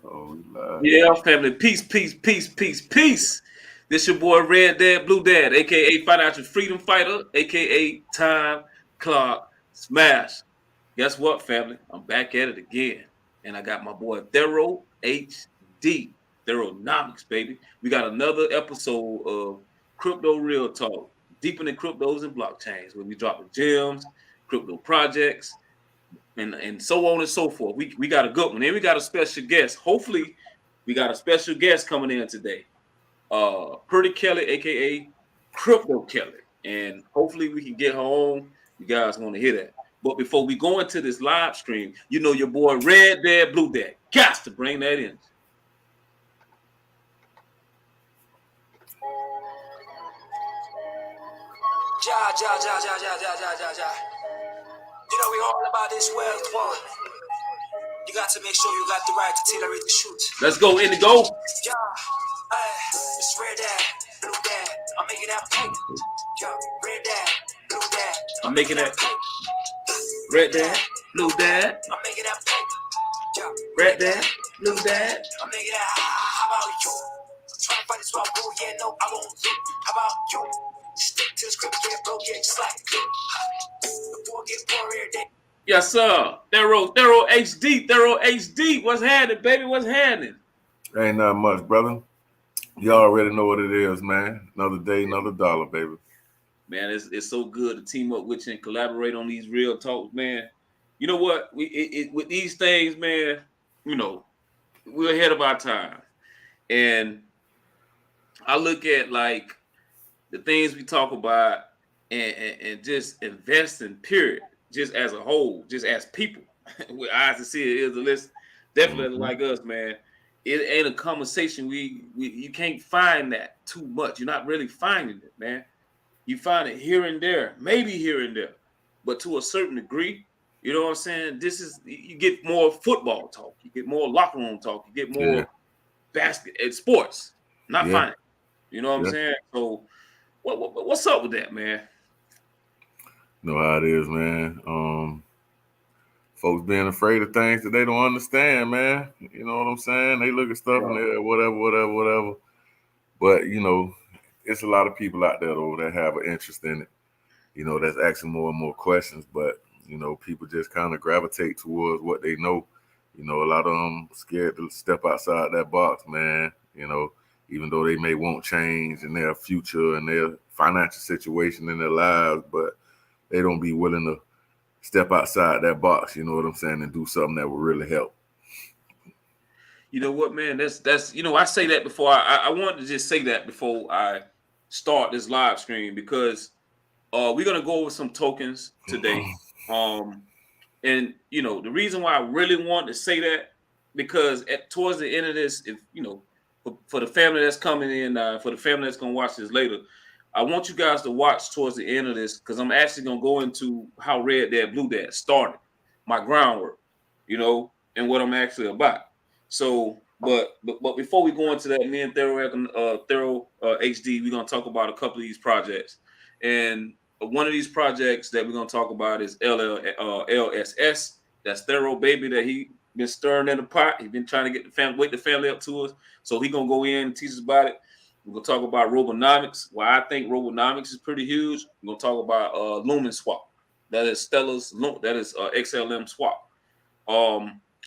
Oh, live. Yeah, family. Peace, peace, peace, peace, peace. This your boy Red Dad, Blue Dad, aka Financial Freedom Fighter, aka Time Clock Smash. Guess what, family? I'm back at it again. And I got my boy ThoroHD. Theronomics, baby. We got another episode of Crypto Real Talk, deepening cryptos and blockchains, where we drop the gems, crypto projects, and so on and so forth. We got a good one. And we got a special guest. Hopefully, we got a special guest coming in today. Pretty Kelli, aka Crypto Kelli. And hopefully we can get her on. You guys want to hear that. But before we go into this live stream, you know your boy Red Dad, Blue Dad. Got to bring that in. You know we all about this wealth war. You got to make sure you got the right to tolerate the shoot. Let's go, Indigo. Yeah, it's Red Dad, Blue Dad. I'm making that paper. Yeah, Red Dad, Blue Dad. I'm making that paper. Red Dad, Blue Dad. I'm making that paper. Yeah, Red Dad, Blue Dad. I'm making that. How about you? Trying to fight this one, boo. Yeah, no, I won't do. How about you? Stick to the script, get broke, get just like you. The poor get poor every day. Yes, sir. ThoroHD. What's happening, baby? What's happening? Ain't not much, brother. You already know what it is, man. Another day, another dollar, baby. Man, it's so good to team up with you and collaborate on these real talks, man. You know what? With these things, man, you know, we're ahead of our time. And I look at like the things we talk about and just investing, period, just as a whole, just as people, with eyes to see it, ears to listen. Definitely like us, man. It ain't a conversation. You can't find that too much. You're not really finding it, man. You find it here and there, maybe here and there, but to a certain degree, you know what I'm saying? This is, you get more football talk, you get more locker room talk, you get more basket and sports, not finance. You know what I'm saying? So, what's up with that, man? You know how it is, man. Folks being afraid of things that they don't understand, man. You know what I'm saying? They look at stuff and they're whatever. But, you know, it's a lot of people out there, though, that have an interest in it. You know, that's asking more and more questions. But, you know, people just kind of gravitate towards what they know. You know, a lot of them scared to step outside that box, man. You know, even though they may want change in their future and their financial situation in their lives, but they don't be willing to step outside that box, you know what I'm saying, and do something that will really help. You know what, man? That's you know, I say that before I wanted to just say that before I start this live stream, because we're gonna go over some tokens today. And you know, the reason why I really want to say that, because towards the end of this, if you know, for the family that's coming in, for the family that's gonna watch this later, I want you guys to watch towards the end of this, because I'm actually gonna go into how Red Dad, Blue Dad started, my groundwork, you know, and what I'm actually about. So, but before we go into that, me and Thorough HD, we're gonna talk about a couple of these projects, and one of these projects that we're gonna talk about is LSS. That's Thorough baby that he been stirring in the pot. He's been trying to get wake the family up to us. So he gonna go in and teach us about it. We're gonna talk about Robonomics. Why I think Robonomics is pretty huge. We're gonna talk about Lumen Swap. That is Stella's. That is XLM Swap.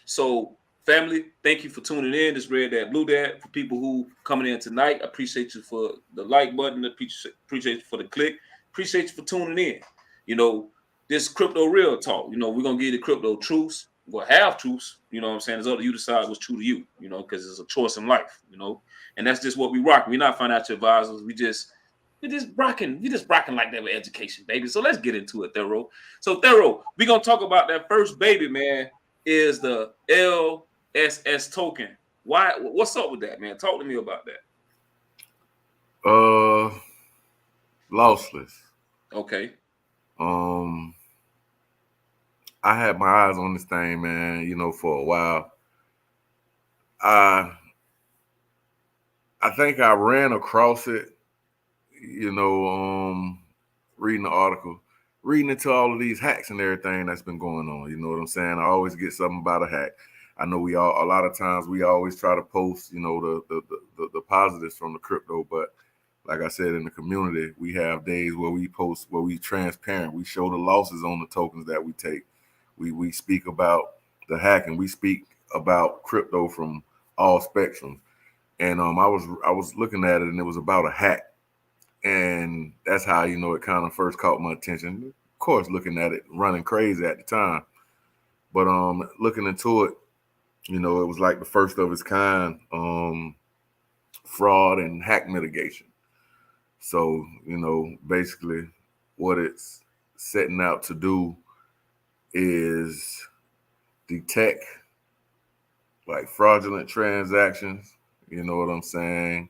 So family, thank you for tuning in. This Red Dad, Blue Dad. For people who coming in tonight, I appreciate you for the like button. Appreciate you for the click. Appreciate you for tuning in. You know, this crypto real talk. You know, we're gonna give you the crypto truths. Well, half truths. You know what I'm saying? It's up to you to decide what's true to you. You know, because it's a choice in life. You know. And that's just what we rock. We're not financial advisors. We just rocking like that with education, baby. So let's get into it, Thorough. So Thorough, we're gonna talk about that first baby, man, is the LSS token. Why? What's up with that, man? Talk to me about that. Lossless. Okay. I had my eyes on this thing, man, you know, for a while. I think I ran across it, you know, reading the article, reading into all of these hacks and everything that's been going on. You know what I'm saying? I always get something about a hack. I know a lot of times we always try to post, you know, the positives from the crypto, but like I said, in the community, we have days where we post, where we transparent. We show the losses on the tokens that we take. We speak about the hacking. We speak about crypto from all spectrums. And I was looking at it, and it was about a hack, and that's how, you know, it kind of first caught my attention. Of course, looking at it, running crazy at the time, but looking into it, you know, it was like the first of its kind fraud and hack mitigation. So, you know, basically what it's setting out to do is detect like fraudulent transactions, you know what I'm saying,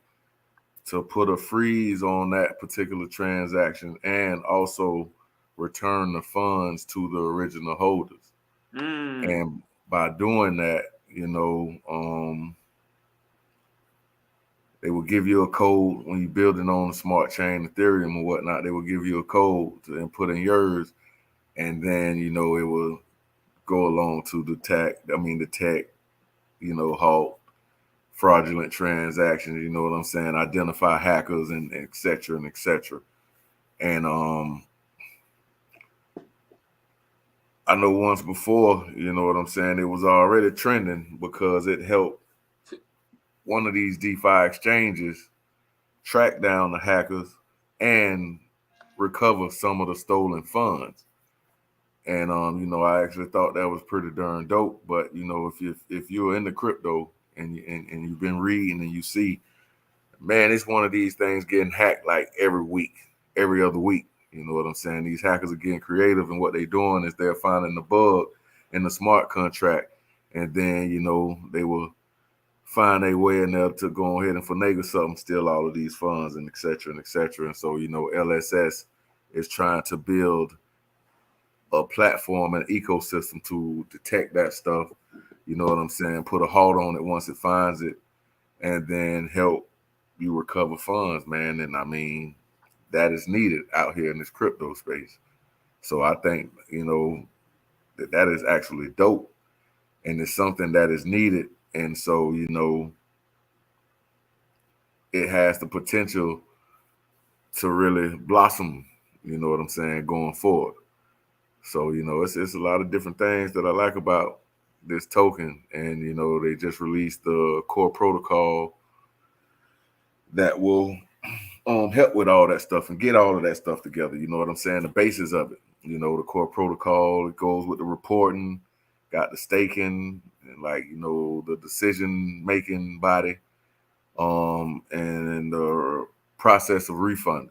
to put a freeze on that particular transaction and also return the funds to the original holders. And by doing that, you know, they will give you a code when you're building on a smart chain, Ethereum or whatnot. They will give you a code to input in yours, and then, you know, it will go along to detect, you know, halt fraudulent transactions. You know what I'm saying? Identify hackers and et cetera and et cetera. And I know once before, you know what I'm saying, it was already trending because it helped one of these DeFi exchanges track down the hackers and recover some of the stolen funds. And you know, I actually thought that was pretty darn dope. But you know, if you're in the crypto and you've been reading and you see, man, it's one of these things getting hacked like every week, every other week. You know what I'm saying? These hackers are getting creative, and what they're doing is they're finding the bug in the smart contract, and then, you know, they will find a way in there to go ahead and finagle something, steal all of these funds, and et cetera and et cetera. And so, you know, LSS is trying to build a platform and ecosystem to detect that stuff. You know what I'm saying? Put a halt on it once it finds it, and then help you recover funds, man. And I mean, that is needed out here in this crypto space. So I think, you know, that is actually dope, and it's something that is needed. And so, you know, it has the potential to really blossom, you know what I'm saying, going forward. So, you know, it's a lot of different things that I like about this token. And, you know, they just released the core protocol that will help with all that stuff and get all of that stuff together. You know what I'm saying? The basis of it, you know, the core protocol, it goes with the reporting, got the staking, and, like, you know, the decision-making body, and the process of refunding.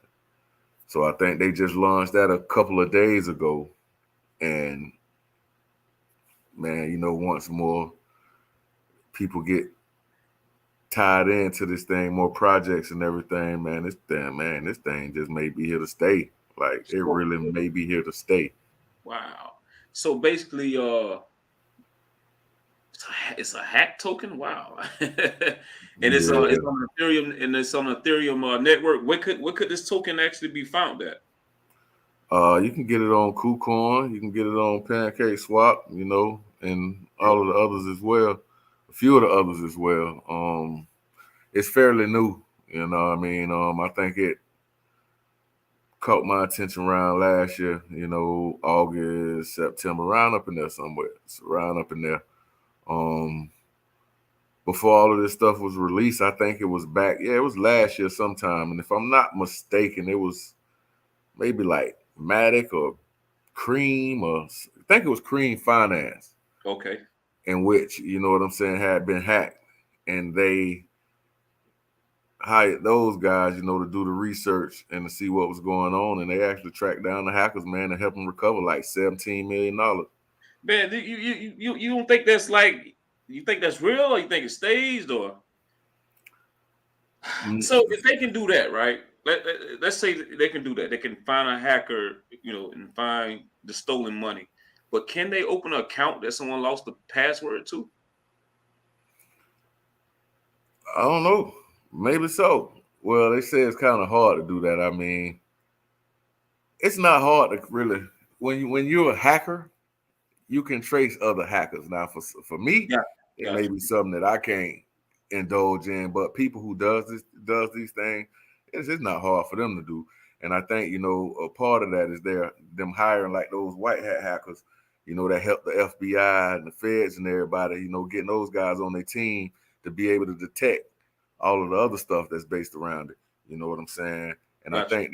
So I think they just launched that a couple of days ago. And man, you know, once more people get tied into this thing, more projects and everything, man, this thing just may be here to stay. Like, it really may be here to stay. Wow. So basically, it's a hack token. Wow. And it's on Ethereum, and it's on Ethereum network. Where could this token actually be found at? You can get it on KuCoin, you can get it on Pancake Swap, you know, and all of the others as well. A few of the others as well. It's fairly new, you know what I mean? I think it caught my attention around last year, you know, August, September, around up in there somewhere. It's around up in there. Before all of this stuff was released, I think it was back, it was last year sometime. And if I'm not mistaken, it was maybe like Matic or Cream, or I think it was Cream Finance. Okay. In which, you know what I'm saying, had been hacked. And they hired those guys, you know, to do the research and to see what was going on. And they actually tracked down the hackers, man, and helped them recover like $17 million. Man, you don't think that's like, you think that's real, or you think it's staged, or? So if they can do that, right? Let's say they can do that. They can find a hacker, you know, and find the stolen money. But can they open an account that someone lost the password to? I don't know. Maybe so. Well, they say it's kind of hard to do that. I mean, it's not hard to really, when you're a hacker, you can trace other hackers. Now, for me, Yeah. it may be something that I can't indulge in, but people who does these things, it's just not hard for them to do. And I think, you know, a part of that is them hiring like those white hat hackers, you know, that help the FBI and the feds and everybody, you know, getting those guys on their team to be able to detect all of the other stuff that's based around it. You know what I'm saying? And I think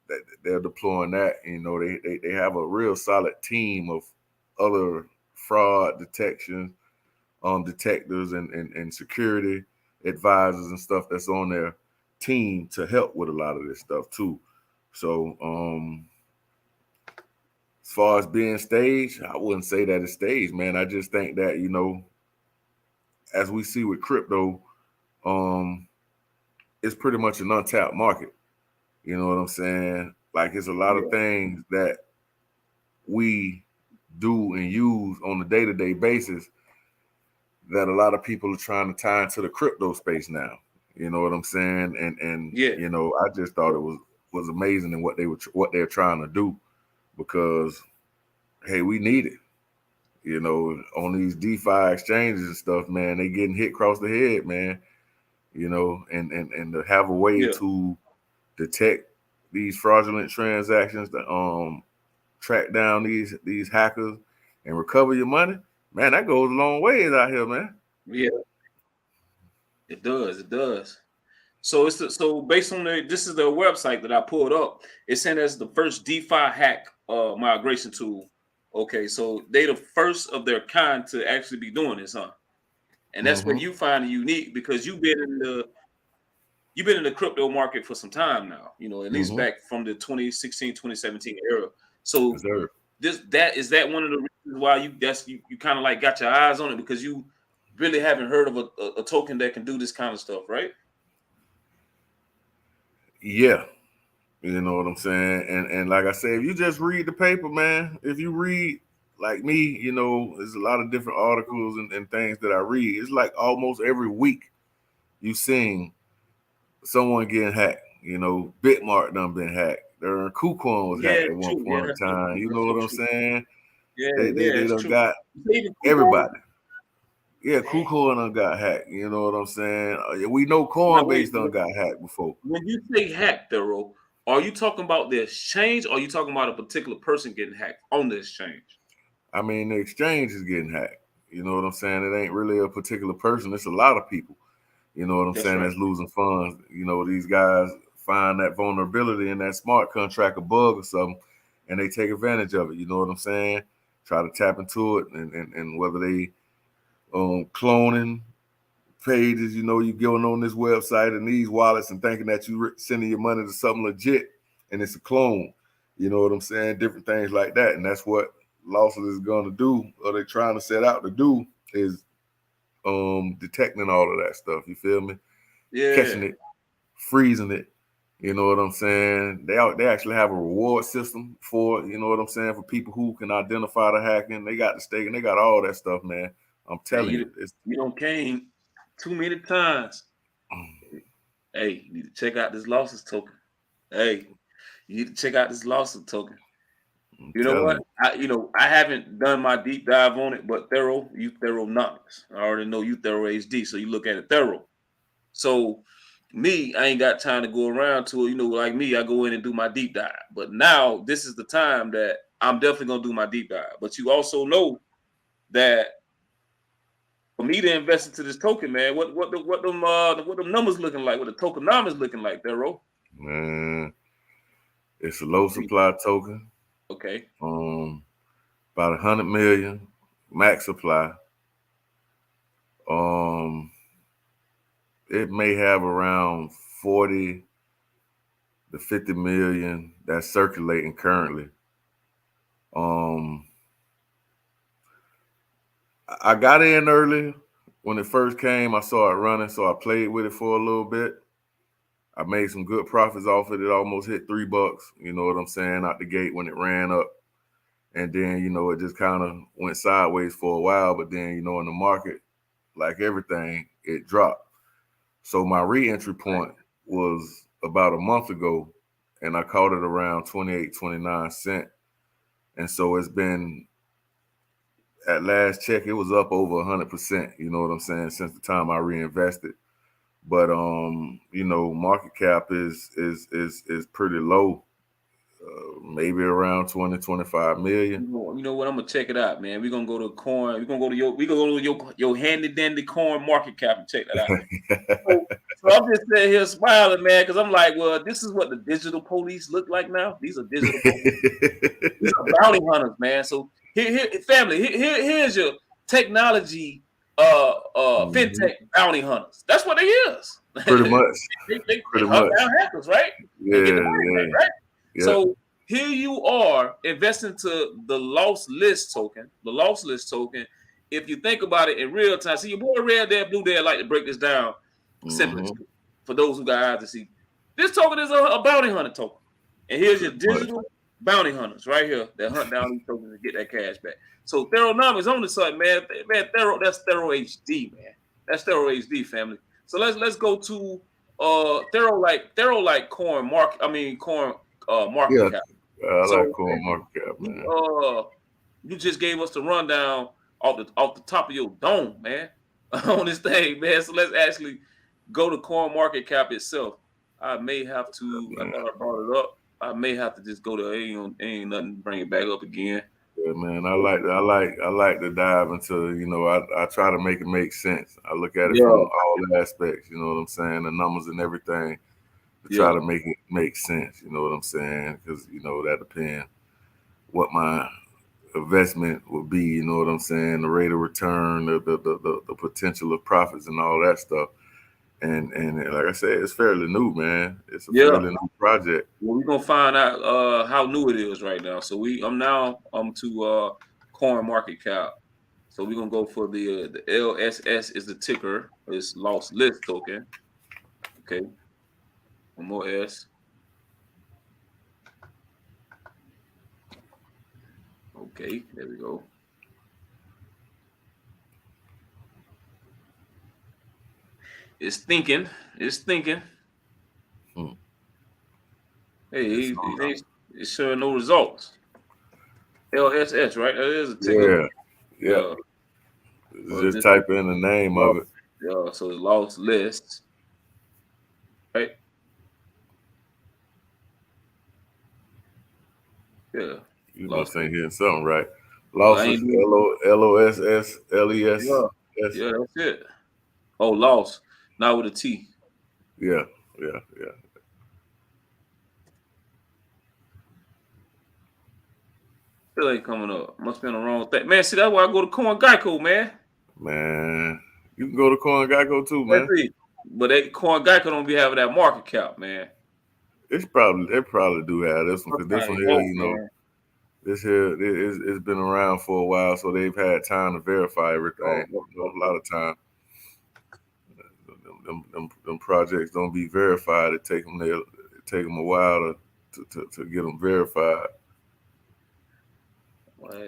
that they're deploying that. You know, they have a real solid team of other fraud detection detectives and security advisors and stuff that's on their team to help with a lot of this stuff too. So as far as being staged, I wouldn't say that it's staged, man. I just think that, you know, as we see with crypto, it's pretty much an untapped market. You know what I'm saying? Like, it's a lot of things that we do and use on a day-to-day basis that a lot of people are trying to tie into the crypto space now. You know what I'm saying? And you know, I just thought it was amazing in what they're trying to do, because hey, we need it. You know, on these DeFi exchanges and stuff, man, they getting hit across the head, man. You know, and to have a way to detect these fraudulent transactions, to track down these hackers and recover your money, man, that goes a long ways out here, man. Yeah, it does. It does. So so based on this is the website that I pulled up. It's saying that's the first DeFi hack migration tool. Okay, so they the first of their kind to actually be doing this, huh? And that's where you find it unique, because you've been in the crypto market for some time now. You know, at least back from the 2016, 2017 era. So that one of the reasons why you kind of like got your eyes on it, because you really haven't heard of a token that can do this kind of stuff, right? Yeah, you know what I'm saying? And like I said, if you just read the paper, man, if you read like me, you know, there's a lot of different articles and things that I read. It's like almost every week you seeing someone getting hacked. You know, Bitmark done been hacked. KuCoin was hacked at one point in time. You know what I'm saying? They done got everybody. Yeah, KuCoin done got hacked. You know what I'm saying? We know Coinbase done got hacked before. When you say hacked, Thoro, are you talking about the exchange, or are you talking about a particular person getting hacked on the exchange? I mean, the exchange is getting hacked. You know what I'm saying? It ain't really a particular person. It's a lot of people. You know what I'm saying? That's losing funds. You know, these guys find that vulnerability in that smart contract, a bug or something, and they take advantage of it. You know what I'm saying? Try to tap into it, and whether they cloning pages, you know, you going on this website and these wallets and thinking that you sending your money to something legit, and it's a clone. You know what I'm saying? Different things like that, and that's what Lawson is going to do, or they're trying to set out to do, is detecting all of that stuff. You feel me? Yeah. Catching it, freezing it. You know what I'm saying? They actually have a reward system for, you know what I'm saying, for people who can identify the hacking. They got the staking. They got all that stuff, man. I'm telling you. You don't came too many times. Hey, you need to check out this losses token. Hey, you need to check out this losses token. You know what? I haven't done my deep dive on it, but you Theronomics. I already know you ThoroHD, so you look at it thorough. So me, I ain't got time to go around to it. You know, like me, I go in and do my deep dive. But now this is the time that I'm definitely gonna do my deep dive. But you also know that for me to invest into this token, man, what them numbers looking like? What the tokenomics looking like, Thero? Man, it's a low supply token. Okay. About 100 million max supply. It may have around 40 to 50 million that's circulating currently. I got in early when it first came. I saw it running, so I played with it for a little bit. I made some good profits off it. It almost hit $3. You know what I'm saying? Out the gate when it ran up. And then, you know, it just kind of went sideways for a while. But then, you know, in the market, like everything, it dropped. So my re-entry point was about a month ago, and I caught it around 28, 29 cents. And so it's been at last check, it was up over 100%. You know what I'm saying? Since the time I reinvested, but you know, market cap is pretty low, maybe around 20-25 million. You know what? I'm gonna check it out, man. We're gonna go to corn. We're gonna go to your handy dandy corn market cap and check that out. So I'm just sitting here smiling, man, because I'm like, well, this is what the digital police look like now. These are digital police. These are bounty hunters, man. So here's your technology, fintech bounty hunters. That's what they is. Pretty much. they hunt down hackers, right? Yeah, and get the money back, right? Yeah. So here you are investing to the lost list token. The lost list token. If you think about it in real time, see your boy REDDADBLUEDAD like to break this down simply for those who got eyes to see. This token is a bounty hunter token, and here's your digital bounty hunters right here that hunt down these tokens and get that cash back. So ThoroNomics on the site, man. That's ThoroHD, man. That's ThoroHD, family. So let's go to Thoro like corn market. I mean corn market cap. I like corn market cap, man. You just gave us the rundown off the top of your dome, man, on this thing, man. So let's actually go to corn market cap itself. I may have to. I thought I brought it up. I may have to just go to ain't nothing to bring it back up again. Yeah, man. I like to dive into, you know, I try to make it make sense. I look at it from all aspects, you know what I'm saying, the numbers and everything, to try to make it make sense, you know what I'm saying, because, you know, that depends what my investment will be, you know what I'm saying, the rate of return, the potential of profits and all that stuff. And like I said, it's fairly new, man. It's a fairly new project. Well, we're gonna find out how new it is right now. So I'm to coin market cap. So we're gonna go for the LSS is the ticker. It's lost list token. Okay. One more S. Okay, there we go. It's thinking. Hey, it's showing no results. LSS, right? That is a ticker. Yeah. Just type in the name of it. Yeah, so it's lost list. Right? Yeah. You must ain't hearing something right. Lost is LOSS. Yeah, that's it. Oh, lost. Not with a T. Yeah. Still ain't coming up. Must be on the wrong thing. Man, see, that's why I go to Coin Geico, man. Man, you can go to Coin Geico too, man. But Coin Geico don't be having that market cap, man. They probably do have this one, because this one here, you know, this here it's been around for a while, so they've had time to verify everything. A lot of time. Them projects don't be verified. It take them a while to get them verified.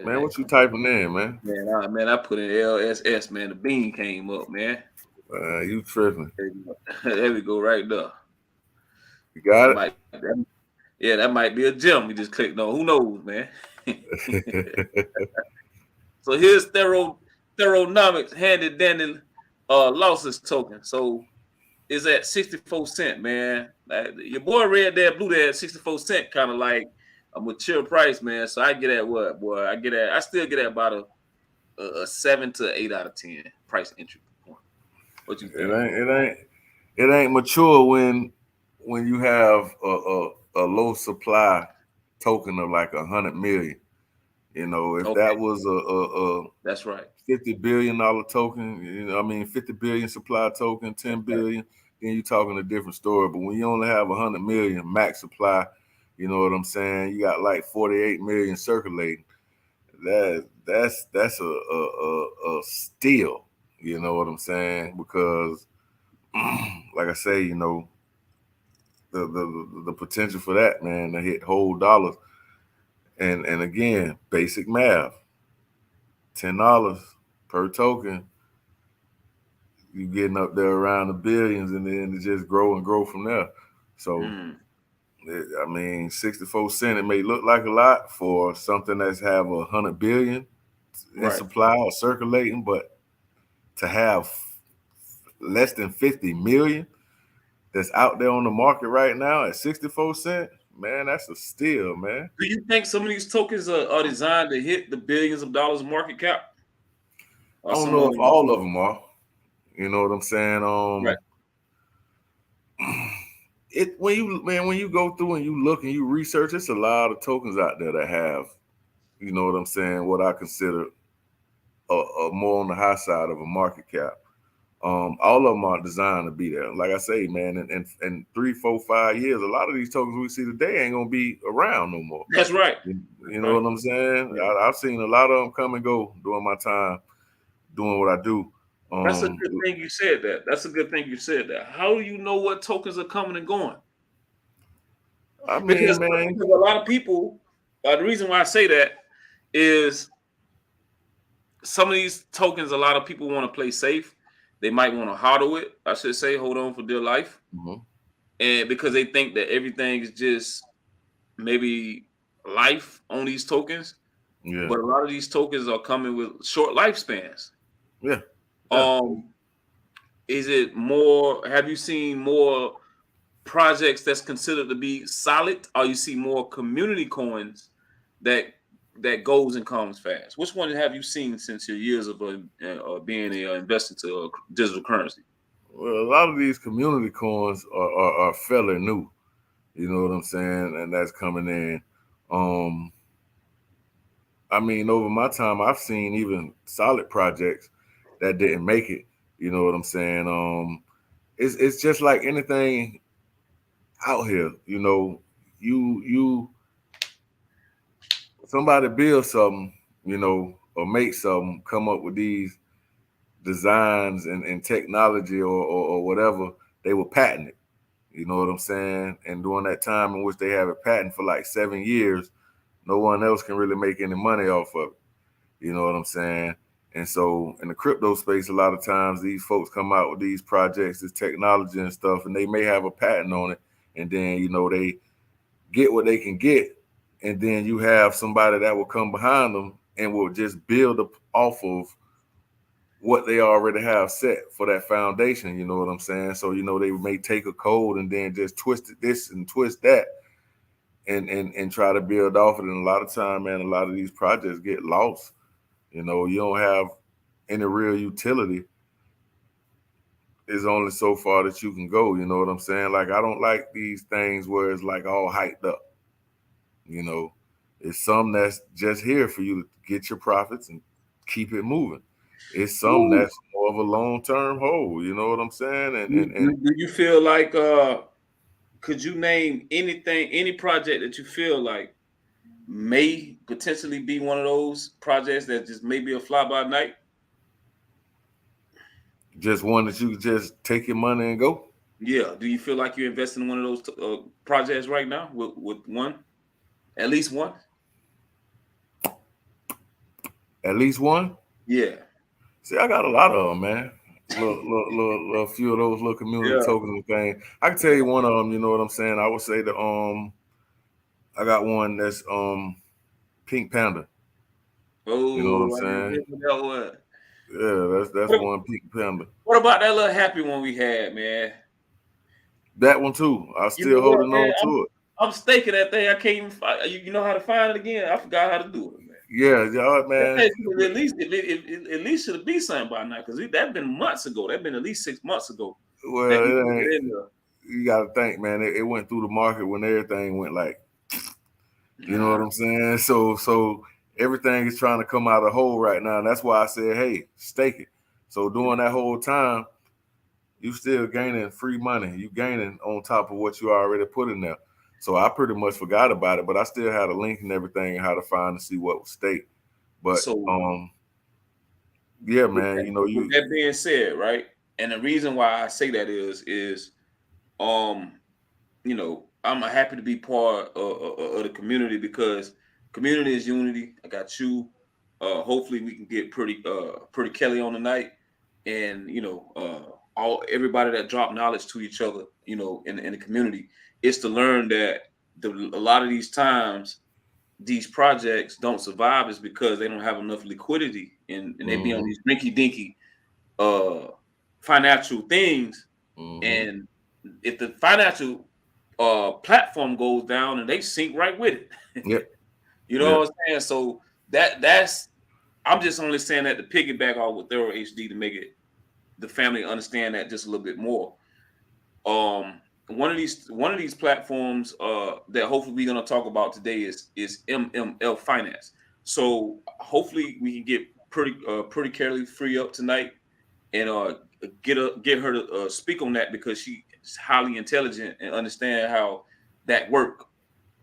Man, what you typing in, man? Man, I put in LSS, man. The bean came up, man. You tripping. There we go, right there. You got it? That might be a gem we just clicked on. Who knows, man? So here's ThoroNomics handy dandy losses token. So it's at 64 cents, man. Your boy REDDADBLUEDAD 64 cents, kind of like a mature price, man. So I get at what, boy? I still get at about a 7 to 8 out of 10 price entry point. What you think? It ain't mature when you have a low supply token of like 100 million. You know, if that was that's right, $50 billion token, you know, I mean 50 billion supply token, 10 billion, then you're talking a different story. But when you only have 100 million max supply, you know what I'm saying, you got like 48 million circulating. That's a steal, you know what I'm saying? Because like I say, you know, the potential for that, man, to hit whole dollars. And again, basic math, $10 per token, you getting up there around the billions, and then it just grow and grow from there. So, I mean, 64 cents, it may look like a lot for something that's have 100 billion, in supply or circulating, but to have less than 50 million that's out there on the market right now at 64 cents, man, that's a steal, man. Do you think some of these tokens are designed to hit the billions of dollars market cap? I don't know if all of them are. You know what I'm saying? When you go through and you look and you research, it's a lot of tokens out there that have, you know what I'm saying, what I consider a more on the high side of a market cap. All of them are designed to be there. Like I say, man, in 3, 4, 5 years, a lot of these tokens we see today ain't gonna be around no more. That's right. You know what I'm saying? Yeah. I've seen a lot of them come and go during my time doing what I do. That's a good thing you said that. That's a good thing you said that. How do you know what tokens are coming and going? I mean, because man, a lot of people, the reason why I say that is some of these tokens, a lot of people want to play safe. They might want to hodl it. I should say, hold on for dear life. And because they think that everything is just maybe life on these tokens. Yeah. But a lot of these tokens are coming with short lifespans. Yeah. Is it more, have you seen more projects that's considered to be solid, or you see more community coins that goes and comes fast? Which one have you seen since your years of being an investor to digital currency? Well, a lot of these community coins are fairly new. You know what I'm saying? And that's coming in. I mean, over my time, I've seen even solid projects that didn't make it. You know what I'm saying? It's just like anything out here. You know, you somebody build something, you know, or make something, come up with these designs and technology or whatever, they will patent it. You know what I'm saying? And during that time in which they have a patent for like 7 years, no one else can really make any money off of it. You know what I'm saying? And so in the crypto space, a lot of times these folks come out with these projects, this technology and stuff, and they may have a patent on it. And then, you know, they get what they can get. And then you have somebody that will come behind them and will just build up off of what they already have set for that foundation. You know what I'm saying? So, you know, they may take a code and then just twist this and twist that and try to build off it. And a lot of time, man, a lot of these projects get lost. You know, you don't have any real utility. It's only so far that you can go. You know what I'm saying? Like, I don't like these things where it's like all hyped up. You know, it's some that's just here for you to get your profits and keep it moving. It's some that's more of a long-term hold. You know what I'm saying? And do you feel like could you name anything, any project that you feel like may potentially be one of those projects that just may be a fly by night? Just one that you could just take your money and go? Yeah. Do you feel like you're investing in one of those projects right now with one? At least one? At least one? Yeah. See, I got a lot of them, man. A few of those little community tokens and things. I can tell you one of them, you know what I'm saying? I would say that I got one that's Pink Panda. Oh, you know what I'm saying? That one. Yeah, that's one Pink Panda. What about that little happy one we had, man? That one too. I still holding on to it. I'm staking that thing. I can't even find. You know how to find it again? I forgot how to do it, man. Yeah, man. At least should be something by now, because that's been months ago. That's been at least 6 months ago. Well, you got to think, man. It went through the market when everything went like, you know what I'm saying? So everything is trying to come out of the hole right now. And that's why I said, hey, stake it. So during that whole time, you still gaining free money. You gaining on top of what you already put in there. So I pretty much forgot about it, but I still had a link and everything and how to find and see what was staked. But yeah, man, you know, with that being said, right? And the reason why I say that is you know, I'm happy to be part of the community, because community is unity. I got you. Hopefully we can get pretty Kelli on tonight, and you know, everybody that drop knowledge to each other, you know, in the community, is to learn that a lot of these times these projects don't survive is because they don't have enough liquidity and they be on these rinky dinky financial things. And if the financial platform goes down, and they sink right with it. Yep. You know what I'm saying? So that's I'm just only saying that to piggyback off with ThoroHD to make it the family understand that just a little bit more. One of these platforms that hopefully we're gonna talk about today is MML Finance. So hopefully we can get pretty Kelli free up tonight and get her to speak on that because she's highly intelligent and understand how that work.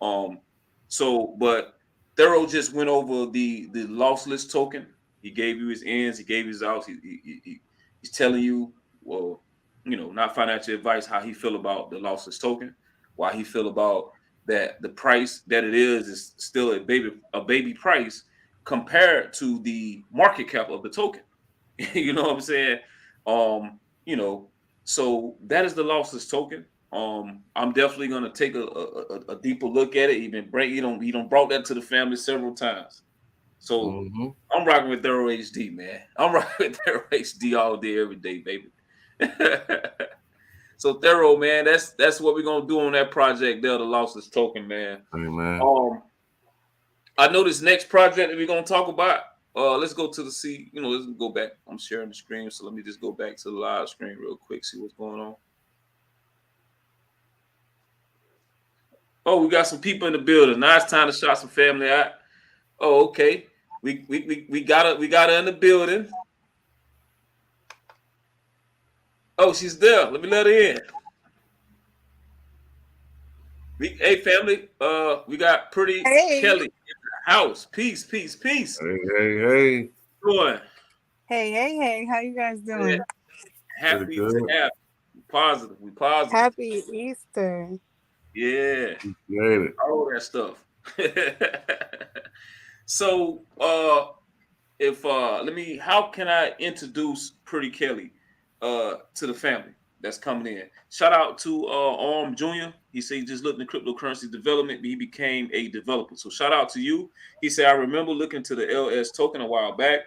But Thorough just went over the lossless token. He gave you his ins, he gave his outs. He's telling you, well, not financial advice, how he feel about the lossless token, why he feel about that the price that it is still a baby price compared to the market cap of the token. You know what I'm saying? So that is the lossless token. I'm definitely gonna take a deeper look at it. He don't brought that to the family several times. So I'm rocking with ThoroHD, man. I'm rocking with ThoroHD all day, every day, baby. So Thorough, man, that's what we're gonna do on that project there, the lossless token, man. Amen. I know this next project that we're gonna talk about. Let's go to let's go back. I'm sharing the screen, so let me just go back to the live screen real quick, see what's going on. Oh, we got some people in the building. Now it's time to shout some family out. Oh, okay. We got her in the building. Oh, she's there. Let me let her in. Hey, family. We got pretty Kelli in the house. Peace. Hey. Doing. Hey. How you guys doing? Yeah. Happy to have you. Positive. We positive. Happy Easter. Yeah. All that stuff. So how can I introduce Pretty Kelli to the family that's coming in? Shout out to Arm Jr. He said he just looked into cryptocurrency development, but he became a developer. So shout out to you. He said, I remember looking to the LS token a while back.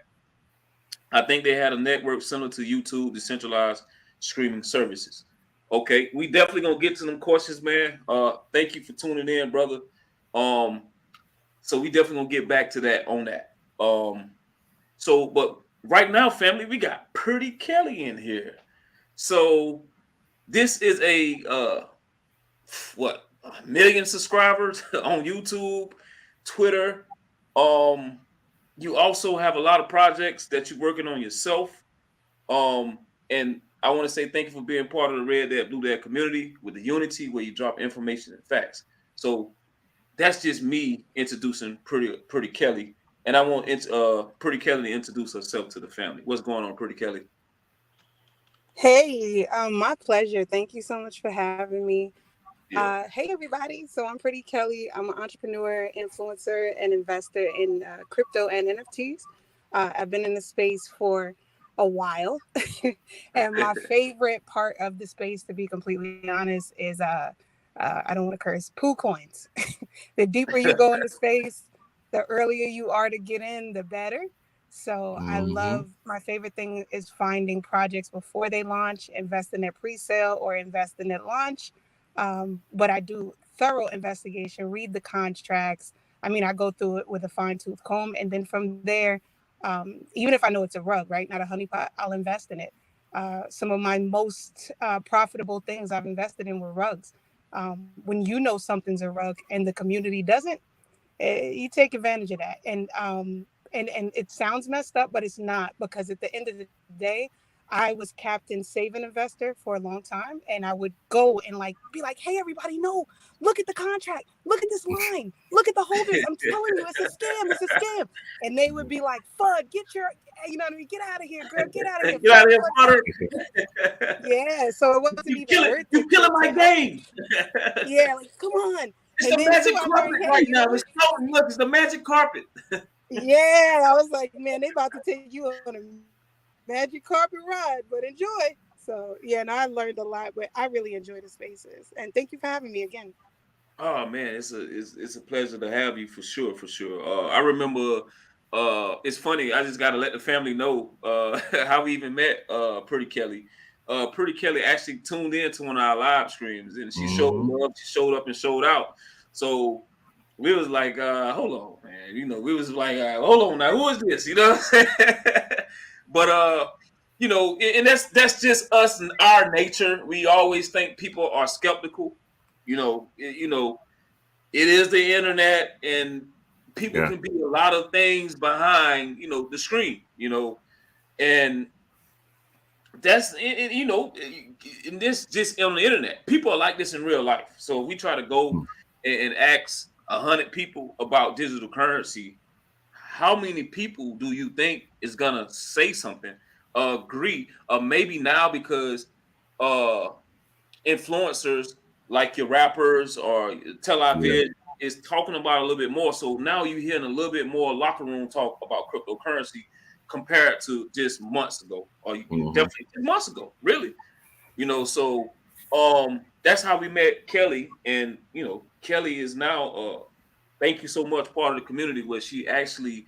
I think they had a network similar to YouTube, decentralized streaming services. Okay, we definitely gonna get to them questions, man. Thank you for tuning in, brother. So we definitely gonna get back to that on that. But right now, family, we got Pretty Kelli in here. So this is a 1 million subscribers on YouTube, Twitter. You also have a lot of projects that you're working on yourself. And I want to say thank you for being part of the Red Dad Blue Dad community with the unity where you drop information and facts. So that's just me introducing Pretty Kelli. And I want Pretty Kelli to introduce herself to the family. What's going on, Pretty Kelli? Hey, my pleasure. Thank you so much for having me. Yeah. Hey, everybody. So I'm Pretty Kelli. I'm an entrepreneur, influencer, and investor in crypto and NFTs. I've been in the space for a while. And my favorite part of the space, to be completely honest, is I don't want to curse, poo coins. The deeper you go in the space, the earlier you are to get in, the better. So I love, my favorite thing is finding projects before they launch, invest in their pre-sale or invest in their launch. But I do thorough investigation, read the contracts. I mean, I go through it with a fine-tooth comb. And then from there, even if I know it's a rug, right, not a honeypot, I'll invest in it. Some of my most profitable things I've invested in were rugs. When you know something's a rug and the community doesn't, you take advantage of that. And it sounds messed up, but it's not, because at the end of the day, I was Captain Save an Investor for a long time, and I would go and be like, hey, everybody, no, look at the contract, look at this line, look at the holders. I'm telling you, it's a scam. And they would be like, Fudd, get out of here, girl, get out of here. Get out of here, Fudd. Yeah, so it wasn't even worth it. You're killing my game. Yeah, come on. It's the magic carpet right now. It's floating. Look, it's the magic carpet. Yeah, I was like, man, they about to take you on a magic carpet ride, but enjoy. So yeah, and I learned a lot, but I really enjoy the spaces. And thank you for having me again. Oh man, it's a pleasure to have you for sure, for sure. I remember it's funny, I just gotta let the family know how we even met Pretty Kelly. Pretty Kelly actually tuned in to one of our live streams and she showed love, she showed up and showed out. So we was like, hold on, man. You know, we was like, hold on now, who is this? You know what I'm saying? But you know, and that's just us and our nature. We always think people are skeptical. You know, it is the internet, and people can be a lot of things behind, you know, the screen, you know, and that's you know, and this just on the internet. People are like this in real life. So we try to go and ask 100 people about digital currency. How many people do you think is gonna say something, agree, or maybe now because uh influencers like your rappers or television is talking about it a little bit more. So now you're hearing a little bit more locker room talk about cryptocurrency compared to just months ago, or definitely 2 months ago, really. You know, so that's how we met Kelly, and you know, Kelly is now thank you so much part of the community where she actually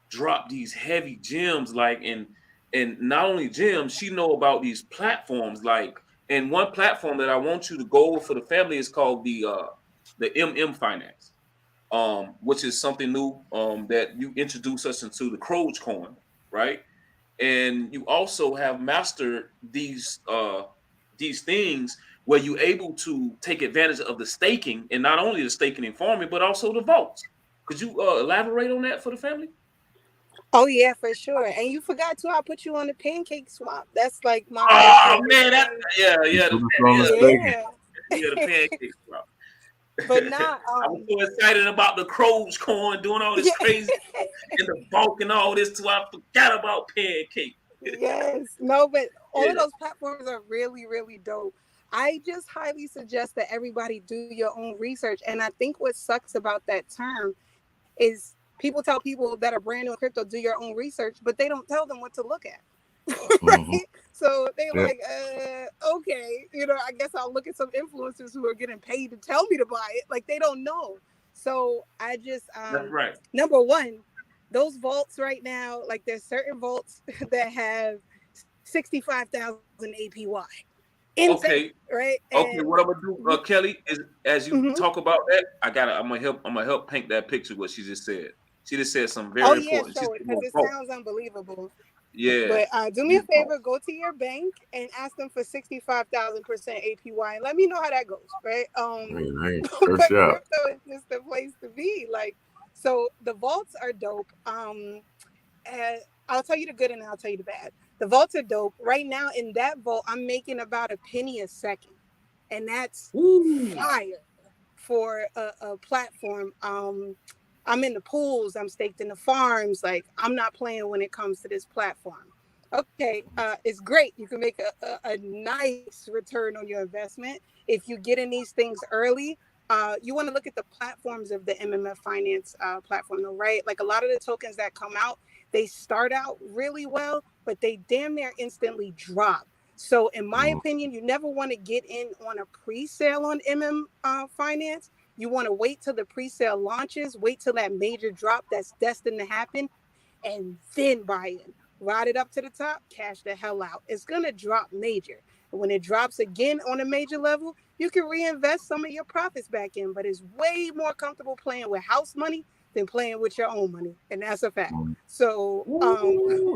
dropped these heavy gems, like and not only gems, she know about these platforms, like, and one platform that I want you to go over for the family is called the Finance, which is something new that you introduced us into, the Croge coin, right? And you also have mastered these things where you're able to take advantage of the staking, and not only the staking and farming, but also the vaults. Could you elaborate on that for the family? Oh yeah, for sure. And you forgot to, I put you on the pancake swap. That's like my Oh favorite. man, yeah, the pancake swap. But not I was so excited about the Croge coin doing all this crazy and the bulk and all this too. I forgot about pancake. Yes, no, but all of those platforms are really, really dope. I just highly suggest that everybody do your own research. And I think what sucks about that term is people tell people that are brand new in crypto, do your own research, but they don't tell them what to look at. Right? So they like, okay, you know, I guess I'll look at some influencers who are getting paid to tell me to buy it. Like they don't know. So I just, That's right. number one, those vaults right now, like there's certain vaults that have 65,000 APY. Insane, okay, right? Okay, And what I'm gonna do, Kelly, is as you talk about that, I'm gonna help paint that picture. What she just said. She just said something oh very yeah, important. She show said, it because it sounds unbelievable. yeah. But do me a favor, go to your bank and ask them for 65,000% APY and let me know how that goes, right? But crypto is just the place to be. Like, so the vaults are dope. I'll tell you the good and I'll tell you the bad. The vaults are dope. Right now in that vault, I'm making about a penny a second. And that's fire for a platform. I'm in the pools, I'm staked in the farms. Like, I'm not playing when it comes to this platform. Okay, it's great. You can make a nice return on your investment if you get in these things early. You want to look at the platforms of the MMF Finance platform, though, right? Like a lot of the tokens that come out, they start out really well, but they damn near instantly drop. So in my opinion, you never want to get in on a pre-sale on Finance. You want to wait till the pre-sale launches, wait till that major drop that's destined to happen, and then buy in. Ride it up to the top, cash the hell out. It's going to drop major. And when it drops again on a major level, you can reinvest some of your profits back in, but it's way more comfortable playing with house money than playing with your own money. And that's a fact. So,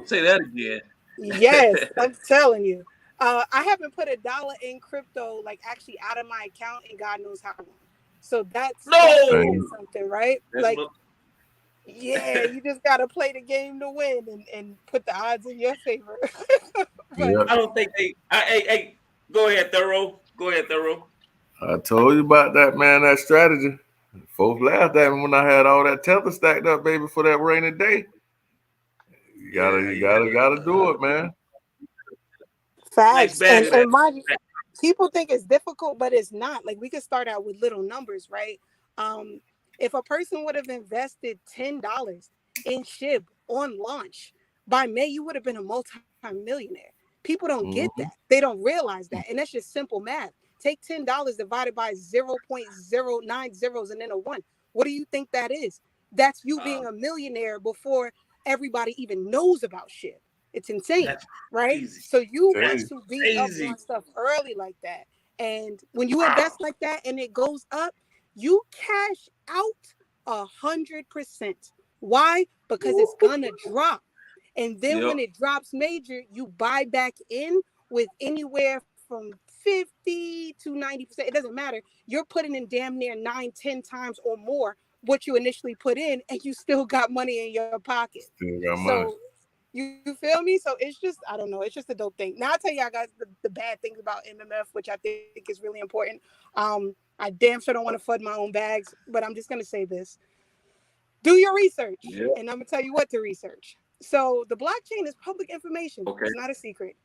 say that again. Yes, I'm telling you. I haven't put $1 in crypto, like actually out of my account, in God knows how long. So that's something, right? Like, yeah, you just gotta play the game to win and put the odds in your favor. But I don't think hey, go ahead, Thorough. I told you about that, man, that strategy. Folks laughed at me when I had all that tether stacked up, baby, for that rainy day. You gotta do it, man. Facts. And mind you, people think it's difficult, but it's not. Like, we could start out with little numbers, right? If a person would have invested $10 in SHIB on launch, by May, you would have been a multi-millionaire. People don't get that. They don't realize that. And that's just simple math. Take $10 divided by 0.09 zeros and then a 1. What do you think that is? That's you being a millionaire before everybody even knows about shit. It's insane, right? Crazy. So you want Crazy. to be up on stuff early like that. And when you invest like that and it goes up, you cash out 100%. Why? Because it's gonna drop. And then when it drops major, you buy back in with anywhere from 50 to 90%. It doesn't matter. You're putting in damn near 9-10 times or more what you initially put in, and you still got money in your pocket. Still got money. So you feel me? So it's just, I don't know, it's just a dope thing. Now I'll tell y'all guys the bad things about MMF, which I think is really important. I damn sure don't want to FUD my own bags, but I'm just gonna say this. Do your research. And I'm gonna tell you what to research. So the blockchain is public information. It's not a secret.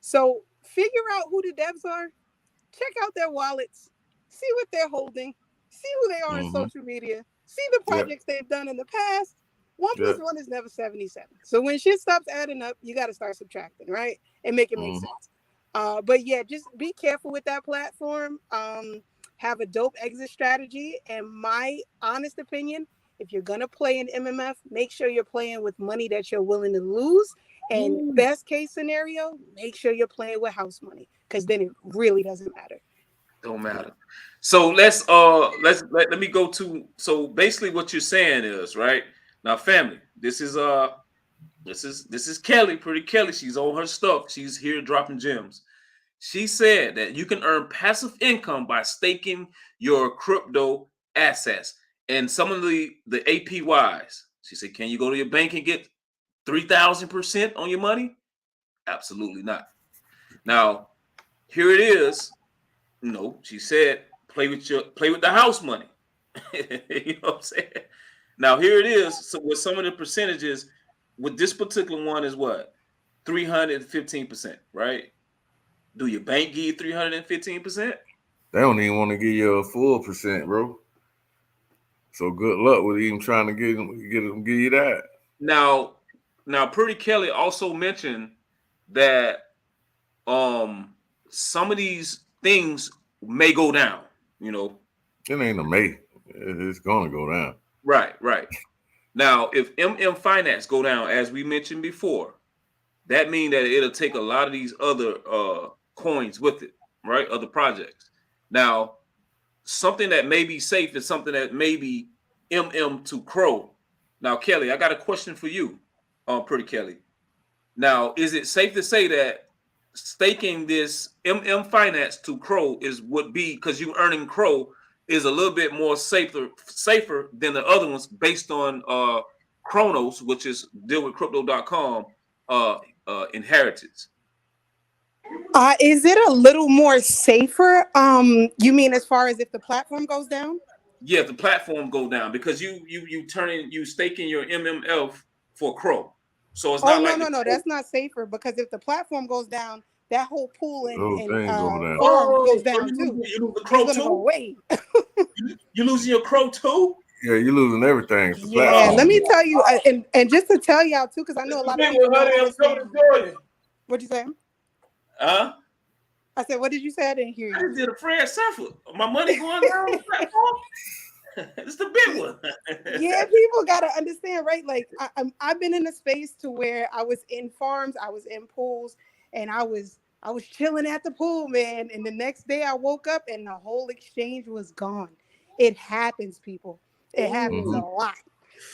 So figure out who the devs are, check out their wallets, see what they're holding, see who they are on social media, see the projects they've done in the past. 1 + 1 is never 77. So when shit stops adding up, you got to start subtracting, right? And make it make sense. But yeah, just be careful with that platform. Have a dope exit strategy. And my honest opinion, if you're going to play in MMF, make sure you're playing with money that you're willing to lose. And best case scenario, make sure you're playing with house money, because then it really doesn't matter. Don't matter. So let me go to, so basically what you're saying is, right now, family, this is Kelli, pretty Kelli. She's on her stuff. She's here dropping gems. She said that you can earn passive income by staking your crypto assets. And some of the APYs, she said, can you go to your bank and get 3,000% on your money? Absolutely not. Now, here it is. No, she said, play with the house money. You know what I'm saying? Now, here it is. So with some of the percentages, with this particular one is what? 315%, right? Do your bank give you 315%? They don't even want to give you a full percent, bro. So good luck with even trying to give you that. Now, Pretty Kelli also mentioned that some of these things may go down, you know. It ain't a may. It's gonna go down. Right. Now, if Finance go down, as we mentioned before, that means that it'll take a lot of these other coins with it, right? Other projects. Now, something that may be safe is something that may be to Crow. Now, Kelli, I got a question for you, Pretty Kelli. Now, is it safe to say that staking this Finance to Crow would be, because you earning Crow, is a little bit more safer than the other ones based on Chronos, which is dealwithcrypto.com inheritance? Is it a little more safer? You mean as far as if the platform goes down? Yeah, if the platform go down, because you staking your MMF for Crow. So it's not no, that's not safer, because if the platform goes down, that whole pool and farm goes down too. You lose the Crow too? Go away. You losing your Crow too? Yeah, you're losing everything. Yeah, let me tell you, and just to tell y'all too, because I know a lot of people don't understand. What'd you say? Huh? I said, what did you say? I didn't hear you. I just did a Fred Sanford. My money going down on the platform. It's the big one. Yeah, people gotta understand, right? Like I've been in a space to where I was in farms, I was in pools, and I was chilling at the pool, man. And the next day I woke up and the whole exchange was gone. It happens, people. It happens a lot.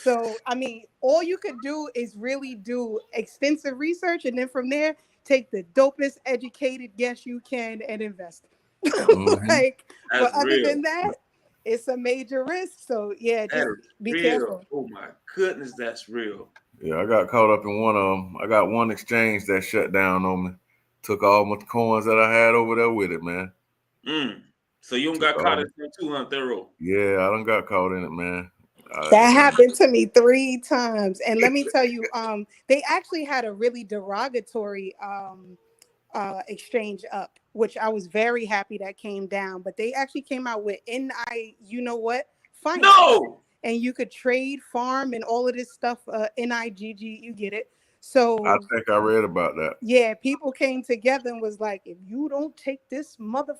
So I mean, all you could do is really do extensive research, and then from there, take the dopest educated guess you can and invest. But other than that, it's a major risk. So yeah, just be careful. Oh my goodness, that's real. Yeah, I got caught up in one of them. I got one exchange that shut down on me. Took all my coins that I had over there with it, man. So you don't got caught in it too, huh, Thorough? Yeah, I done got caught in it, man. That happened to me 3 times. And let me tell you, they actually had a really derogatory exchange up, which I was very happy that came down. But they actually came out with finance. No! And you could trade, farm, and all of this stuff, NIGG, you get it. So I think I read about that. yeah, people came together and was like, if you don't take this mother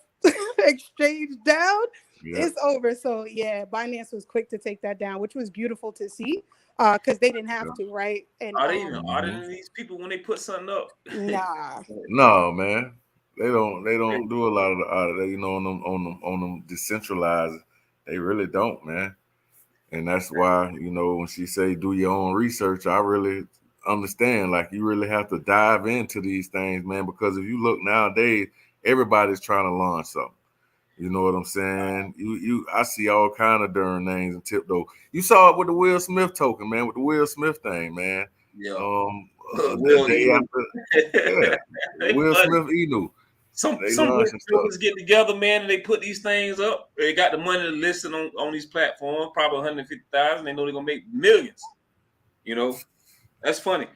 exchange down, it's over. So yeah, Binance was quick to take that down, which was beautiful to see, because they didn't have to, right? And Are they even auditing these people when they put something up? nah. No, man. They don't do a lot of the audit. You know, on them decentralized. They really don't, man. And that's why, you know, when she say do your own research, I really understand. Like, you really have to dive into these things, man, because if you look nowadays, everybody's trying to launch something. You know what I'm saying? I see all kind of darn names and tiptoe. You saw it with the Will Smith token, man, with the Will Smith thing, man. Yeah. The day after, Will Smith Enu. Some launching brokers get together, man, and they put these things up. They got the money to list it on these platforms, probably 150,000. They know they're gonna make millions. You know, that's funny.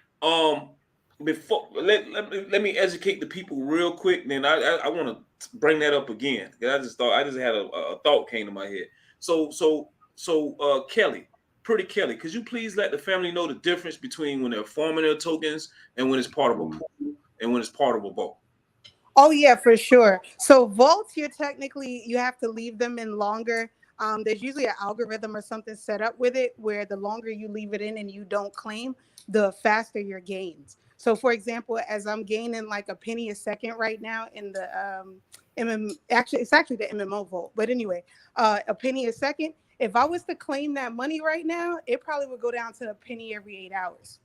Before let me educate the people real quick. Then I want to bring that up again. I just had a thought came to my head. So Kelli, pretty Kelli, could you please let the family know the difference between when they're forming their tokens and when it's part of a pool and when it's part of a vault? Oh yeah, for sure. So vaults, you have to leave them in longer. There's usually an algorithm or something set up with it where the longer you leave it in and you don't claim, the faster your gains. So for example, as I'm gaining like a penny a second right now in the it's actually the MMO vault. But anyway, a penny a second. If I was to claim that money right now, it probably would go down to a penny every 8 hours.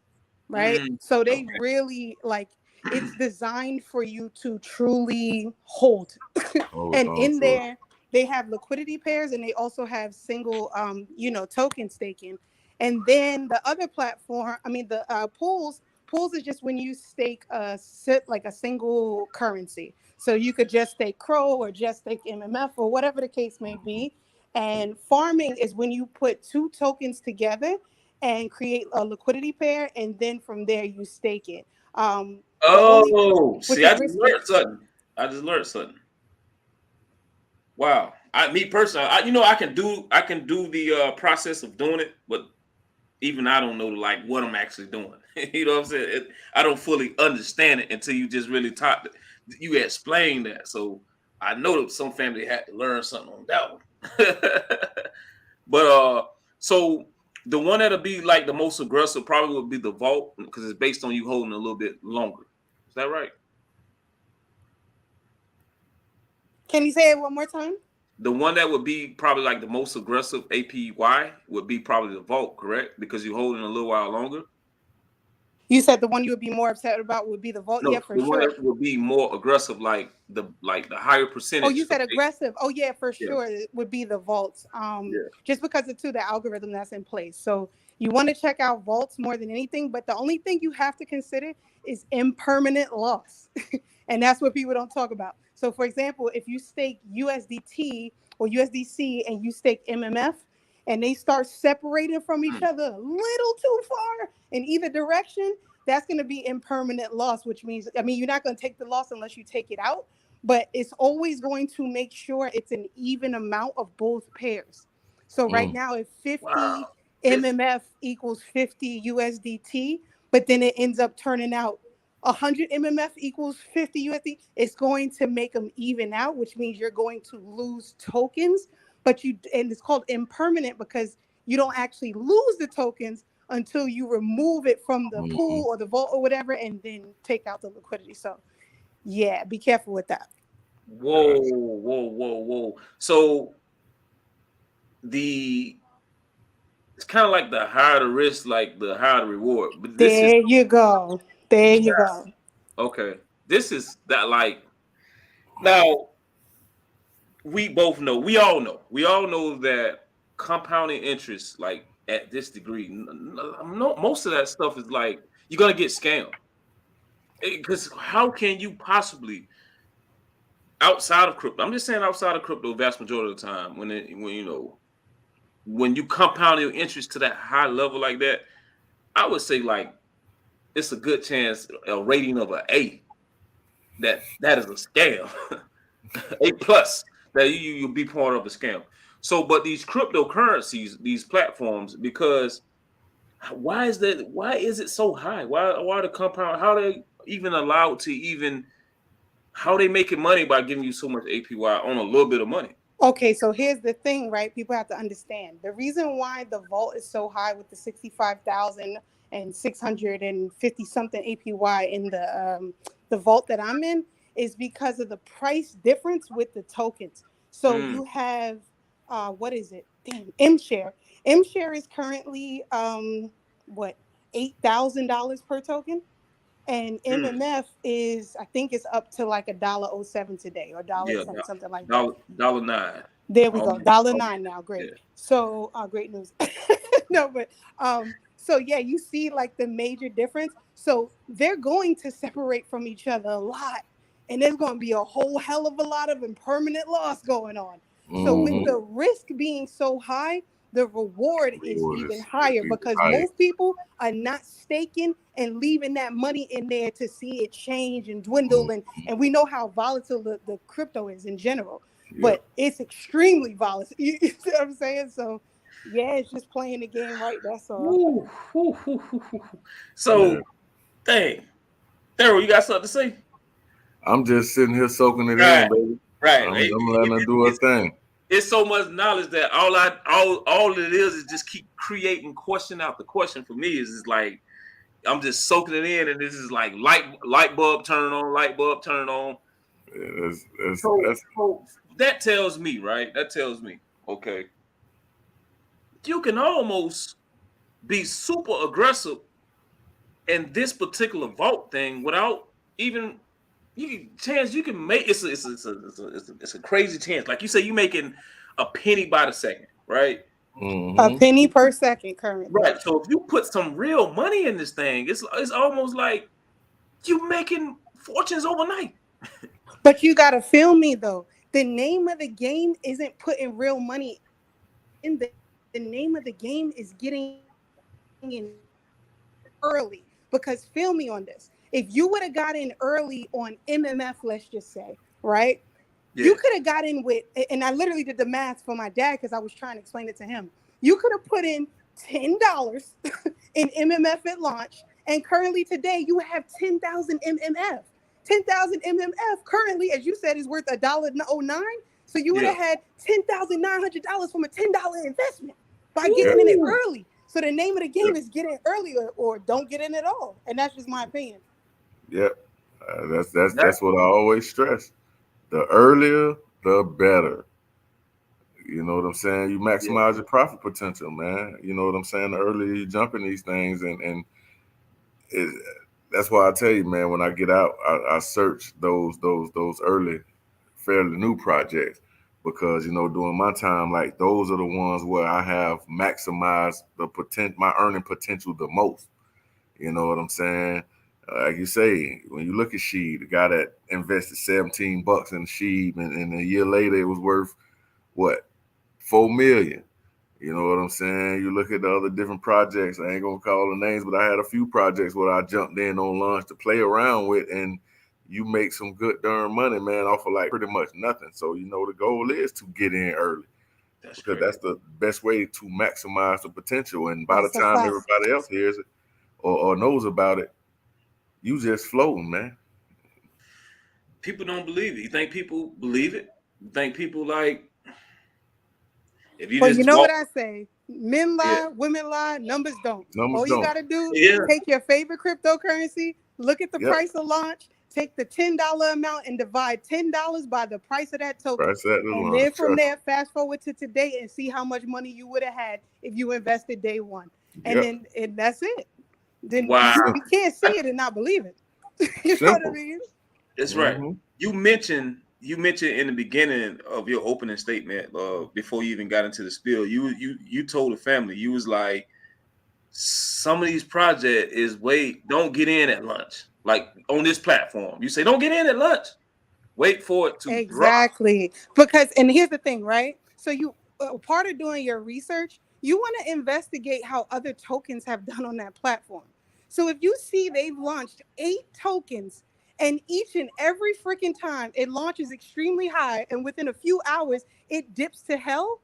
Right. So they really like, it's designed for you to truly hold. And in there, they have liquidity pairs and they also have single, token staking. And then the other platform, the pools is just when you stake a single currency. So you could just stake Crow or just stake MMF or whatever the case may be. And farming is when you put two tokens together and create a liquidity pair, and then from there you stake it. See, I just learned something. Wow. Me personally, I can do the process of doing it, but even I don't know like what I'm actually doing. You know what I'm saying? I don't fully understand it until you just really you explain that. So I know that some family had to learn something on that one. But so the one that'll be like the most aggressive probably would be the vault because it's based on you holding a little bit longer. Is that right? Can you say it one more time? The one that would be probably like the most aggressive APY would be probably the vault, correct? Because you're holding a little while longer. You said the one you would be more upset about would be the vault. No, Yeah, for the sure. one that would be more aggressive, like the higher percentage. Oh, you said aggressive. Oh yeah, for sure. It would be the vaults. Just because of the algorithm that's in place. So you want to check out vaults more than anything, but the only thing you have to consider is impermanent loss. And that's what people don't talk about. So for example, if you stake USDT or USDC and you stake MMF and they start separating from each other a little too far in either direction, that's going to be impermanent loss, which means, you're not going to take the loss unless you take it out, but it's always going to make sure it's an even amount of both pairs. So right now, if 50 MMF equals 50 USDT, but then it ends up turning out 100 MMF equals 50 USD, it's going to make them even out, which means you're going to lose tokens, and it's called impermanent because you don't actually lose the tokens until you remove it from the pool or the vault or whatever, and then take out the liquidity. So yeah, be careful with that. Whoa. So it's kind of like the higher the risk, like the higher the reward. But there you go. Okay. This is that like now we all know that compounding interest, like at this degree, most of that stuff is like you're gonna get scammed. Because how can you possibly outside of crypto? I'm just saying outside of crypto, vast majority of the time, when you compound your interest to that high level like that, I would say like it's a good chance a rating of an A that is a scam. A plus that you'll be part of a scam. So, but these cryptocurrencies, these platforms, because Why is that? Why is it so high? Why the compound? How they even allowed to even? How they making money by giving you so much APY on a little bit of money? Okay, so here's the thing, right? People have to understand the reason why the vault is so high with the 65,650 something APY in the vault that I'm in is because of the price difference with the tokens. So you have what is it? Damn, M share. M share is currently what, $8,000 per token. And MMF is, I think it's up to like $1.07 today or Yeah, $1.10, something like that. $9. There we go. $1.09 now. Great. Yeah. So great news. No, but so yeah, you see like the major difference. So they're going to separate from each other a lot. And there's going to be a whole hell of a lot of impermanent loss going on. So with the risk being so high, the reward is even higher because most people are not staking and leaving that money in there to see it change and dwindle. And we know how volatile the crypto is in general. But it's extremely volatile. You see what I'm saying? So, yeah, it's just playing the game right. That's all. So, dang. Thero, you got something to say? I'm just sitting here soaking it in, baby. Right. I'm letting her do her thing. It's so much knowledge that all it is just keep creating question after question. For me is like I'm just soaking it in, and this is like light bulb turn on, light bulb turn on. Yeah, so that tells me, right? That tells me, okay, you can almost be super aggressive in this particular vault thing without even you can make it's a crazy chance. Like you say, you making a penny by the second, right? A penny per second currently. Right. So if you put some real money in this thing, it's almost like you making fortunes overnight. But you gotta feel me though. The name of the game isn't putting real money in the name of the game is getting in early. Because feel me on this. If you would have got in early on MMF, let's just say, right? Yeah. You could have got in with, and I literally did the math for my dad because I was trying to explain it to him. You could have put in $10 in MMF at launch, and currently today you have 10,000 MMF. 10,000 MMF currently, as you said, is worth $1.09. So you would have had $10,900 from a $10 investment by getting in it early. So the name of the game is get in early or don't get in at all, and that's just my opinion. Yep, that's what I always stress. The earlier, the better. You know what I'm saying? You maximize your profit potential, man. You know what I'm saying? The earlier you jump in these things, and that's why I tell you, man. When I get out, I search those early, fairly new projects because during my time, like those are the ones where I have maximized the my earning potential the most. You know what I'm saying? Like you say, when you look at Sheed, the guy that invested $17 in Sheed, and a year later it was worth what, $4 million. You know what I'm saying? You look at the other different projects. I ain't gonna call the names, but I had a few projects where I jumped in on launch to play around with, and you make some good darn money, man, off of like pretty much nothing. So the goal is to get in early. Because that's the best way to maximize the potential. And by the time everybody else hears it or knows about it, you just floating, man. People don't believe it. You think people believe it? You think people like if you just know what I say? Men lie, women lie, numbers don't. All you gotta do is take your favorite cryptocurrency, look at the price of launch, take the $10 amount and divide $10 by the price of that token. And then from there, fast forward to today and see how much money you would have had if you invested day one. And then that's it. Then you can't see it and not believe it. You know what I mean? That's right. You mentioned in the beginning of your opening statement, before you even got into the spiel, you told the family, you was like, some of these projects don't get in at lunch, like on this platform. You say don't get in at lunch. Wait for it to exactly drop. Because, and here's the thing, right? So you part of doing your research, you want to investigate how other tokens have done on that platform. So if you see they've launched 8 tokens, and each and every freaking time it launches extremely high, and within a few hours it dips to hell,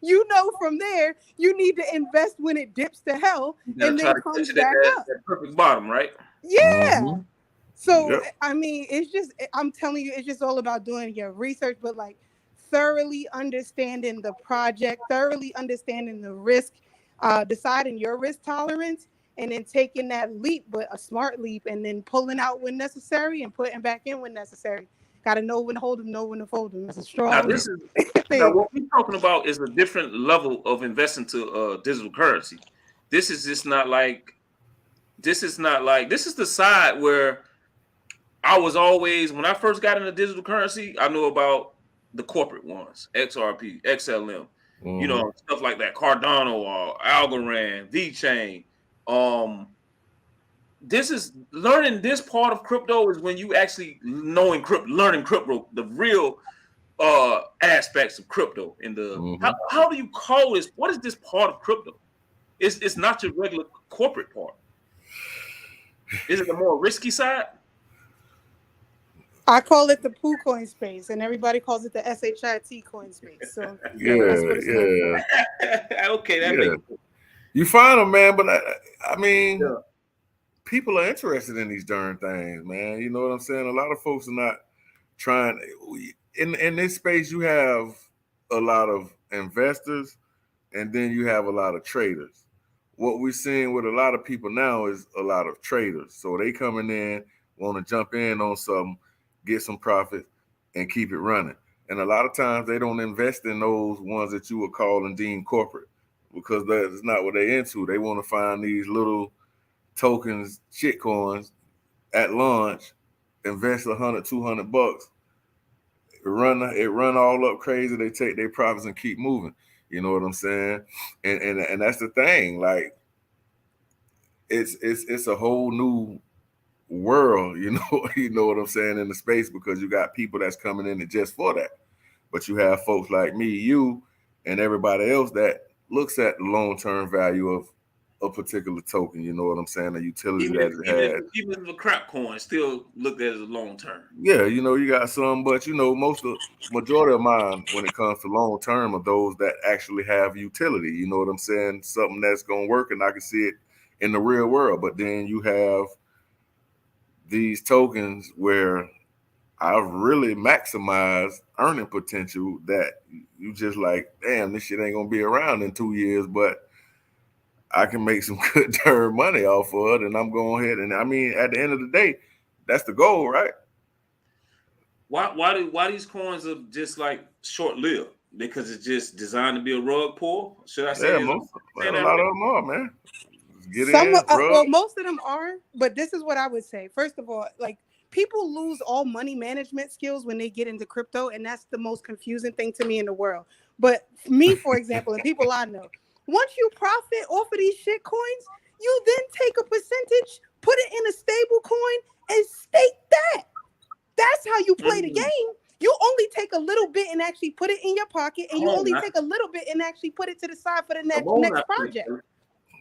you know from there you need to invest when it dips to hell and try then to comes catch it back at up. that perfect bottom, right? Yeah. So Yep. I mean, it's just, I'm telling you, it's just all about doing your research, but like thoroughly understanding the project, thoroughly understanding the risk, deciding your risk tolerance, and then taking that leap, but a smart leap, and then pulling out when necessary and putting back in when necessary. Got to know when to hold them, know when to fold them. It's a Now strong this is now thing. what we're talking about is a different level of investing to digital currency. This is just not like this is the side where I was always, when I first got into digital currency, I knew about the corporate ones, XRP, XLM, you know, stuff like that, Cardano or Algorand, VeChain. This is learning this part of crypto is when you actually learning crypto, the real aspects of crypto and the how do you call this? What is this part of crypto? It's not your regular corporate part. Is it the more risky side? I call it the poo coin space, and everybody calls it the SHIT coin space. So that's what it's known for. Okay, that makes sense. You find them, man, but I mean, Yeah. people are interested in these darn things, man. You know what I'm saying? A lot of folks are not trying. In this space, you have a lot of investors, and then you have a lot of traders. What we're seeing with a lot of people now is a lot of traders. So they coming in, want to jump in on something, get some profit, and keep it running. And a lot of times they don't invest in those ones that you would call and deem corporate because that's not what they're into. They want to find these little tokens, shit coins at launch, invest 100, $200. It run all up crazy. They take their profits and keep moving. You know what I'm saying? And that's the thing. Like it's a whole new world. You know you know what I'm saying in the space because you got people that's coming in it just for that. But you have folks like me, you, and everybody else that looks at the long term value of a particular token. You know what I'm saying? The utility that it has. Even if the crap coin still looked at as a long term. Yeah, you know, you got some, but you know, majority of mine when it comes to long term are those that actually have utility. You know what I'm saying? Something that's gonna work and I can see it in the real world. But then you have these tokens where I've really maximized earning potential that you just like, damn, this shit ain't gonna be around in 2 years, but I can make some good darn money off of it, and I'm going ahead. And I mean, at the end of the day, that's the goal, right? Why these coins are just like short lived? Because it's just designed to be a rug pull. Should I say? Yeah, a lot of them are, man. Just get in, Well, most of them are, but this is what I would say. First of all, like people lose all money management skills when they get into crypto, and that's the most confusing thing to me in the world. But me, for example, and people I know, once you profit off of these shit coins, you then take a percentage, put it in a stable coin, and stake that. That's how you play the game. You only take a little bit and actually put it in your pocket, and you only take a little bit and actually put it to the side for the next project.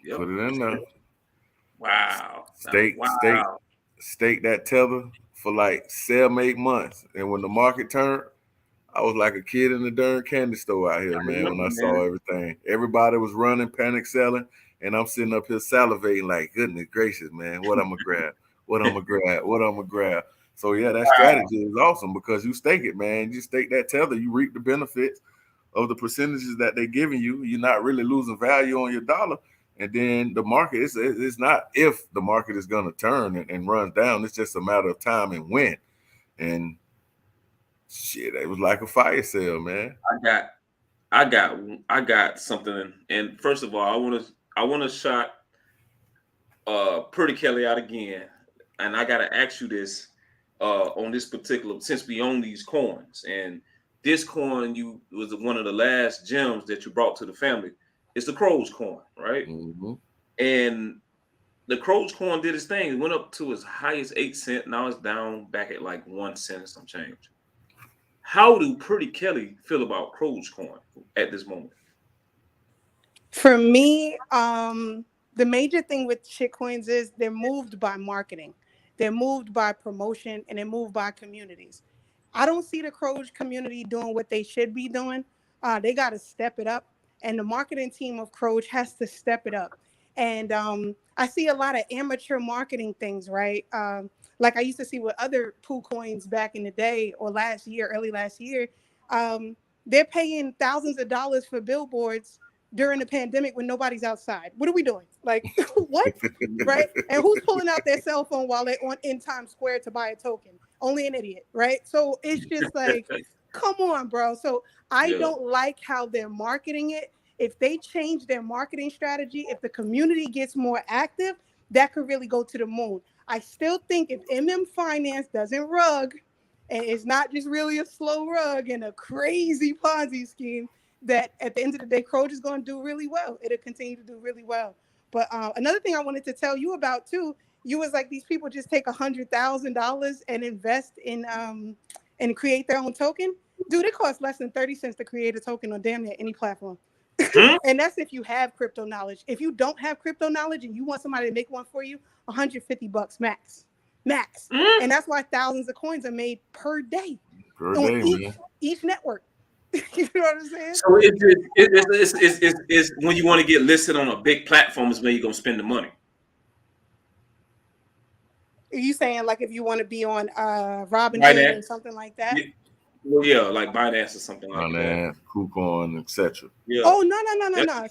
Yep. Put it in there. Wow. Stake that tether for like 7-8 months. And when the market turned, I was like a kid in the darn candy store out here, man, when I saw everything. Everybody was running, panic selling, and I'm sitting up here salivating like, goodness gracious, man, what I'm going to grab? What I'm going to grab? What I'm going to grab? So, yeah, that strategy is awesome because you stake it, man. You stake that tether, you reap the benefits of the percentages that they're giving you. You're not really losing value on your dollar. And then the market, it's not if the market is going to turn and run down. It's just a matter of time and when. And shit, it was like a fire sale, man. I got something. And first of all, I want to shout Pretty Kelly out again. And I gotta ask you this on this particular, since we own these coins, and this coin was one of the last gems that you brought to the family. It's the Crows coin, right? And the Crows coin did its thing. It went up to as high as 8 cents. Now it's down back at like 1 cent and some change. How do Pretty Kelly feel about Crows coin at this moment? For me, the major thing with shitcoins is they're moved by marketing, they're moved by promotion, and they're moved by communities. I don't see the Crows community doing what they should be doing. They got to step it up, and the marketing team of Croge has to step it up. And I see a lot of amateur marketing things, right? Like I used to see with other pool coins back in the day or early last year. They're paying thousands of dollars for billboards during the pandemic when nobody's outside. What are we doing? Like, what? Right? And who's pulling out their cell phone while they're in Times Square to buy a token? Only an idiot, right? So it's just like, come on, bro. So I don't like how they're marketing it. If they change their marketing strategy, if the community gets more active, that could really go to the moon. I still think if Finance doesn't rug, and it's not just really a slow rug and a crazy Ponzi scheme, that at the end of the day, Croge is going to do really well. It'll continue to do really well. But another thing I wanted to tell you about too, you was like, these people just take $100,000 and invest in and create their own token. Dude, it costs less than 30 cents to create a token on damn near any platform. And that's if you have crypto knowledge. If you don't have crypto knowledge and you want somebody to make one for you, $150 max. And that's why thousands of coins are made per day on each network. You know what I'm saying? So it's when you want to get listed on a big platform is when you're gonna spend the money. Are you saying like if you want to be on Robinhood or something like that? Well, yeah, like Binance or something like that. KuCoin, etc. Yeah. Oh no.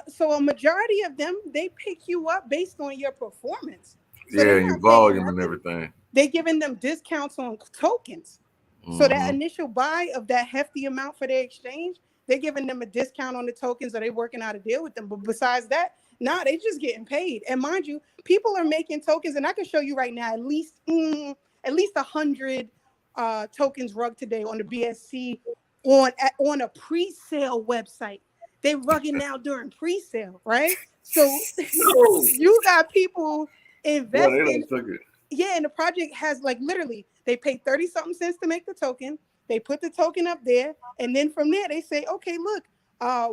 So a majority of them, they pick you up based on your performance. So your volume and everything. They're giving them discounts on tokens. So that initial buy of that hefty amount for their exchange, they're giving them a discount on the tokens, or they working out a deal with them. But besides that, they just getting paid. And mind you, people are making tokens, and I can show you right now at least 100 tokens rug today on the BSC on a pre-sale website. They rugging now during pre-sale, right? So you got people investing. Yeah, and the project has like literally they pay 30-something cents to make the token. They put the token up there, and then from there they say, okay, look,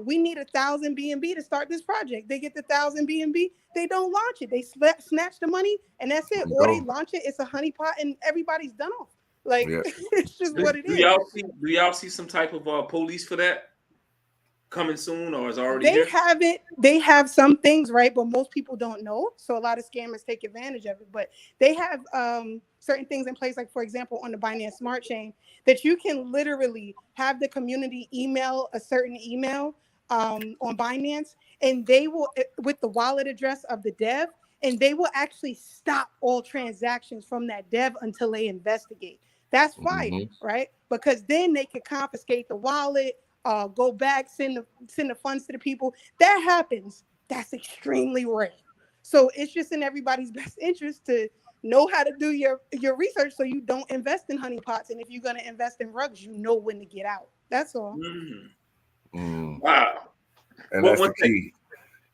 we need 1,000 BNB to start this project. They get the 1,000 BNB. They don't launch it. They snatch the money, and that's it. Or they launch it. It's a honeypot, and everybody's done off. Like it's just what it is. Do y'all see some type of police for that coming soon, or is already here? They have some things, right? But most people don't know. So a lot of scammers take advantage of it. But they have certain things in place, like for example, on the Binance Smart Chain, that you can literally have the community email a certain email on Binance, and they will, with the wallet address of the dev, and they will actually stop all transactions from that dev until they investigate. That's fire, right? Because then they could confiscate the wallet, go back, send the funds to the people. That happens. That's extremely rare. So it's just in everybody's best interest to know how to do your research so you don't invest in honeypots. And if you're going to invest in rugs, you know when to get out. That's all. Wow. And that's the key.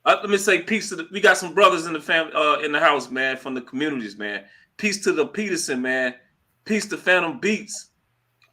Let me say peace to we got some brothers in the family in the house, man, from the communities, man. Peace to the Peterson, man. Peace to Phantom Beats.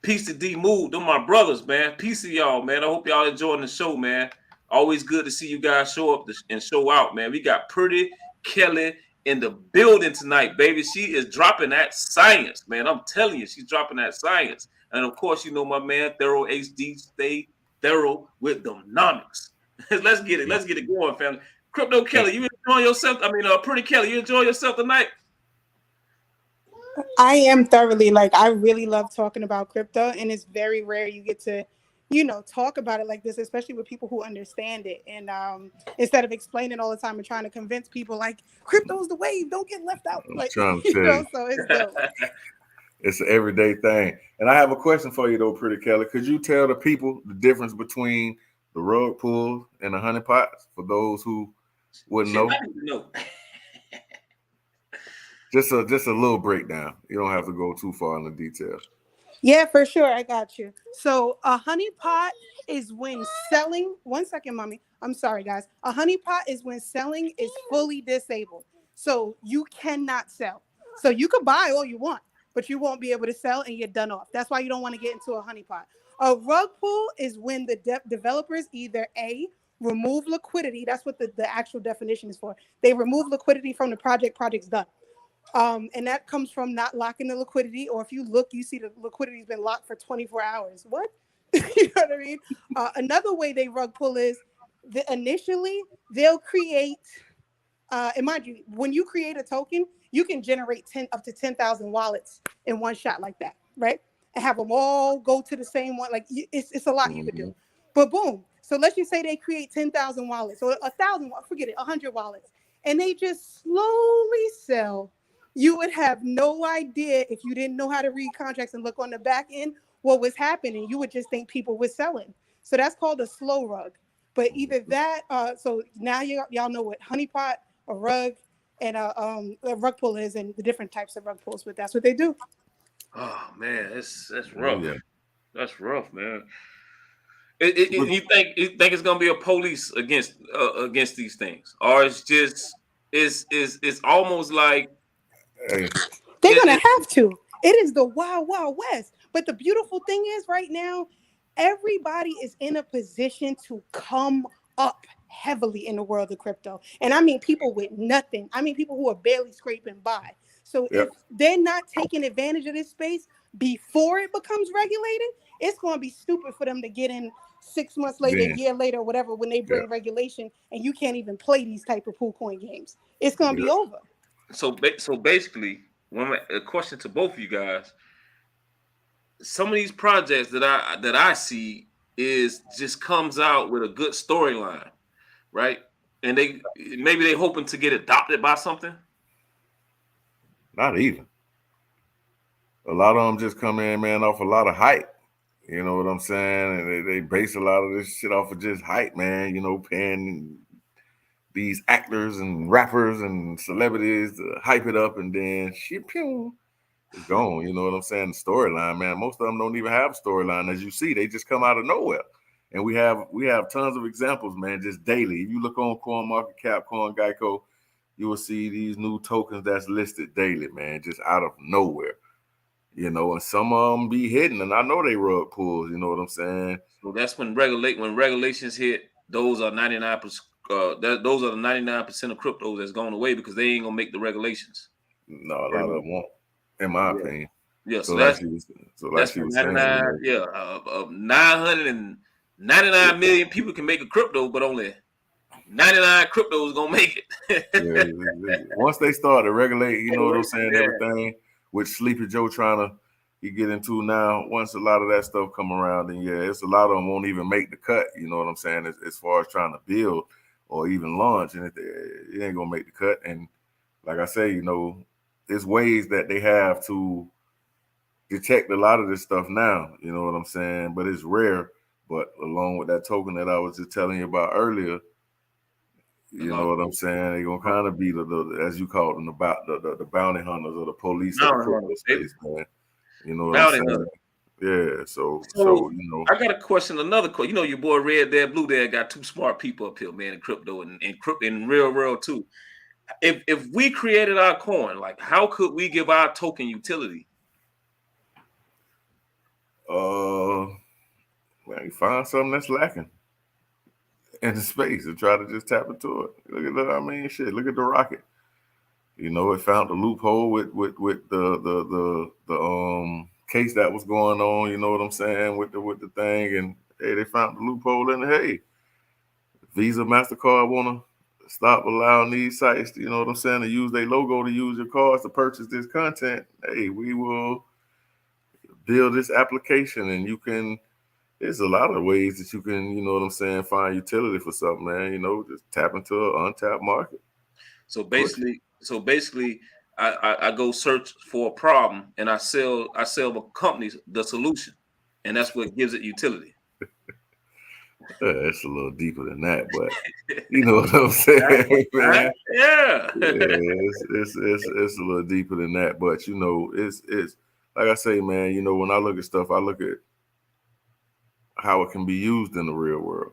Peace to D Mood. They're my brothers, man. Peace to y'all, man. I hope y'all enjoying the show, man. Always good to see you guys show up and show out, man. We got Pretty Kelli in the building tonight, baby. She is dropping that science, man. I'm telling you, she's dropping that science. And of course, you know my man, ThoroHD, stay thorough with them nomics. Let's get it. Let's get it going, family. Crypto Kelli, you enjoying yourself? I mean, Pretty Kelli, you enjoy yourself tonight? I am thoroughly. Like, I really love talking about crypto, and it's very rare you get to, talk about it like this, especially with people who understand it. And instead of explaining all the time and trying to convince people like crypto's the wave, don't get left out. Like, so it's dope. It's an everyday thing. And I have a question for you though, Pretty Kelli. Could you tell the people the difference between the rug pull and the honeypots for those who wouldn't know? Just a little breakdown. You don't have to go too far in the details. Yeah, for sure. I got you. So a honeypot is when selling. 1 second, mommy. I'm sorry, guys. A honeypot is when selling is fully disabled. So you cannot sell. So you could buy all you want, but you won't be able to sell and you're done off. That's why you don't want to get into a honeypot. A rug pull is when the developers either remove liquidity. That's what the actual definition is for. They remove liquidity from the project. Project's done. And that comes from not locking the liquidity, or if you look, you see the liquidity's been locked for 24 hours. What? You know what I mean? Another way they rug pull is initially they'll create. And mind you, when you create a token, you can generate up to 10,000 wallets in one shot like that, right? And have them all go to the same one. Like it's a lot you could do. But boom. So let's just say they create 10,000 wallets or 1,000, forget it, 100 wallets, and they just slowly sell. You would have no idea if you didn't know how to read contracts and look on the back end what was happening. You would just think people were selling. So that's called a slow rug. But either that, so now y'all know what honeypot, a rug, and a rug pull is, and the different types of rug pulls. But that's what they do. Oh man, that's rough. Yeah. That's rough, man. You think it's gonna be a police against these things, or it's just it's almost like they're gonna have to. It is the wild, wild west. But the beautiful thing is, right now, everybody is in a position to come up heavily in the world of crypto. And I mean people with nothing. I mean people who are barely scraping by. So if they're not taking advantage of this space before it becomes regulated, it's going to be stupid for them to get in 6 months later, a year later, whatever, when they bring regulation and you can't even play these type of pool coin games. It's going to be over. So basically, a question to both of you guys. Some of these projects that I see is just comes out with a good storyline, right? And maybe they hoping to get adopted by something. Not even. A lot of them just come in, man, off a lot of hype. You know what I'm saying? And they base a lot of this shit off of just hype, man. You know, paying these actors and rappers and celebrities to hype it up, and then shit, pew, it's gone. You know what I'm saying? The storyline, man. Most of them don't even have a storyline. As you see, they just come out of nowhere. And we have tons of examples, man, just daily. If you look on CoinMarketCap, CoinGecko, you will see these new tokens that's listed daily, man, just out of nowhere. You know, and some of them be hidden, and I know they rug pulls. You know what I'm saying? So that's when regulations hit. Those are 99%. Those are the 99% of cryptos that's going away because they ain't gonna make the regulations. No, a lot of them won't, in my opinion. Yeah, so like that's she was 99. saying, 999 million people can make a crypto, but only 99 cryptos gonna make it. Once they start to regulate, you know what I'm saying, everything, which Sleepy Joe trying to get into now, once a lot of that stuff come around, then it's a lot of them won't even make the cut, you know what I'm saying, as far as trying to build or even launch, and it ain't gonna make the cut. And like I say, you know, there's ways that they have to detect a lot of this stuff now, you know what I'm saying, but it's rare. But along with that token that I was just telling you about earlier, you know what I'm saying, they're gonna kind of be the as you call them, the bounty hunters or the police of the crypto space, man. You know what I'm saying? Yeah, so you know, I got a question. Another question. You know, your boy REDDADBLUEDAD got two smart people up here, man, in crypto and in real world too. If we created our coin, like, how could we give our token utility? Man, you find something that's lacking in the space and try to just tap into it. Look at the rocket. You know, it found the loophole with the case that was going on. You know what I'm saying, with the thing, and hey, they found the loophole, and hey, Visa, MasterCard want to stop allowing these sites, you know what I'm saying, to use their logo to use your cards to purchase this content. Hey, we will build this application, and you can. There's a lot of ways that you can, you know what I'm saying, find utility for something, man. You know, just tap into an untapped market. So basically, I go search for a problem and I sell the companies the solution, and that's what gives it utility. It's a little deeper than that, but you know what I'm saying, man. It's a little deeper than that, but you know, it's like I say, man. You know, when I look at stuff, I look at how it can be used in the real world.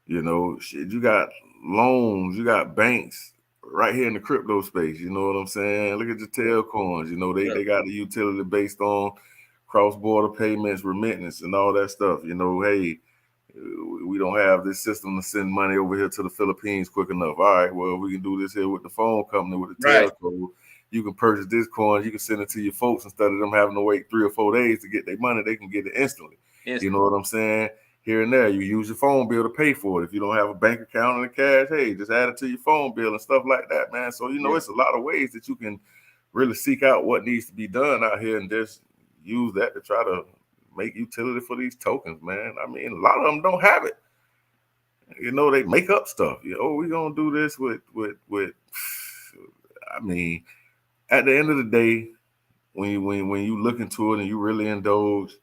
You know, shit, you got loans, you got banks right here in the crypto space. You know what I'm saying? Look at the tail coins. You know, they got the utility based on cross-border payments, remittance, and all that stuff. You know, hey, we don't have this system to send money over here to the Philippines quick enough. All right, well, we can do this here with the phone company, with the telco. You can purchase this coin, you can send it to your folks instead of them having to wait 3 or 4 days to get their money. They can get it instantly. You know what I'm saying? Here and there, you use your phone bill to pay for it. If you don't have a bank account and the cash, hey, just add it to your phone bill and stuff like that, man. So, it's a lot of ways that you can really seek out what needs to be done out here and just use that to try to make utility for these tokens, man. I mean, a lot of them don't have it. They make up stuff. We're going to do this with, I mean, at the end of the day, when you look into it and you really indulge,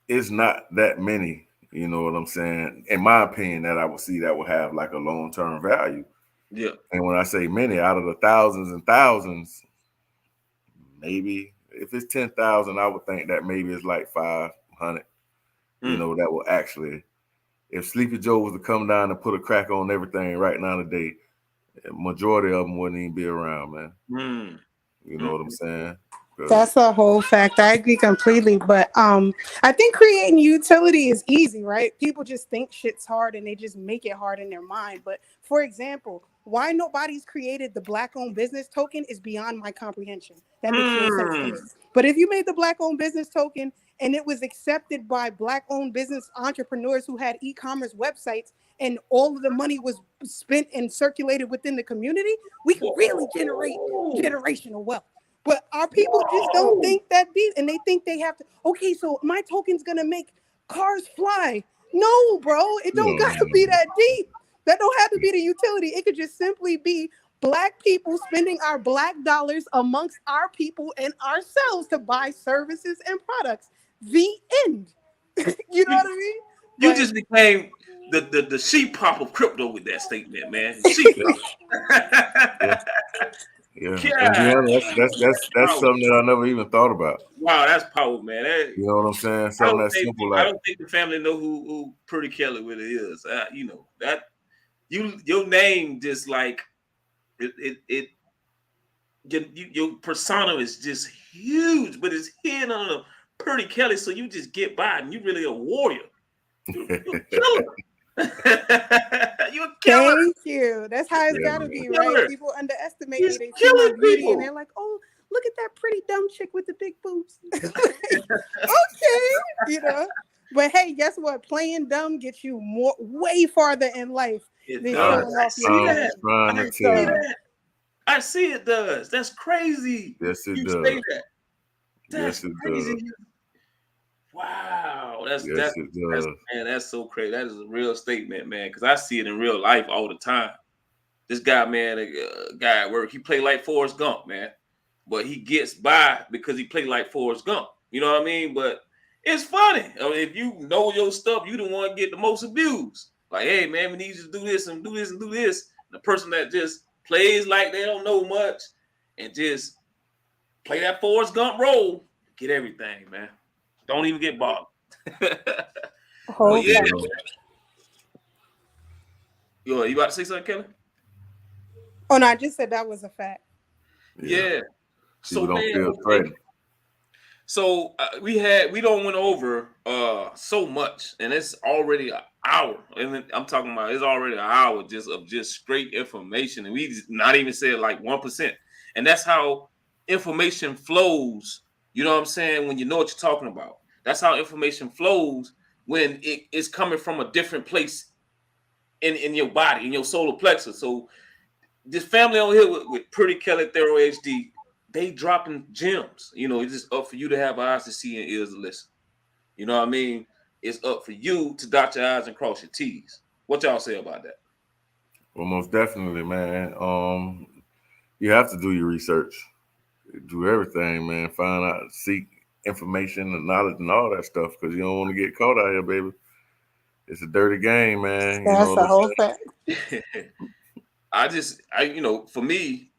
it's not that many, you know what I'm saying, in my opinion, that I would see that would have like a long-term value. Yeah. And when I say many, out of the thousands and thousands, maybe if it's 10,000, I would think that maybe it's like 500, that will actually, if Sleepy Joe was to come down and put a crack on everything right now today, majority of them wouldn't even be around, man. You know what I'm saying? That's a whole fact. I agree completely. But I think creating utility is easy, right? People just think shit's hard and they just make it hard in their mind. But for example, why nobody's created the Black-owned business token is beyond my comprehension. That makes no sense to me. But if you made the Black-owned business token and it was accepted by Black-owned business entrepreneurs who had e-commerce websites and all of the money was spent and circulated within the community, we can really generate generational wealth. But our people just don't think that deep, and they think they have to. Okay, so my token's gonna make cars fly. No, bro, it don't gotta be that deep. That don't have to be the utility. It could just simply be Black people spending our Black dollars amongst our people and ourselves to buy services and products. The end. You know what I mean? You just became the sheep pop of crypto with that statement, man. Sheep pop. Yeah. That's something that I never even thought about. Wow, that's powerful, man. You know what I'm saying? Something that's simple. I don't think the family know who Pretty Kelly really is. That your name just like your persona is just huge, but it's hidden on a Pretty Kelly, so you just get by, and you really a warrior. You're a killer. You're a killer. Thank you. That's how it's gotta be, right? People underestimate me. They see my beauty and they're like, "Oh, look at that pretty dumb chick with the big boobs." Okay, But hey, guess what? Playing dumb gets you way farther in life than showing off your I see it does. That's crazy. Yes, it does. Say that. That's crazy. Wow, that's so crazy. That is a real statement, man. Because I see it in real life all the time. This guy, man, a guy at work, he played like Forrest Gump, man, but he gets by because he played like Forrest Gump. You know what I mean? But it's funny. I mean, if you know your stuff, you the one to get the most abused. Like, hey, man, we need you to do this and do this and do this. And the person that just plays like they don't know much and just play that Forrest Gump role, get everything, man. Don't even get bothered. Yeah. Yo, you about to say something, Kelly? Oh no, I just said that was a fact. Yeah. So don't feel threatened. So we don't went over so much, and it's already an hour. And I'm talking about it's already an hour just straight information, and we not even said like 1%. And that's how information flows. You know what I'm saying? When you know what you're talking about. That's how information flows when it is coming from a different place in your body, in your solar plexus. So this family on here with Pretty Kelly, ThoroHD, they dropping gems. It's just up for you to have eyes to see and ears to listen. You know what I mean? It's up for you to dot your I's and cross your T's. What y'all say about that? Well, most definitely, man. You have to do your research. Do everything, man. Find out, seek information and knowledge and all that stuff, because you don't want to get caught out here, baby. It's a dirty game, man. That's the whole fact. For me,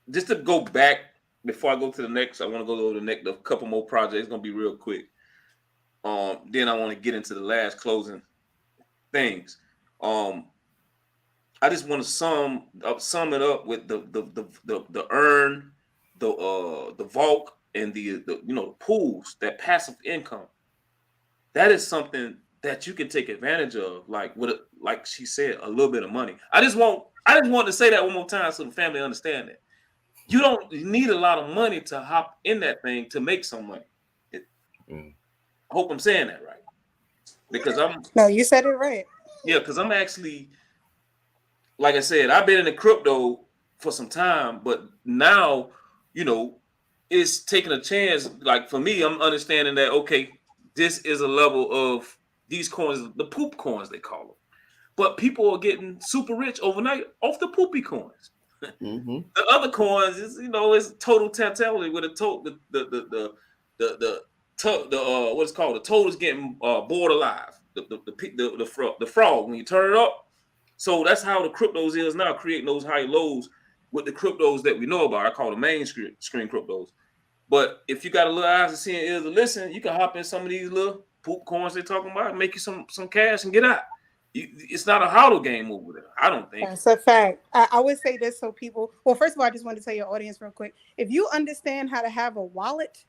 just to go back before I go to the next, I want to go over the next, a couple more projects. It's gonna be real quick. Then I want to get into the last closing things. I just want to sum it up with the urn, the vault, and the pools, that passive income. That is something that you can take advantage of, like she said, a little bit of money. I just want to say that one more time so the family understand that. You don't need a lot of money to hop in that thing to make some money. I hope I'm saying that right, because No, you said it right. Yeah, because I'm actually, like I said, I've been in the crypto for some time, but now, it's taking a chance. Like for me, I'm understanding that, okay, this is a level of these coins, the poop coins they call them. But people are getting super rich overnight off the poopy coins. Mm-hmm. The other coins is, it's total totality with the what's called the total's getting bored alive. The frog when you turn it up. So that's how the cryptos is now, creating those high lows with the cryptos that we know about. I call the mainstream cryptos. But if you got a little eyes to see and ears to listen, you can hop in some of these little poop coins they're talking about, and make you some cash and get out. It's not a hodl game over there, I don't think. That's a fact. I would say this so people. Well, first of all, I just want to tell your audience real quick. If you understand how to have a wallet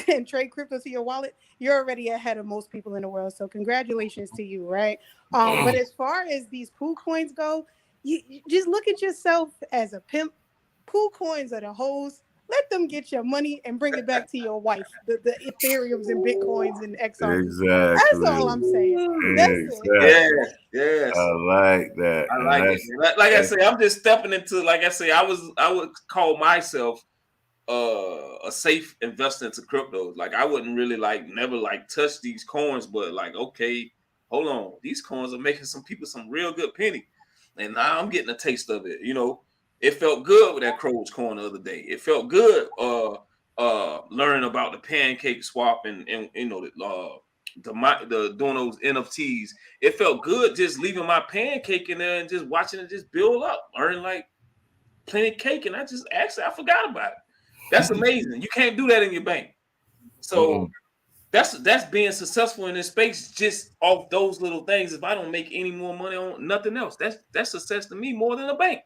and trade crypto to your wallet, you're already ahead of most people in the world. So congratulations to you, right? But as far as these pool coins go, you just look at yourself as a pimp. Pool coins are the hoes. Let them get your money and bring it back to your wife. The Ethereums and Bitcoins and XRP. Exactly. That's all I'm saying. That's it. Yes, yes. I like that. I like it. Like I say, I'm just stepping into, like I say, I would call myself a safe investor into cryptos. Like I wouldn't really never touch these coins, but okay, hold on, these coins are making some people some real good penny, and now I'm getting a taste of it. It felt good with that Crows coin the other day. It felt good learning about the pancake swap and the doing those NFTs. It felt good just leaving my pancake in there and just watching it just build up, earning plenty of cake, and I forgot about it. That's amazing. You can't do that in your bank. So that's being successful in this space just off those little things. If I don't make any more money on nothing else, that's success to me more than a bank.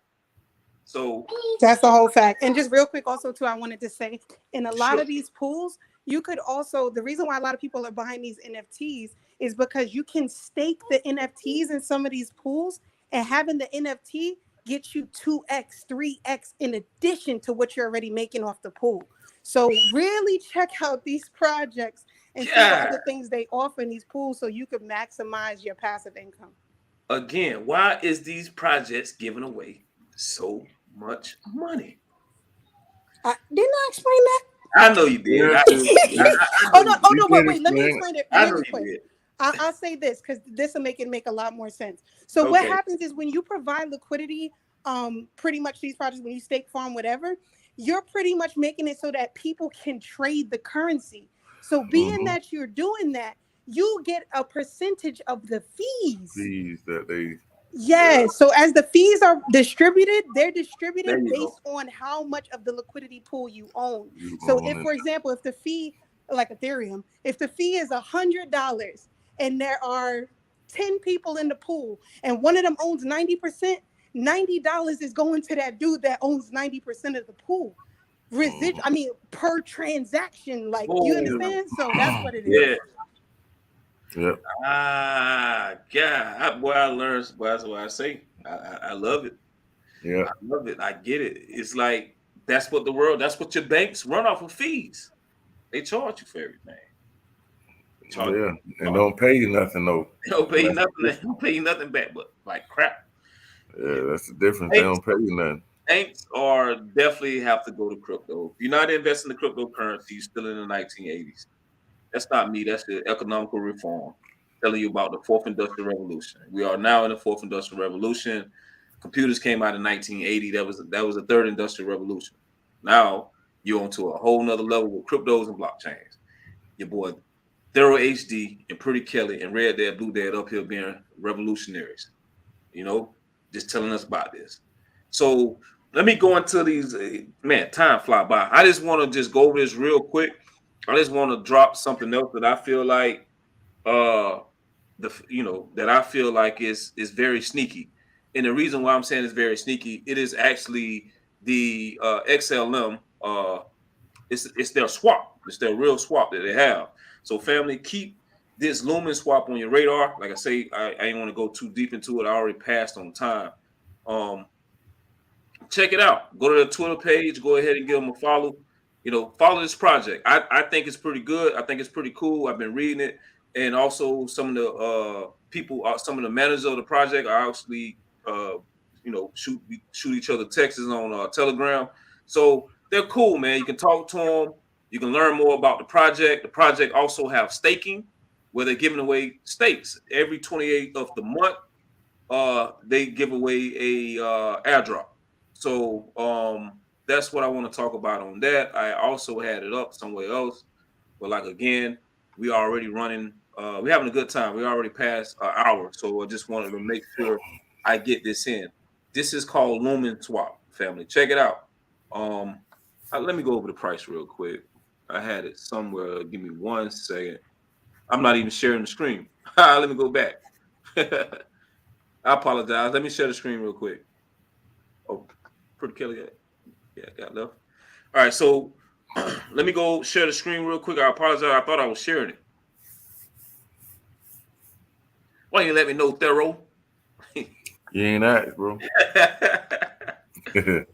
So that's the whole fact. And just real quick also too, I wanted to say, in a lot of these pools, you could also, the reason why a lot of people are buying these NFTs is because you can stake the NFTs in some of these pools, and having the NFT get you 2x, 3x in addition to what you're already making off the pool. So really check out these projects and see what other things they offer in these pools so you could maximize your passive income. Again, why is these projects giving away so much money? Didn't I explain that? I know you did. No, wait. Let me explain it. I know you did. I'll say this because this will make a lot more sense. So what happens is when you provide liquidity, pretty much these projects, when you stake, farm, whatever, you're pretty much making it so that people can trade the currency. So being that you're doing that, you get a percentage of the fees. Fees that they. Yes. So as the fees are distributed, they're distributed based on how much of the liquidity pool you own. For example, if the fee, like Ethereum, if the fee is $100 and there are 10 people in the pool and one of them owns 90%, $90 is going to that dude that owns 90% of the pool. Per transaction, you understand? So that's what it is. Yeah. Boy, I learned. Boy, that's what I say. I love it. Yeah, I love it. I get it. It's like that's what your banks run off of fees. They charge you for everything. And don't pay you nothing though. They don't pay you nothing. They don't pay you nothing back, but like crap. Yeah, that's the difference. They don't pay you nothing. Banks are definitely have to go to crypto. If you're not investing in the cryptocurrency, you're still in the 1980s. That's not me. That's the economical reform. Telling you about the fourth industrial revolution. We are now in the fourth industrial revolution. Computers came out in 1980. That was the third industrial revolution. Now you're onto a whole nother level with cryptos and blockchains. Your boy ThoroHD and Pretty Kelli and REDDADBLUEDAD up here being revolutionaries. Just telling us about this. So let me go into these. Time fly by. I just want to just go over this real quick. I just want to drop something else that I feel like that I feel like is very sneaky. And the reason why I'm saying it's very sneaky, it is actually the XLM. It's their swap. It's their real swap that they have. So family, keep this Lumen swap on your radar. Like I say, I ain't want to go too deep into it. I already passed on time. Check it out. Go to their Twitter page. Go ahead and give them a follow. follow this project. I think it's pretty good. I think it's pretty cool. I've been reading it, and also some of the people, some of the managers of the project are actually, shoot each other texts on Telegram. So they're cool, man. You can talk to them. You can learn more about the project. The project also have staking, where they're giving away stakes every 28th of the month. They give away a airdrop. So that's what I want to talk about on that. I also had it up somewhere else, but like again, we are already running. We're having a good time. We already passed an hour, so I just wanted to make sure I get this in. This is called Lumen Swap, family. Check it out. Let me go over the price real quick. I had it somewhere. Give me 1 second. I'm not even sharing the screen. Let me go back. I apologize. Let me share the screen real quick. Oh, pretty Kelly. Yeah, got left. All right, so let me go share the screen real quick. I apologize. I thought I was sharing it. Why you let me know, Thero? You ain't asked, bro. I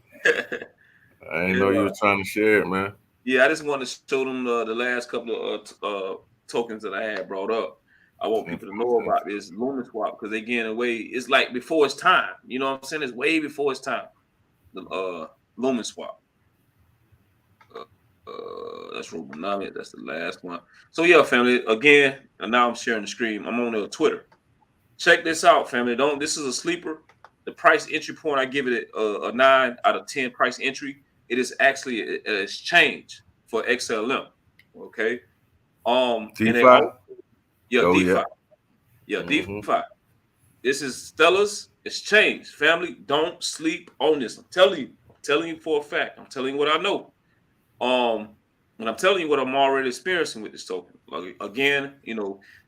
ain't know you were trying to share it, man. Yeah, I just wanted to show them the last couple of tokens that I had brought up. I want people to know about this Lumen Swap because they getting away. It's like before it's time. You know what I'm saying? It's way before it's time. The Lumen Swap. That's Robonomic. That's the last one. So yeah, family. Again, and now I'm sharing the screen. I'm on Twitter. Check this out, family. This is a sleeper. The price entry point, I give it a 9 out of 10 price entry. It is actually an exchange for XLM. Okay. DeFi? And also, DeFi. Yeah, DeFi. This is Stella's exchange. Family, don't sleep on this. I'm telling you for a fact. I'm telling you what I know. And I'm telling you what I'm already experiencing with this token. Like, again,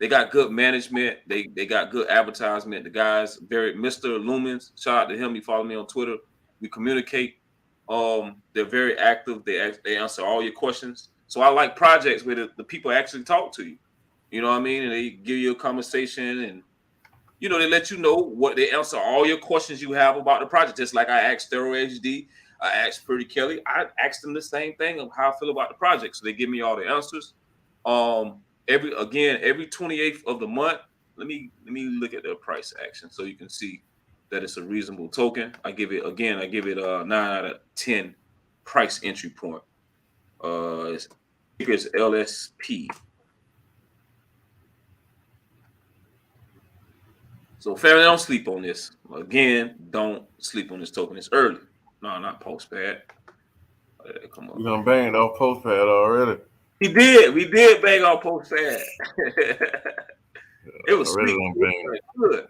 they got good management. They got good advertisement. The guys, Mr. Lumens, shout out to him. He follow me on Twitter. We communicate. They're very active. They answer all your questions. So I like projects where the people actually talk to you. You know what I mean? And they give you a conversation, and they let you know what they answer all your questions you have about the project. Just like I asked ThoroHD. I asked Pretty Kelly. I asked them the same thing of how I feel about the project. So they give me all the answers. Every 28th of the month. Let me look at their price action so you can see that it's a reasonable token. I give it a 9 out of 10 price entry point. It's LSP. So family, don't sleep on this. Again, don't sleep on this token. It's early. No, not postpad. Come on. You done banged off postpad already. We did bang off postpad. It was sweet. Good.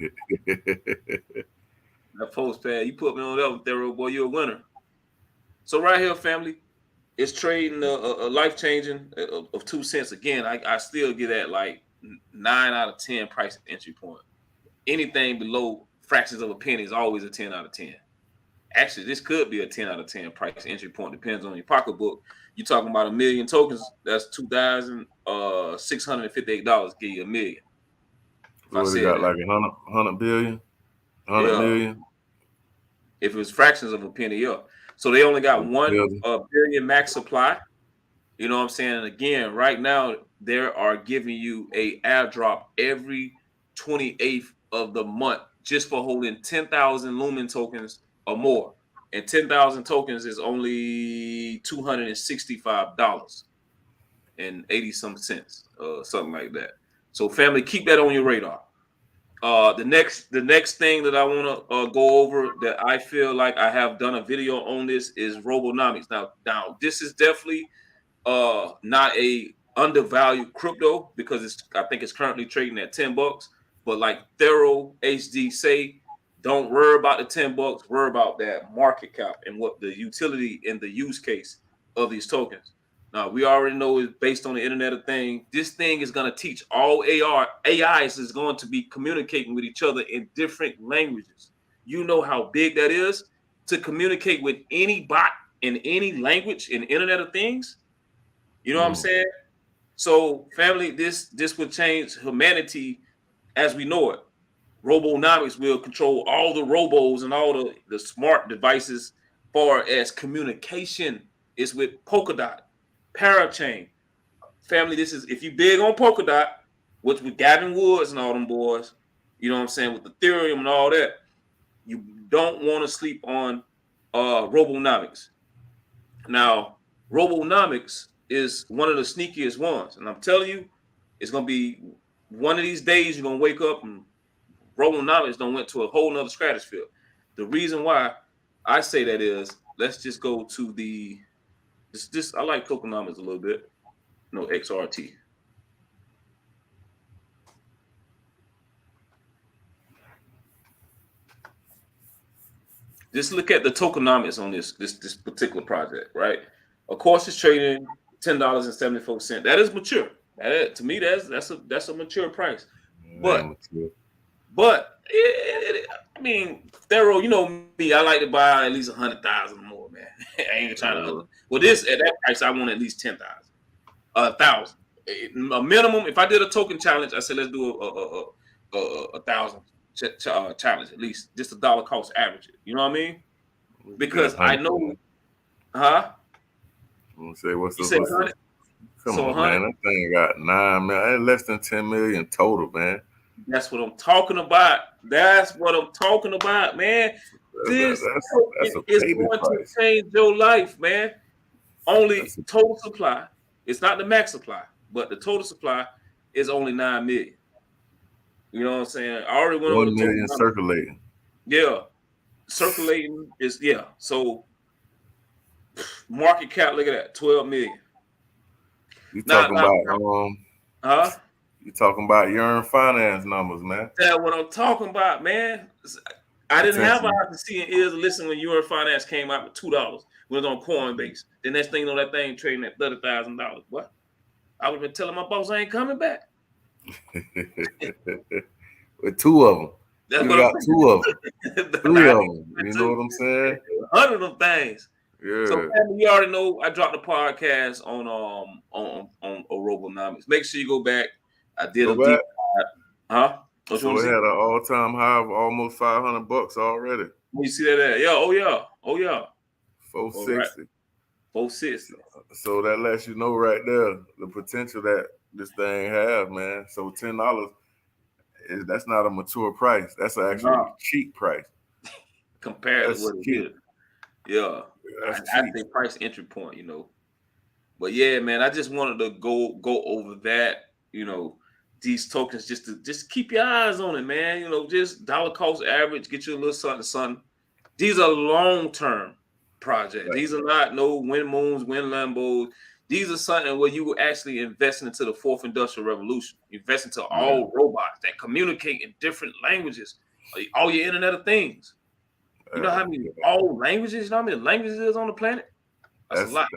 That postpad, you put me on that, Thero, boy, you're a winner. So right here, family, it's trading a life changing of 2 cents. Again, I still get that like 9 out of 10 price entry point. Anything below fractions of a penny is always a 10 out of 10. Actually, this could be a 10 out of 10 price entry point. Depends on your pocketbook. You're talking about 1 million tokens. That's $2,658. Give you $1 million. So they got like 100 billion, 100 million. If it was fractions of a penny up. So they only got 1 billion max supply. You know what I'm saying? And again, right now, they are giving you a airdrop every 28th of the month just for holding 10,000 Lumen tokens or more. And 10,000 tokens is only $265 and 80 some cents, something like that. So family, keep that on your radar. The next thing that I want to go over that I feel like I have done a video on this is Robonomics. Now this is definitely not a undervalued crypto because I think it's currently trading at $10. But like ThoroHD say, don't worry about the $10. Worry about that market cap and what the utility and the use case of these tokens. Now we already know is based on the Internet of Things. This thing is going to teach all AIs is going to be communicating with each other in different languages. You know how big that is to communicate with any bot in any language in Internet of Things. You know what I'm saying? So, family, this will change humanity as we know it. Robonomics will control all the robos and all the smart devices. Far as communication is with Polkadot. Parachain. Family, this is, if you big on Polkadot, which with Gavin Woods and all them boys, you know what I'm saying, with Ethereum and all that, you don't want to sleep on Robonomics. Now, Robonomics is one of the sneakiest ones, and I'm telling you, it's gonna be one of these days you're gonna wake up and Robonomics done went to a whole nother stratosphere. The reason why I say that is, let's just go to the this I like tokenomics a little bit. No, XRT. Just look at the tokenomics on this particular project, right? Of course, it's trading $10.74. That is mature. That, to me, that's a mature price. But I mean, Thero, you know me, I like to buy at least 100,000 more, man. I ain't trying to. Well, this at that price, I want at least 10,000, 1,000, a minimum. If I did a token challenge, I said let's do a 1,000 challenge at least, just $1 cost average. You know what I mean? Because I know, huh? I'm gonna say what's the come on, man. That thing got 9 million, less than 10 million total, man. That's what I'm talking about. That's what I'm talking about, man. This is going to change your life, man. Only total supply. It's not the max supply, but the total supply is only 9 million. You know what I'm saying? I already went over 1 million circulating. Yeah. Circulating is, yeah. So market cap, look at that, 12 million. You talking about you talking about Yearn Finance numbers, man. That's what I'm talking about, man. I didn't have eyes to see and ears to listen when Yearn Finance came out with $2 when it was on Coinbase. The next thing you know, that thing trading at $30,000. What? I would have been telling my boss I ain't coming back. With 2 of them. You got 2 of them. 3 of them. You know what I'm saying? 100 of them things. Yeah. So family, you already know I dropped a podcast on Robonomics. Make sure you go back. I did a deep dive. Huh? So it had an all-time high of almost $500 already. You see that? Yeah. Oh yeah. 460. Right. 460. So that lets you know right there the potential that this thing have, man. So $10 that's not a mature price. That's actually a cheap price compared to what it is. Yeah, I say price entry point, you know. But yeah, man, I just wanted to go over that, you know, these tokens just keep your eyes on it, man. You know, just dollar cost average, get you a little something. These are long-term projects. These are not no wind moons, wind Lambos. These are something where you actually invest into the 4th industrial revolution. Invest into all robots that communicate in different languages. All your Internet of Things. You know how many all languages? You know how many languages is on the planet? That's a lot.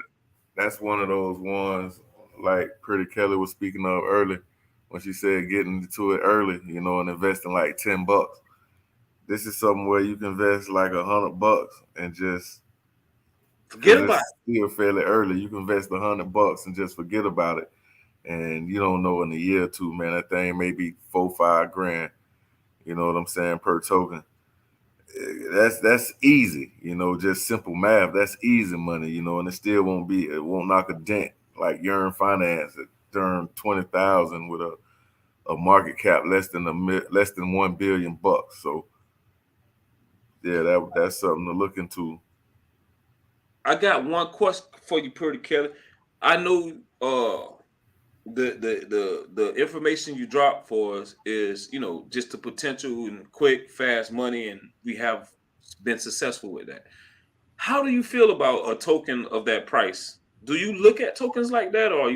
That's one of those ones like Pretty Kelli was speaking of earlier when she said getting into it early, you know, and investing like $10. This is something where you can invest like $100 and just forget about it. Still fairly early. You can invest $100 and just forget about it. And you don't know in a year or two, man, that thing may be $4-5 grand. You know what I'm saying, per token. That's easy, you know, just simple math. That's easy money, you know, and it still won't knock a dent like Yearn Finance that turned 20,000 with a market cap less than $1 billion. So yeah, that's something to look into. I got one question for you, Pretty Kelli. I know the information you drop for us is, you know, just the potential and quick, fast money, and we have been successful with that. How do you feel about a token of that price? Do you look at tokens like that, or are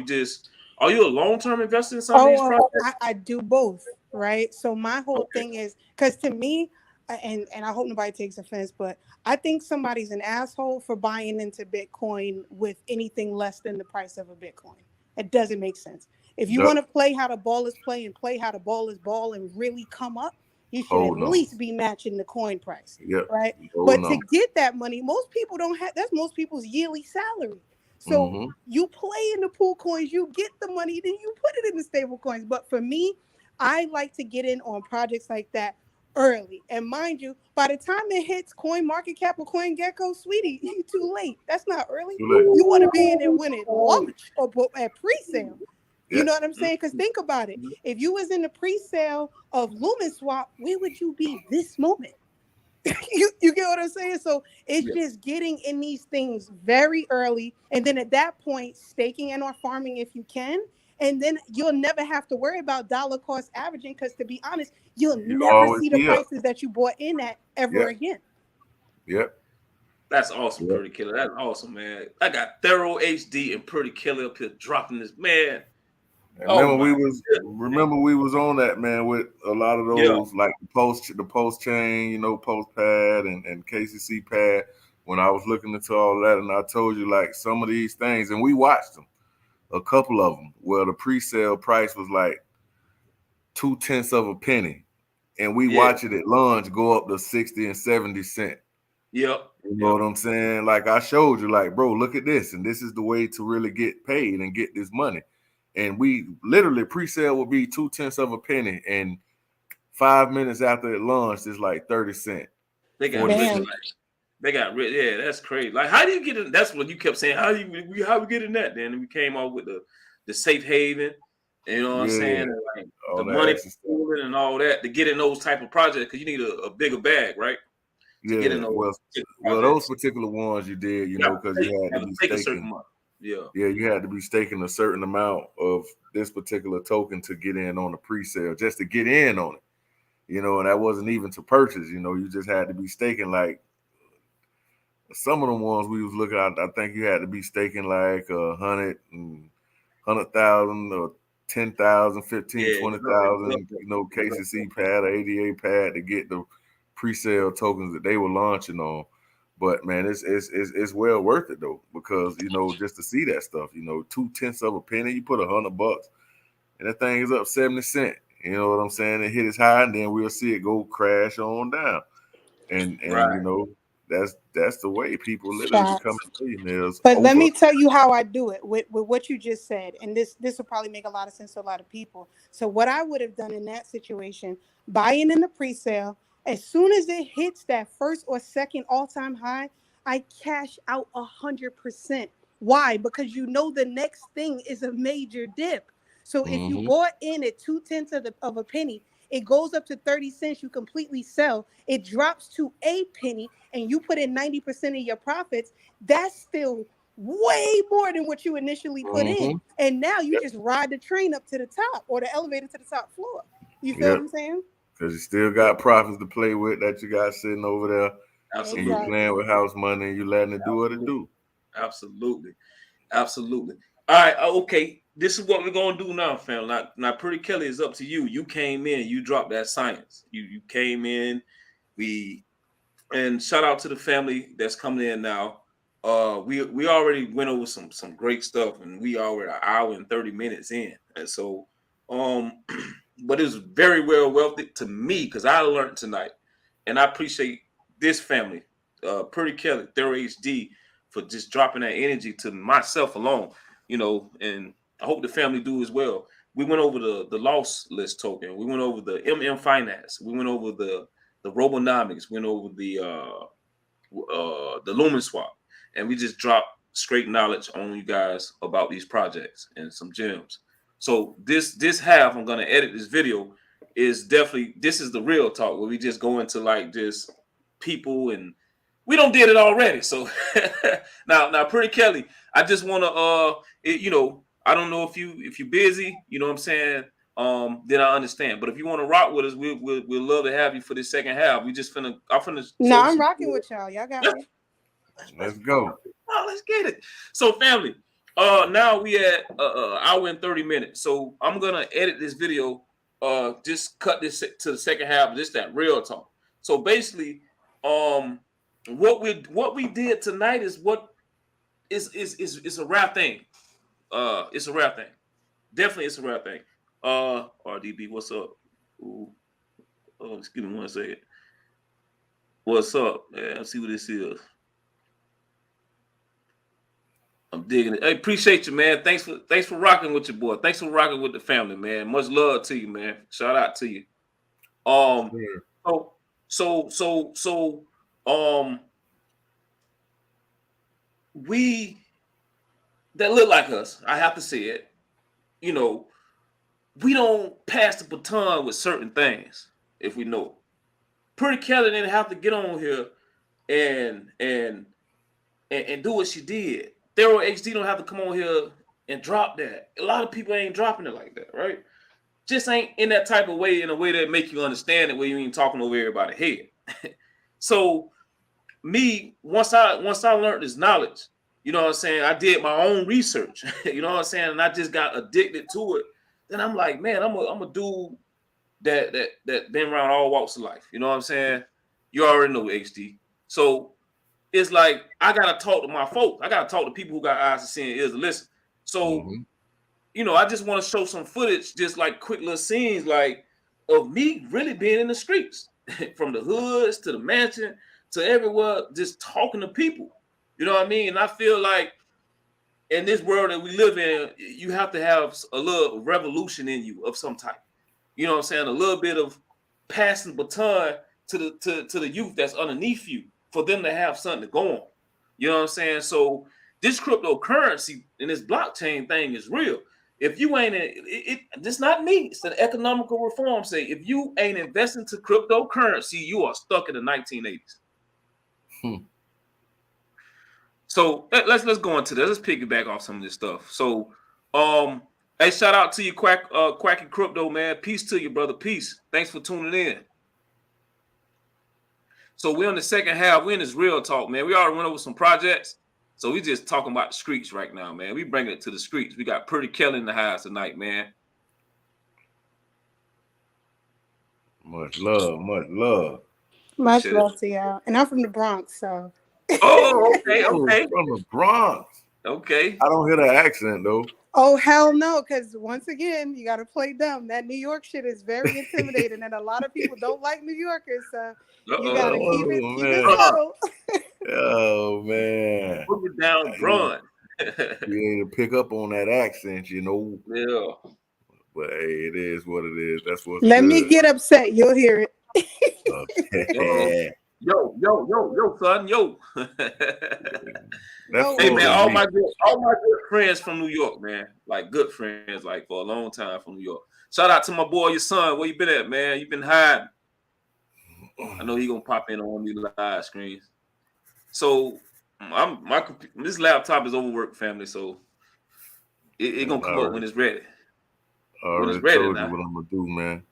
you a long-term investor in some of these projects? I do both, right? So my whole thing is, because to me, and I hope nobody takes offense, but I think somebody's an asshole for buying into Bitcoin with anything less than the price of a Bitcoin. It doesn't make sense. If you want to play how the ball is play and play how the ball is ball and really come up, you should at least be matching the coin price, right? But to get that money, most people don't have. That's most people's yearly salary. So you play in the pool coins, you get the money, then you put it in the stable coins. But for me, I like to get in on projects like that early. And mind you, by the time it hits Coin Market Cap or Coin Gecko, sweetie, you too late. That's not early. Too late. You want to be in it when it launch or at pre-sale. Yeah. You know what I'm saying? Because think about it. If you was in the pre-sale of Lumen Swap, where would you be this moment? you get what I'm saying? So it's just getting in these things very early. And then at that point, staking and or farming if you can. And then you'll never have to worry about dollar cost averaging because, to be honest, you'll never always see the be up. prices that you bought in at ever again. Yep. That's awesome, Pretty Killer. That's awesome, man. I got ThoroHD and Pretty Killer up here dropping this, man. Remember we was on that, man, with a lot of those like the post chain, you know, post pad and KCC pad. When I was looking into all that, and I told you like some of these things, and we watched them, a couple of them, where the pre-sale price was like 0.2 of a penny, and we watch it at launch go up to 60 and 70 cents. Yep. You know what I'm saying? Like I showed you, like, bro, look at this, and this is the way to really get paid and get this money. And we literally pre-sale will be 0.2 of a penny, and 5 minutes after it launched, it's like 30 cents. They got rich. They got rich. Yeah, that's crazy. Like, how do you get in? That's what you kept saying. How we get in that? Then we came out with the safe haven. You know what I'm saying? And like the money pooling and all that to get in those type of projects because you need a bigger bag, right? To get in those well, those particular ones you did, you know, because you had to be staking. Yeah, you had to be staking a certain amount of this particular token to get in on the pre-sale, just to get in on it, you know, and that wasn't even to purchase, you know, you just had to be staking like some of the ones we was looking at. I think you had to be staking like 100,000 or 10,000, 15, 20,000, you know, KCC pad or ADA pad to get the pre-sale tokens that they were launching on. But man, it's well worth it though, because you know, just to see that stuff, you know, 0.2 of a penny, you put $100 and that thing is up 70 cents. You know what I'm saying? It hit its high, and then we'll see it go crash on down. And you know, that's the way people literally become millionaires. But let me tell you how I do it with what you just said, and this will probably make a lot of sense to a lot of people. So what I would have done in that situation, buying in the pre-sale, as soon as it hits that first or second all-time high, I cash out 100%. Why? Because you know the next thing is a major dip. So if you bought in at 0.2 of a penny, it goes up to 30 cents, you completely sell. It drops to a penny, and you put in 90% of your profits. That's still way more than what you initially put in. And now you just ride the train up to the top, or the elevator to the top floor. You feel what I'm saying? Because you still got profits to play with that you got sitting over there. Absolutely. And you're playing with house money, and you're letting it do what it do. Absolutely. All right. Okay. This is what we're gonna do now, fam. Now, Pretty Kelly, is up to you. You came in, you dropped that science. You came in. And shout out to the family that's coming in now. We already went over some great stuff, and we already an hour and 30 minutes in. And so, but it was very well worth it to me because I learned tonight, and I appreciate this family, Pretty Kelly, ThoroHD, for just dropping that energy to myself alone, you know, and I hope the family do as well. We went over the loss list token. We went over the MM Finance. We went over the Robonomics. Went over the Lumen Swap, and we just dropped straight knowledge on you guys about these projects and some gems. So this half, I'm gonna edit this video, is definitely, this is the real talk where we just go into like just people, and we don't did it already. So now Pretty Kelly, I just want to you know, I don't know if you're busy, you know what I'm saying, then I understand. But if you want to rock with us, we'll love to have you for this second half. I'm rocking with y'all. Y'all got me. Let's go. Oh, let's get it. So family, now we at hour and 30 minutes. So I'm gonna edit this video, just cut this to the second half, just that real talk. So basically, what we did tonight is what is a rare thing. It's a rare thing. Definitely, it's a rare thing. RDB, what's up? Ooh. Oh, excuse me 1 second. What's up? Yeah, let's see what this is. I'm digging it. Hey, appreciate you, man. Thanks for rocking with your boy. Thanks for rocking with the family, man. Much love to you, man. Shout out to you. we that look like us, I have to say it, you know, we don't pass the baton with certain things if we know it. Pretty Kelli didn't have to get on here and do what she did. ThoroHD don't have to come on here and drop that. A lot of people ain't dropping it like that, right? Just ain't in that type of way, in a way that make you understand it, where you ain't talking over everybody's head. So me, once I learned this knowledge, you know what I'm saying, I did my own research, you know what I'm saying, and I just got addicted to it. Then I'm like, man, I'm a dude that been around all walks of life. You know what I'm saying? You already know HD. So it's like I gotta talk to my folks. I gotta talk to people who got eyes to see and ears to listen. So you know, I just want to show some footage, just like quick little scenes, like of me really being in the streets, from the hoods to the mansion to everywhere, just talking to people. You know what I mean? And I feel like in this world that we live in, you have to have a little revolution in you of some type. You know what I'm saying? A little bit of passing the baton to the youth that's underneath you, for them to have something to go on. You know what I'm saying? So this cryptocurrency and this blockchain thing is real. If you ain't it's not me. It's an economical reform. Say if you ain't investing to cryptocurrency, you are stuck in the 1980s. So let's go into this. Let's piggyback off some of this stuff. So hey, shout out to you, Quacky Crypto, man. Peace to you, brother. Peace. Thanks for tuning in. So we're on the second half. We're in this real talk, man. We already went over some projects. So we just talking about the streets right now, man. We bringing it to the streets. We got Pretty Kelli in the house tonight, man. Much love, much love. Much love to y'all. And I'm from the Bronx, so. Oh, okay. From the Bronx. Okay. I don't hear that accent though. Oh, hell no, because once again, you got to play dumb. That New York shit is very intimidating, and a lot of people don't like New Yorkers, so you got to keep it subtle. Oh, man. Put it down, run. You ain't to pick up on that accent, you know. Yeah. But hey, it is what it is. That's what's Let good. me get upset. You'll hear it. Okay. Yo, son, yo. Hey man, all my good friends from New York, man. Like good friends, like for a long time from New York. Shout out to my boy, your son. Where you been at, man? You been hiding. I know he gonna pop in on these live screens. So this laptop is overworked, family. So it gonna come up when it's ready. I already told you what I'm gonna do, man.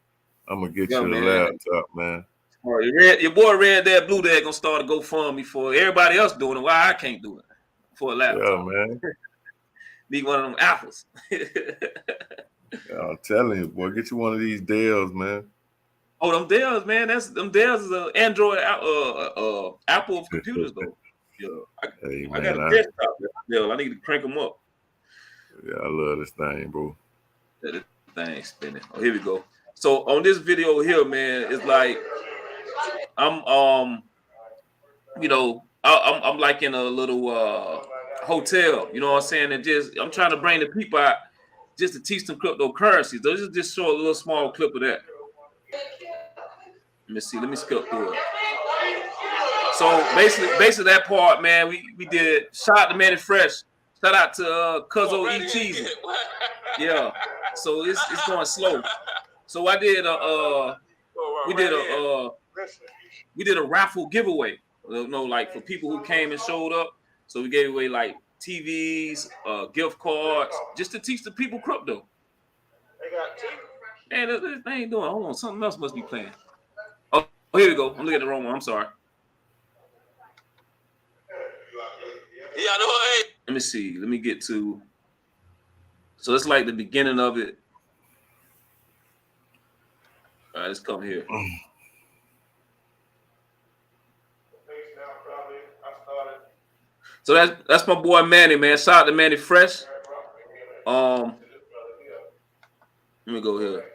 I'm gonna get you the laptop, man. All right, your boy REDDADBLUEDAD gonna start a GoFundMe for everybody else doing it. Why I can't do it for a laptop? Yeah, man. Need one of them apples. I'm telling you, boy, get you one of these Dells, man. Oh, them Dells, man. Them Dells is an Android Apple of computers, though. Yeah, I got a desktop Dell. I need to crank them up. Yeah, I love this thing, bro. Yeah, this thing spinning. Oh, here we go. So on this video here, man, it's like I'm like in a little hotel, you know what I'm saying? And I'm trying to bring the people out just to teach them cryptocurrencies. They'll just show a little small clip of that. Let me see. Let me skip through it. So basically that part, man, we did. Shout out to Manny Fresh. Shout out to Cuzzo E Cheesy. Yeah. So it's going slow. So I did we did a raffle giveaway. You know, like for people who came and showed up. So we gave away like TVs, gift cards, just to teach the people crypto. Man, they ain't doing. Hold on, something else must be playing. Oh, here we go. I'm looking at the wrong one. I'm sorry. Let me see. Let me get to. So it's like the beginning of it. All right, let's come here. So that's my boy Manny, man. Shout out to Manny Fresh. Let me go here.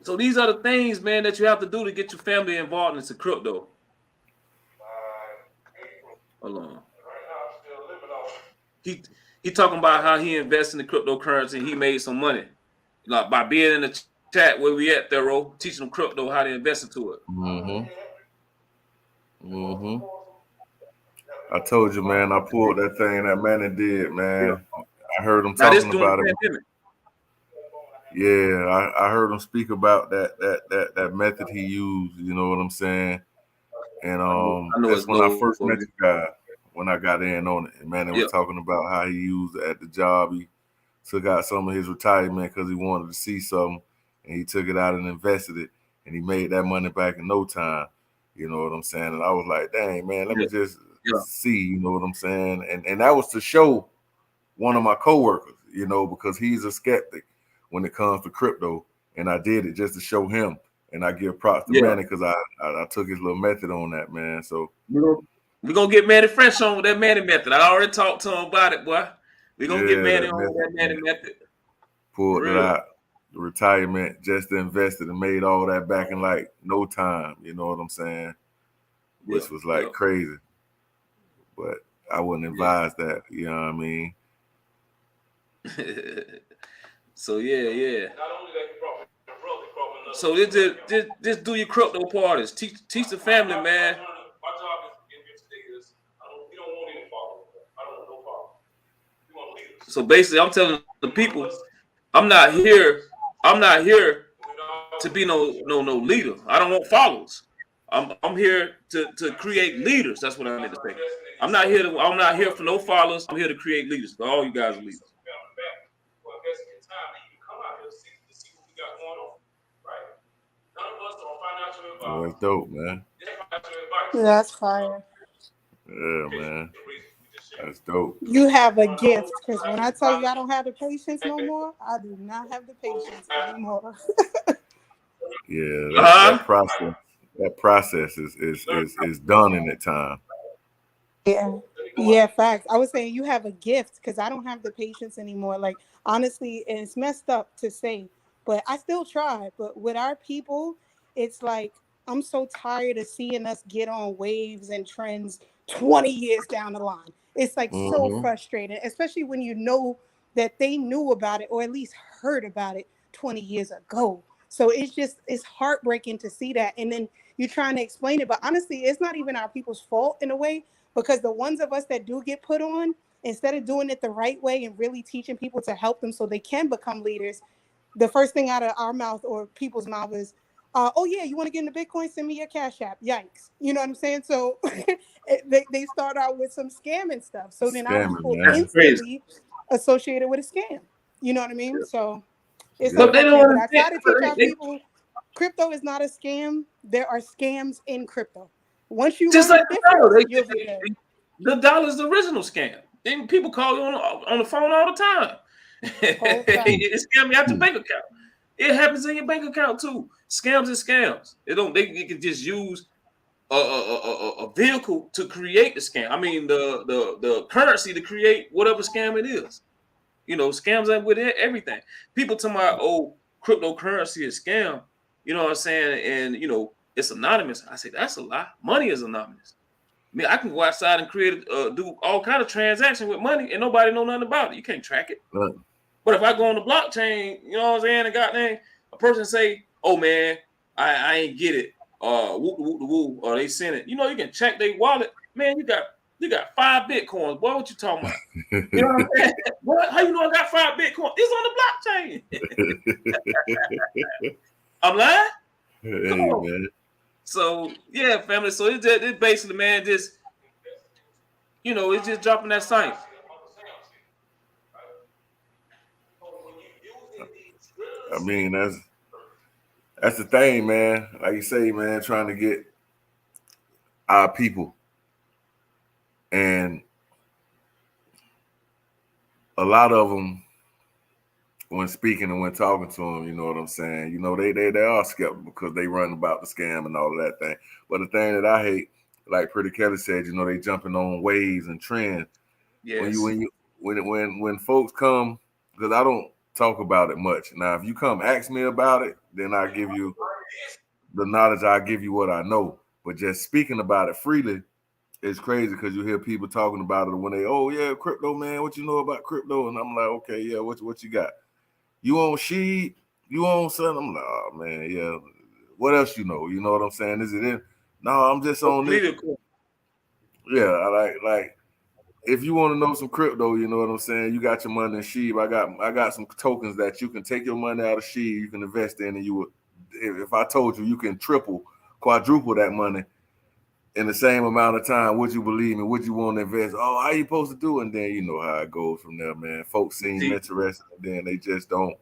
So these are the things, man, that you have to do to get your family involved into crypto. Hold on. He talking about how he invests in the cryptocurrency and he made some money, like by being in the chat where we at, Thorough, teaching them crypto how to invest into it. I told you, man. I pulled that thing that man did, man. Yeah. I heard him Now this talking during about the it. pandemic. Yeah, I heard him speak about that method he used. You know what I'm saying? And I know that's it's when I low. first met the guy. When I got in on it, and man, they was talking about how he used it at the job. He took out some of his retirement because he wanted to see something, and he took it out and invested it, and he made that money back in no time. You know what I'm saying? And I was like, dang, man, let me just see. You know what I'm saying? And that was to show one of my coworkers, you know, because he's a skeptic when it comes to crypto, and I did it just to show him. And I give props to Manny because I took his little method on that, man. So we're gonna get Manny fresh on with that Manny method. I already talked to him about it, boy. We're gonna get Manny on with that Manny method. Pulled it out, the retirement, just invested and made all that back in like no time. You know what I'm saying? Which was like crazy. But I wouldn't advise that, you know what I mean? So yeah. So just do your crypto parties. Teach the family, man. My job is we don't want any followers. I don't want no followers. We want leaders. So basically, I'm telling the people, I'm not here to be no leader. I don't want followers. I'm here to create leaders. That's what I meant to say. I'm not here for no followers. I'm here to create leaders. All you guys are leaders. Oh, that's dope, man. That's fire. Yeah, man. That's dope. You have a gift, because when I tell you I don't have the patience no more, I do not have the patience anymore. Yeah, that process is done in that time. Yeah, facts. I was saying you have a gift, because I don't have the patience anymore. Like, honestly, and it's messed up to say, but I still try. But with our people, it's like I'm so tired of seeing us get on waves and trends 20 years down the line. It's like so frustrating, especially when you know that they knew about it or at least heard about it 20 years ago. So it's heartbreaking to see that. And then you're trying to explain it. But honestly, it's not even our people's fault in a way, because the ones of us that do get put on, instead of doing it the right way and really teaching people to help them so they can become leaders, the first thing out of our mouth or people's mouth is, oh yeah, you want to get into Bitcoin? Send me your Cash App. Yikes. You know what I'm saying? So they start out with some scamming stuff. So then our people instantly associated with a scam. You know what I mean? So it's unfortunate, but I try to teach our people, crypto is not a scam. There are scams in crypto. Once you just learn like the difference, you'll be good. The dollar's the original scam. And people call you on the phone all the time. It scam you out your bank account. It happens in your bank account too. Scams is scams. They can just use a vehicle to create the scam. I mean the currency to create whatever scam it is. You know, scams are with everything. People tell me, oh, cryptocurrency is scam. You know what I'm saying? And you know, it's anonymous. I say that's a lie. Money is anonymous. I mean, I can go outside and do all kind of transaction with money, and nobody know nothing about it. You can't track it. Right. But if I go on the blockchain, you know what I'm saying, and goddamn, a person say, "Oh man, I ain't get it," or they sent it. You know, you can check their wallet. Man, you got 5 Bitcoins. Boy, what you talking about? You know what I'm saying? What? How you know I got 5 Bitcoins? It's on the blockchain. I'm lying? Hey, man. So yeah, family. So it's basically, man, just you know, it's just dropping that science. I mean, that's the thing, man. Like you say, man, trying to get our people, and a lot of them, when speaking and when talking to them, you know what I'm saying, you know, they are skeptical because they run about the scam and all of that thing. But the thing that I hate, like Pretty Kelly said, you know, they jumping on waves and trends. Yes. When folks come, because I don't talk about it much. Now, if you come ask me about it, then I give you the knowledge. I give you what I know. But just speaking about it freely, it's crazy because you hear people talking about it when they, oh yeah, crypto, man, what you know about crypto? And I'm like, okay, yeah, what you got? You on Sheed? You own something? I'm like, oh man, yeah. What else you know? You know what I'm saying? Is it in? No, I'm just on this. Yeah, I like if you want to know some crypto, you know what I'm saying? You got your money in Sheeb. I got some tokens that you can take your money out of Sheeb, you can invest in, and you would, if I told you can triple, quadruple that money in the same amount of time, would you believe me? Would you want to invest? Oh, how you supposed to do it? And then you know how it goes from there, man. Folks seem interested, and then they just don't.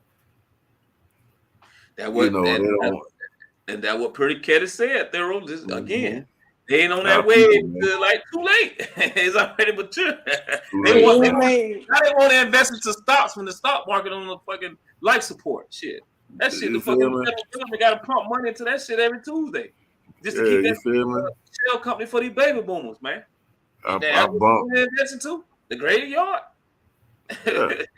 That what, they don't. And that what Pretty Kelli said. Thorough, just again, they ain't on that wave till like too late. It's already mature. They want to invest into stocks when the stock market on the fucking life support shit. That shit, the fucking government got to pump money into that shit every Tuesday just to keep that shell company for these baby boomers, man. I bumped into the graveyard. Ship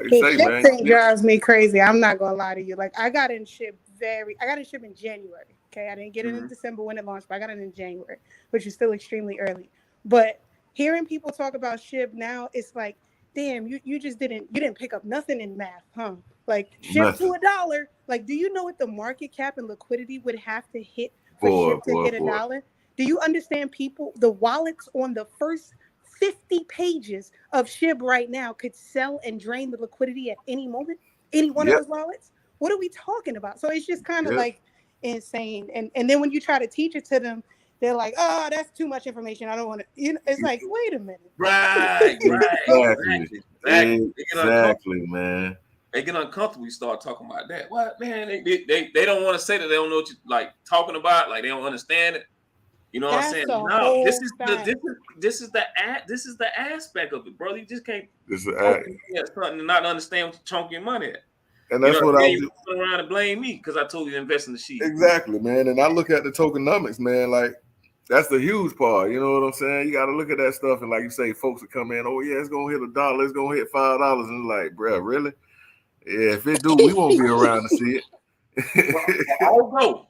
thing drives me crazy. I'm not gonna lie to you. Like I got in ship in January. Okay, I didn't get it in December when it launched, but I got it in January, which is still extremely early. But hearing people talk about ship now, it's like, damn, you didn't pick up nothing in math, huh? Like ship to $1. Like, do you know what the market cap and liquidity would have to hit for ship to hit $1? Do you understand the wallets on the first 50 pages of SHIB right now could sell and drain the liquidity at any moment? Any one of those wallets? What are we talking about? So it's just kind of like insane. And then when you try to teach it to them, they're like, oh, that's too much information. I don't want to. You know, it's like, wait a minute. Right. Exactly, man. They get uncomfortable. You start talking about that. What, man? They don't want to say that they don't know what you like talking about. Like they don't understand it. You know what I'm saying? No, this is the aspect of it, bro. You just can't something to not understand what you're chunking your money at. And that's what I do. Turn around and blame me because I told you to invest in the sheep. Exactly, man. And I look at the tokenomics, man. Like that's the huge part. You know what I'm saying? You got to look at that stuff, and like you say, folks will come in. Oh yeah, it's gonna hit $1. It's gonna hit $5, and it's like, bro, really? Yeah, if it do, we won't be around to see it. Although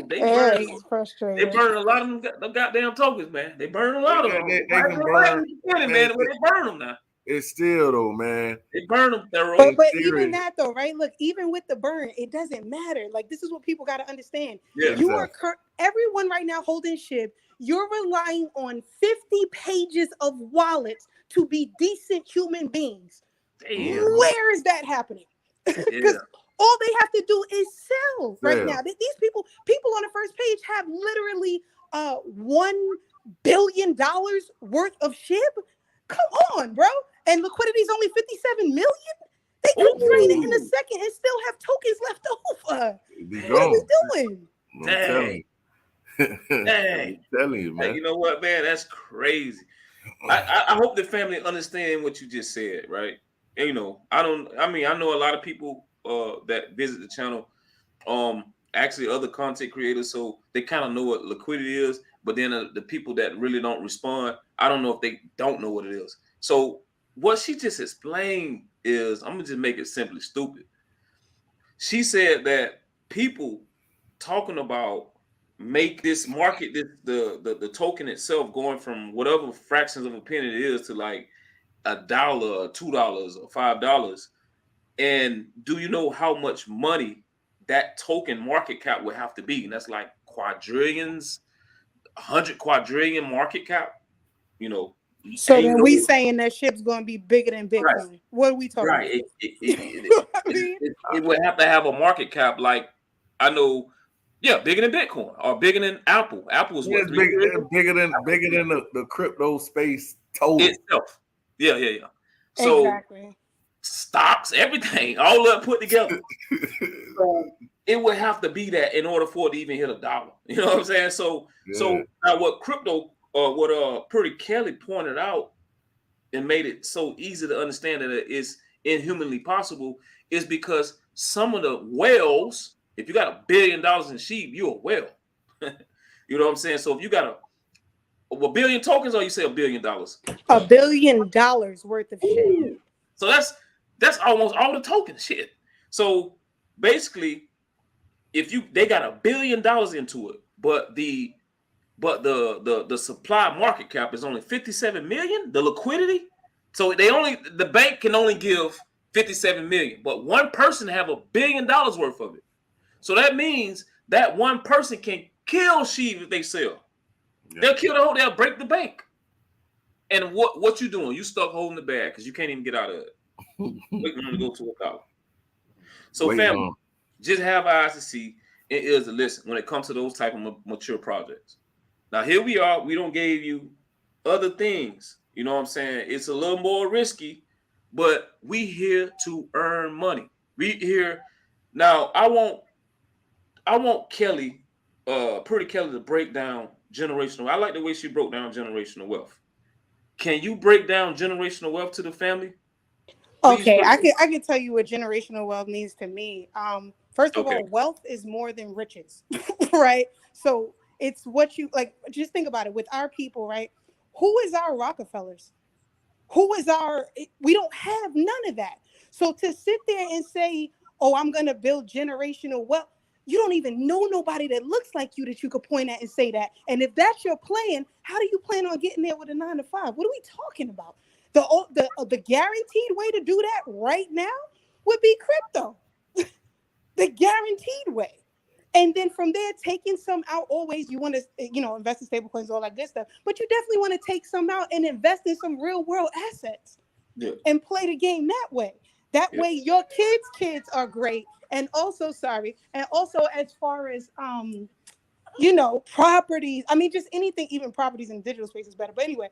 they burn a lot of them goddamn tokens, man. They burn a lot of them. They can burn, man. They burn them now. It's still though, man. They burn them thorough. But even that though, right? Look, even with the burn, it doesn't matter. Like this is what people got to understand. Yeah, you are everyone right now holding SHIB. You're relying on 50 pages of wallets to be decent human beings. Damn. Where is that happening? Because all they have to do is sell right now. These people on the first page have literally $1 billion worth of SHIB. Come on, bro. And liquidity is only 57 million. They could trade it in a second and still have tokens left over. What are we doing? Dang. I'm telling you, man. Hey, you know what, man? That's crazy. I hope the family understand what you just said, right? And, you know, I know a lot of people that visit the channel, actually other content creators, so they kind of know what liquidity is, but then the people that really don't respond, I don't know if they don't know what it is. So what she just explained is, I'm gonna just make it simply stupid. She said that people talking about make this market, the token itself going from whatever fractions of a penny it is to like $1 or $2 or $5. And do you know how much money that token market cap would have to be? And that's like quadrillions, 100 quadrillion market cap, you know. So then we saying that ship's going to be bigger than Bitcoin. Right. What are we talking about? It would have to have a market cap like, I know, bigger than Bitcoin or bigger than Apple. Apple is what? Bigger than the crypto space total itself. Yeah. So exactly. Stocks, everything, all up put together. So it would have to be that in order for it to even hit $1. You know what I'm saying? So now what crypto what Pretty Kelli pointed out and made it so easy to understand that it is inhumanly possible is because some of the whales, if you got $1 billion in sheep, you're a whale. You know what I'm saying? So if you got a billion tokens, or you say $1 billion? $1 billion worth of shit. So that's almost all the token shit. So basically, if they got $1 billion into it, but the supply market cap is only 57 million, the liquidity. So the bank can only give 57 million, but one person have $1 billion worth of it. So that means that one person can kill Sheev if they sell. Yeah. They'll kill the whole, they'll break the bank. And what you doing? You stuck holding the bag because you can't even get out of it. Waiting on to go to a college. So family, just have eyes to see and ears to listen when it comes to those type of mature projects. Now here we are. We don't gave you other things. You know what I'm saying? It's a little more risky, but we here to earn money. We here now. I want Kelli, Pretty Kelli, to break down generational. I like the way she broke down generational wealth. Can you break down generational wealth to the family? Okay, I can tell you what generational wealth means to me. First of all, wealth is more than riches, right? So it's what you like. Just think about it. With our people, right? Who is our Rockefellers? Who is our? We don't have none of that. So to sit there and say, "Oh, I'm going to build generational wealth," you don't even know nobody that looks like you that you could point at and say that. And if that's your plan, how do you plan on getting there with a 9 to 5? What are we talking about? The guaranteed way to do that right now would be crypto. The guaranteed way. And then from there, taking some out. Always, you want to, invest in stable coins, all that good stuff. But you definitely want to take some out and invest in some real world assets and play the game that way. That way, your kids are great. And also, as far as properties. I mean, just anything, even properties in digital space is better. But anyway,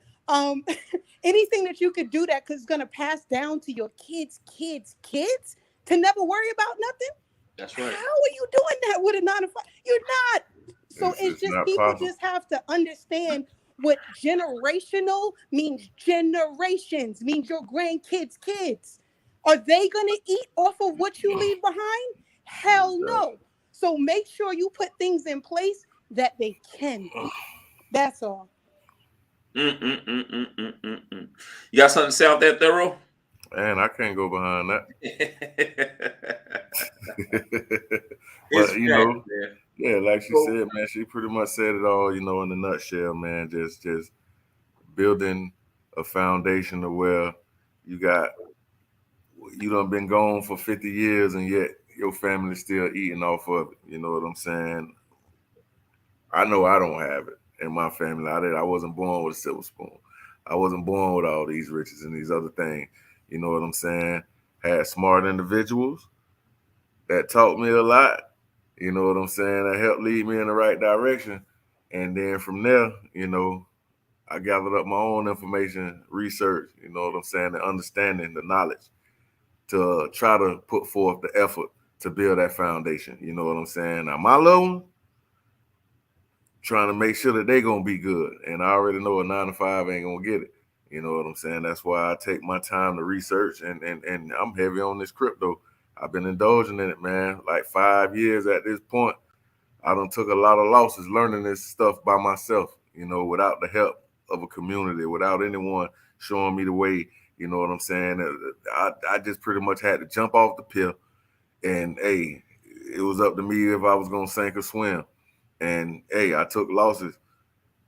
anything that you could do that because it's gonna pass down to your kids to never worry about nothing. That's right. How are you doing that with a 9 to 5? You're not. So it's just people possible. Just have to understand what generational means. Generations means your grandkids' kids. Are they gonna eat off of what you leave behind? Hell no. So make sure you put things in place that they can. That's all. You got something to say out there, Thorough? Man, I can't go behind that. But like she said, man, she pretty much said it all, in a nutshell, man. Just building a foundation of where you done been gone for 50 years and yet your family's still eating off of it. You know what I'm saying? I know I don't have it in my family. I wasn't born with a silver spoon. I wasn't born with all these riches and these other things. You know what I'm saying? Had smart individuals that taught me a lot. You know what I'm saying? That helped lead me in the right direction. And then from there, I gathered up my own information, research, you know what I'm saying, the understanding, the knowledge to try to put forth the effort to build that foundation. You know what I'm saying? Now, my little one, trying to make sure that they're going to be good. And I already know a 9 to 5 ain't going to get it. You know what I'm saying? That's why I take my time to research, and I'm heavy on this crypto. I've been indulging in it, man, like 5 years at this point. I done took a lot of losses learning this stuff by myself, without the help of a community, without anyone showing me the way. You know what I'm saying? I just pretty much had to jump off the pier, and hey, it was up to me if I was going to sink or swim. And hey, I took losses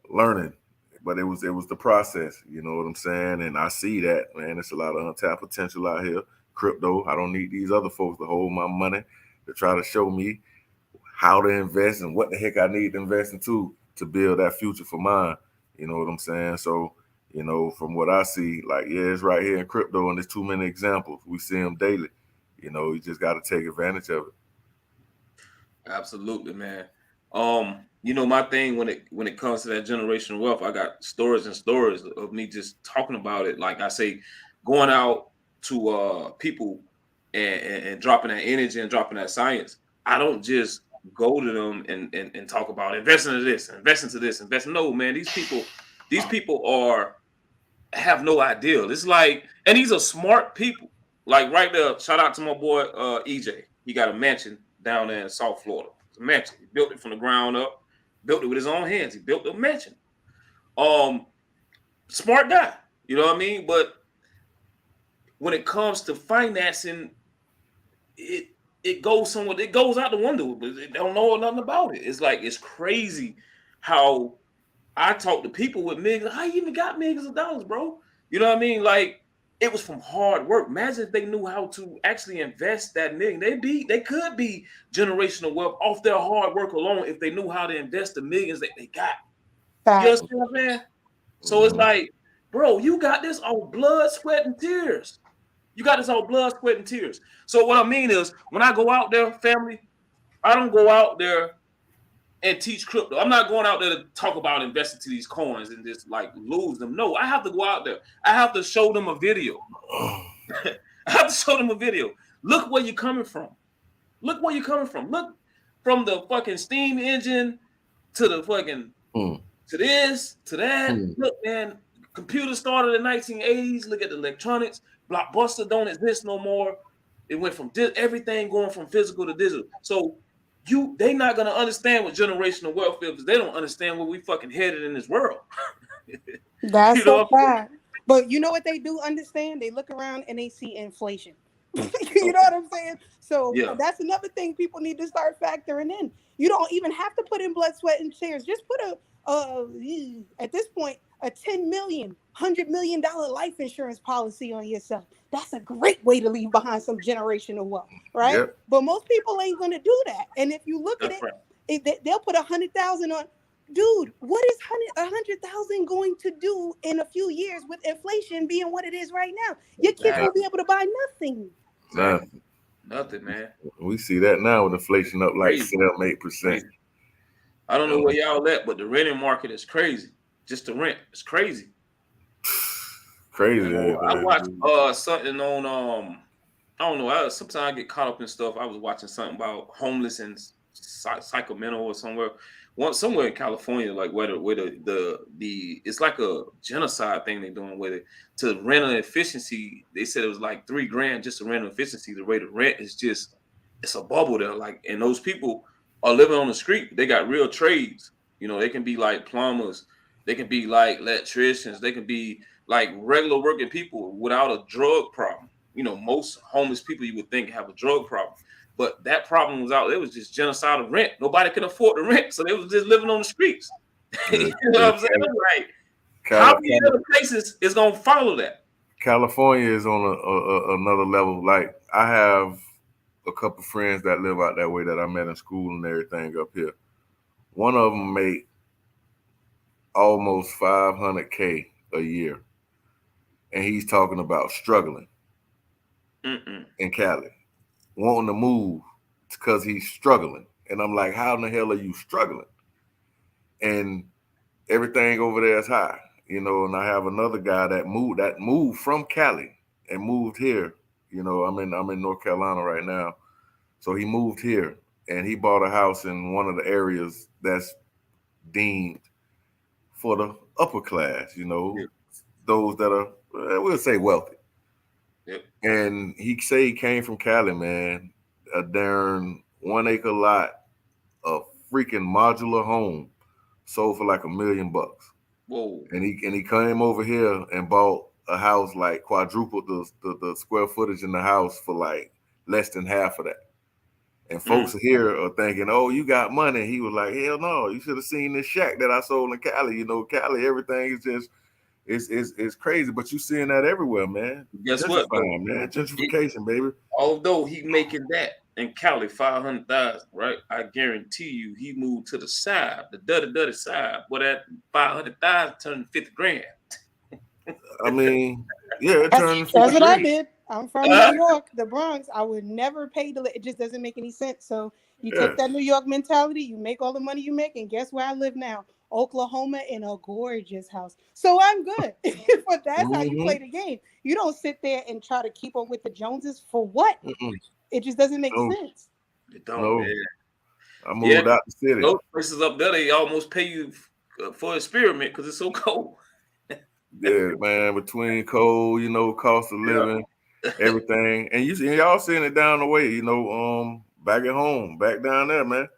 learning, but it was the process. You know what I'm saying? And I see that, man. It's a lot of untapped potential out here. Crypto. I don't need these other folks to hold my money to try to show me how to invest and what the heck I need to invest into to build that future for mine. You know what I'm saying? So, from what I see, it's right here in crypto, and there's too many examples. We see them daily. You just got to take advantage of it. Absolutely, man. My thing when it comes to that generational wealth, I got stories and stories of me just talking about it. Like I say, going out to people and dropping that energy and dropping that science. I don't just go to them and talk about investing into this, investing to this, investing. No, man, these people have no idea. It's like, and these are smart people. Like right there, shout out to my boy EJ. He got a mansion down there in South Florida. It's a mansion. He built it from the ground up, built it with his own hands. He built a mansion. Smart guy, you know what I mean? But when it comes to financing, it goes somewhere. It goes out the window, but they don't know nothing about it. It's like, it's crazy how I talk to people with millions. How you even got millions of dollars, bro? You know what I mean? Like, it was from hard work. Imagine if they knew how to actually invest that million. They could be generational wealth off their hard work alone if they knew how to invest the millions that they got. You understand what I'm saying? So it's like, bro, you got this on blood, sweat, and tears. You got this on blood, sweat, and tears. So what I mean is, when I go out there, family, I don't go out there and teach crypto. I'm not going out there to talk about investing to these coins and just like lose them. No, I have to go out there. I have to show them a video. I have to show them a video. Look where you're coming from. Look where you're coming from. Look from the fucking steam engine to the fucking to this, to that. Look, man, computers started in the 1980s. Look at the electronics. Blockbuster don't exist no more. It went from everything going from physical to digital. So they not gonna understand what generational wealth is. They don't understand where we fucking headed in this world. That's so bad. But you know what they do understand? They look around and they see inflation. You know what I'm saying? So that's another thing people need to start factoring in. You don't even have to put in blood, sweat, and tears. Just put at this point, a $10 million, $100 million life insurance policy on yourself. That's a great way to leave behind some generational wealth, right? Yep. But most people ain't going to do that. And if you look at it, they'll put 100,000 on. Dude, what is 100,000 going to do in a few years with inflation being what it is right now? Your kids will be able to buy nothing. Nothing, man. We see that now with inflation up like 7-8%. I don't know where y'all at, but the renting market is crazy. Just the rent, it's crazy. Crazy. I watched something on I don't know. Sometimes I get caught up in stuff. I was watching something about homeless in Sacramento or somewhere in California, like where the it's like a genocide thing they're doing with it to rental efficiency. They said it was like $3,000 just to rental efficiency. The rate of rent is just, it's a bubble there. Like, and those people are living on the street. They got real trades. You know, they can be like plumbers, they can be like electricians, they can be like regular working people without a drug problem. You know, most homeless people you would think have a drug problem. But that problem was out. It was just genocide of rent. Nobody could afford the rent, so they was just living on the streets. You know what I'm saying? Like, how many other places is gonna follow that? California is on another level. Like, I have a couple friends that live out that way that I met in school and everything up here. One of them made almost $500K a year, and he's talking about struggling in Cali, wanting to move because he's struggling. And I'm like, how in the hell are you struggling? And everything over there is high, you know. And I have another guy that moved from Cali and moved here. You know, I'm in North Carolina right now. So he moved here and he bought a house in one of the areas that's deemed for the upper class, you know, those that are, we'll say, wealthy. Yep. And he say he came from Cali, man, a darn 1 acre lot, a freaking modular home, sold for like $1 million. Whoa! And he came over here and bought a house, like quadrupled the square footage in the house for like less than half of that. And folks here are thinking, oh, you got money. He was like, hell no, you should have seen this shack that I sold in Cali. You know, Cali, everything is just, it's crazy. But you seeing that everywhere, man. Guess what, man? Gentrification, baby. Although he making that in Cali, 500,000, right? I guarantee you, he moved to the side, the dirty side, but that 500,000 turned 50 grand. I mean, yeah, it turned 50 That's what I did. I'm from New York, the Bronx. I would never pay to live. It just doesn't make any sense. So you take that New York mentality, you make all the money you make, and guess where I live now? Oklahoma, in a gorgeous house. So I'm good. But that's how you play the game. You don't sit there and try to keep up with the Joneses for what? It just doesn't make sense. It don't, man. I moved out the city. Those places up there, they almost pay you for experiment because it's so cold. Yeah, man, between cold, you know, cost of living, everything. And y'all seeing it down the way, you know, back at home, back down there, man.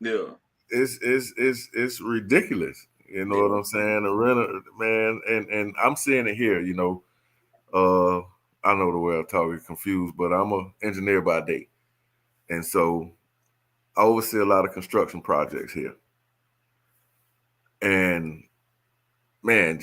Yeah. It's ridiculous. You know what I'm saying? The renter, man, and I'm seeing it here, you know. I know the way I'm talking confused, but I'm an engineer by day. And so I oversee a lot of construction projects here. And man,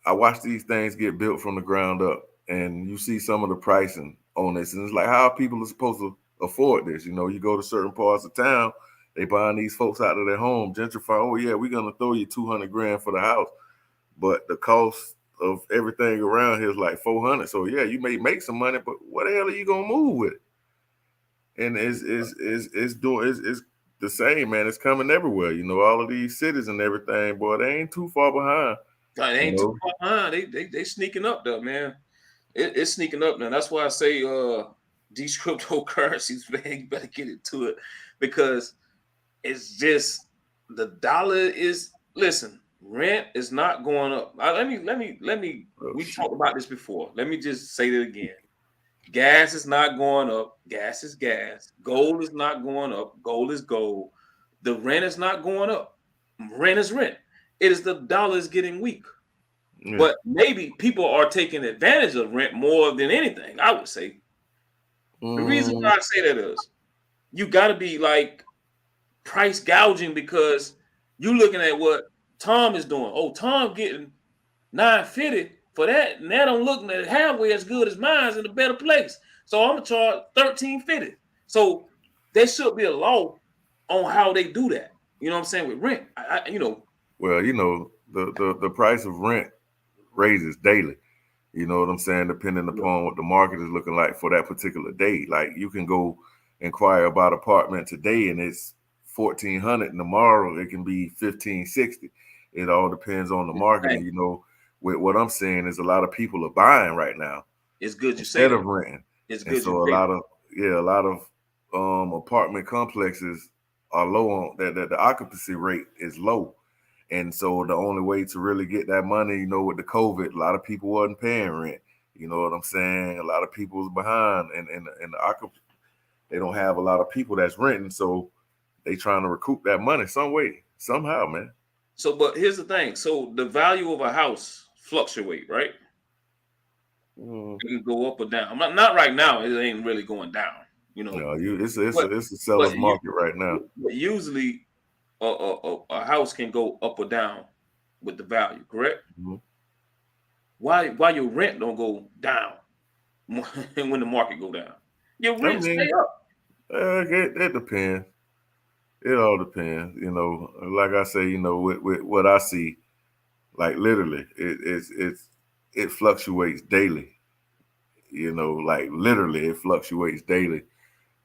I watch these things get built from the ground up. and you see some of the pricing on this, and it's like, how people are supposed to afford this? You know, you go to certain parts of town, they buying these folks out of their home, gentrify. Oh yeah, we're gonna throw you $200,000 for the house, but the cost of everything around here is like 400. So yeah, you may make some money, but what the hell are you gonna move with? And it's the same, man. It's coming everywhere. You know, all of these cities and everything, boy, they ain't too far behind. They ain't too far behind. They sneaking up though, man. It's sneaking up now. That's why I say these cryptocurrencies, man, you better get into it, because it's just the dollar is, listen, rent is not going up. Let me we talked about this before. Let me just say that again. Gas is not going up. Gas is gas. Gold is not going up. Gold is gold. The rent is not going up. Rent is rent. It is the dollar is getting weak. Yeah. But maybe people are taking advantage of rent more than anything, I would say. The reason why I say that is you got to be like price gouging, because you looking at what Tom is doing. Oh, Tom getting $950 for that, and that don't look halfway as good as mine's in a better place. So I'm gonna charge $13.50. So there should be a law on how they do that. You know what I'm saying, with rent. You know. Well, you know, the price of rent raises daily. You know what I'm saying? Depending upon what the market is looking like for that particular day. Like, you can go inquire about apartment today and it's $1,400, and tomorrow it can be $1,560. It all depends on the market. And you know, with what I'm saying is a lot of people are buying right now. It's good you say instead of renting. It's good. So a lot of apartment complexes are low on that. The occupancy rate is low. And so the only way to really get that money, you know, with the COVID, a lot of people wasn't paying rent. You know what I'm saying? A lot of people was behind, and the occupancy, they don't have a lot of people that's renting, so they trying to recoup that money some way, somehow, man. So, but here's the thing. So the value of a house fluctuate, right? It can go up or down. Not right now. It ain't really going down. You know. No, it's a seller's market right now. But usually, a house can go up or down with the value, correct? Mm-hmm. Why your rent don't go down when the market go down? Your rent stay up. It depends. It all depends. You know, like I say, you know, with what I see, like literally, it fluctuates daily. You know, like literally, it fluctuates daily.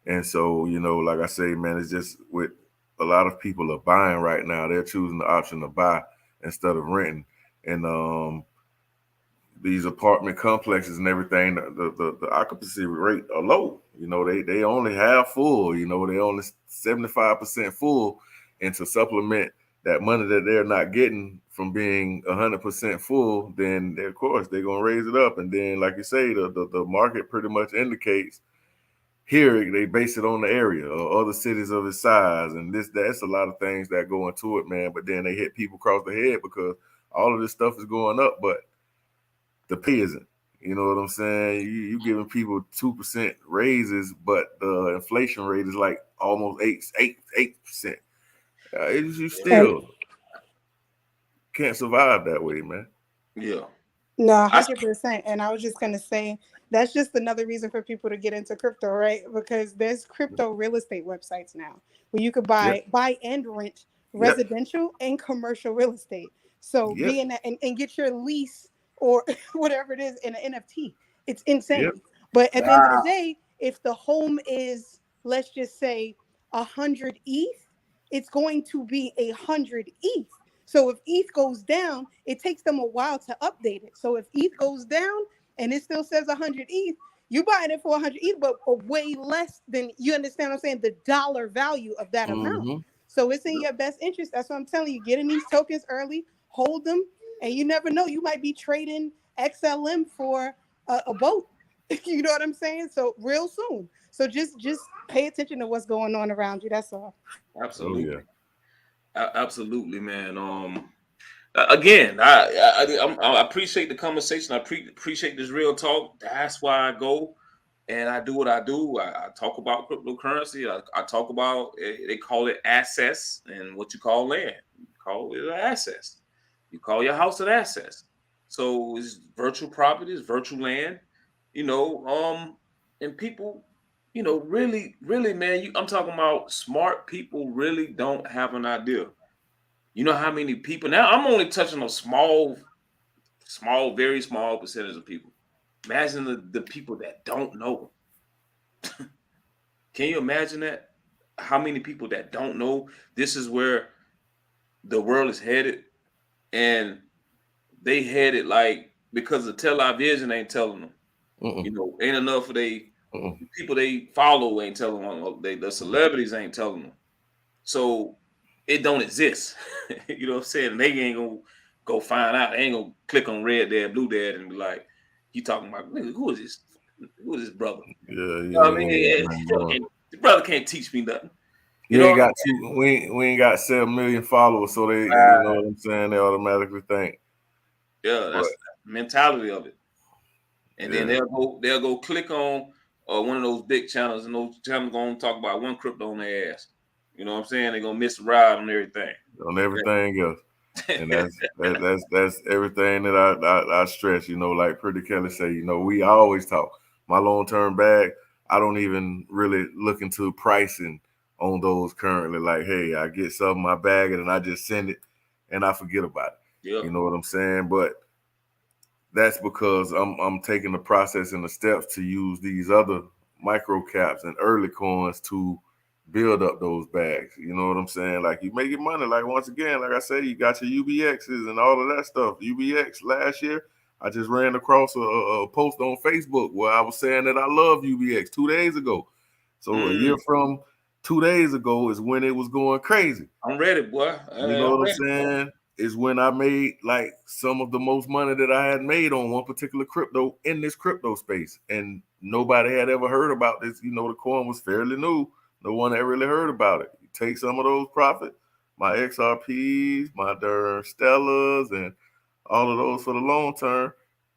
And so, you know, like I say, man, it's just with a lot of people are buying right now. They're choosing the option to buy instead of renting. And these apartment complexes and everything, the occupancy rate are low. You know, they only have full. You know, they only 75% full, and to supplement that money that they're not getting from being 100% full, then of course they're gonna raise it up. And then, like you say, the market pretty much indicates. Here, they base it on the area or other cities of its size, and that's a lot of things that go into it, man. But then they hit people across the head because all of this stuff is going up, but the pay isn't. You know what I'm saying? You giving people 2% raises, but the inflation rate is like almost 8%. You still can't survive that way, man. Yeah. No, 100%. And I was just going to say, that's just another reason for people to get into crypto, right? Because there's crypto real estate websites now where you could buy and rent residential and commercial real estate. So being that and get your lease or whatever it is in an NFT. It's insane. But at the end of the day, if the home is, let's just say, 100 ETH, it's going to be 100 ETH. So if ETH goes down, it takes them a while to update it. So if ETH goes down and it still says 100 ETH, you buying it for 100 ETH, but way less than, you understand what I'm saying, the dollar value of that amount. So it's in your best interest. That's what I'm telling you. Get in these tokens early, hold them, and you never know. You might be trading XLM for a boat. You know what I'm saying? So real soon. So just pay attention to what's going on around you. That's all. Absolutely. Absolutely, man. Again, I appreciate the conversation. I appreciate this real talk. That's why I go and I do what I do. I talk about cryptocurrency. I talk about, they call it assets, and what you call land. You call it an assets. You call your house an asset. So it's virtual properties, virtual land. you know, and people, you know, really, really, man, I'm talking about smart people really don't have an idea. You know how many people now? I'm only touching a small, very small percentage of people. Imagine the people that don't know. Can you imagine that? How many people that don't know this is where the world is headed, and they headed like because the television ain't telling them. You know, ain't enough of people they follow ain't telling them. The celebrities ain't telling them. So it don't exist. You know what I'm saying? And they ain't gonna go find out. They ain't gonna click on Red Dad, Blue Dad, and be like, "You talking about nigga? Who is this? Who is this brother?" Yeah, You know what I mean? The brother can't teach me nothing. You You know ain't what got we ain't got 7 million followers, so they I you mean? know what I'm saying, they automatically think. Yeah, But that's the mentality of it. And then yeah, they'll go click on one of those big channels, and those channels gonna talk about one crypto on their ass. You know what I'm saying? They're gonna miss the ride on everything. on everything else. And that's everything that I stress, you know, like Pretty Kelly say, you know, we always talk. My long-term bag, I don't even really look into pricing on those currently. Like, hey, I get something in my bag and I just send it and I forget about it. Yeah. You know what I'm saying? But that's because I'm taking the process and the steps to use these other micro caps and early coins to build up those bags. You know what I'm saying? Like you make your money. Like once again, like I say, you got your UBXs and all of that stuff. UBX last year, I just ran across a post on Facebook where I was saying that I love UBX 2 days ago. So a year from 2 days ago is when it was going crazy. I'm ready, boy. You know what I'm saying? Is when I made like some of the most money that I had made on one particular crypto in this crypto space. And nobody had ever heard about this. You know, the coin was fairly new. No one had really heard about it. You take some of those profits, my XRPs, my Durr Stellas, and all of those for the long term,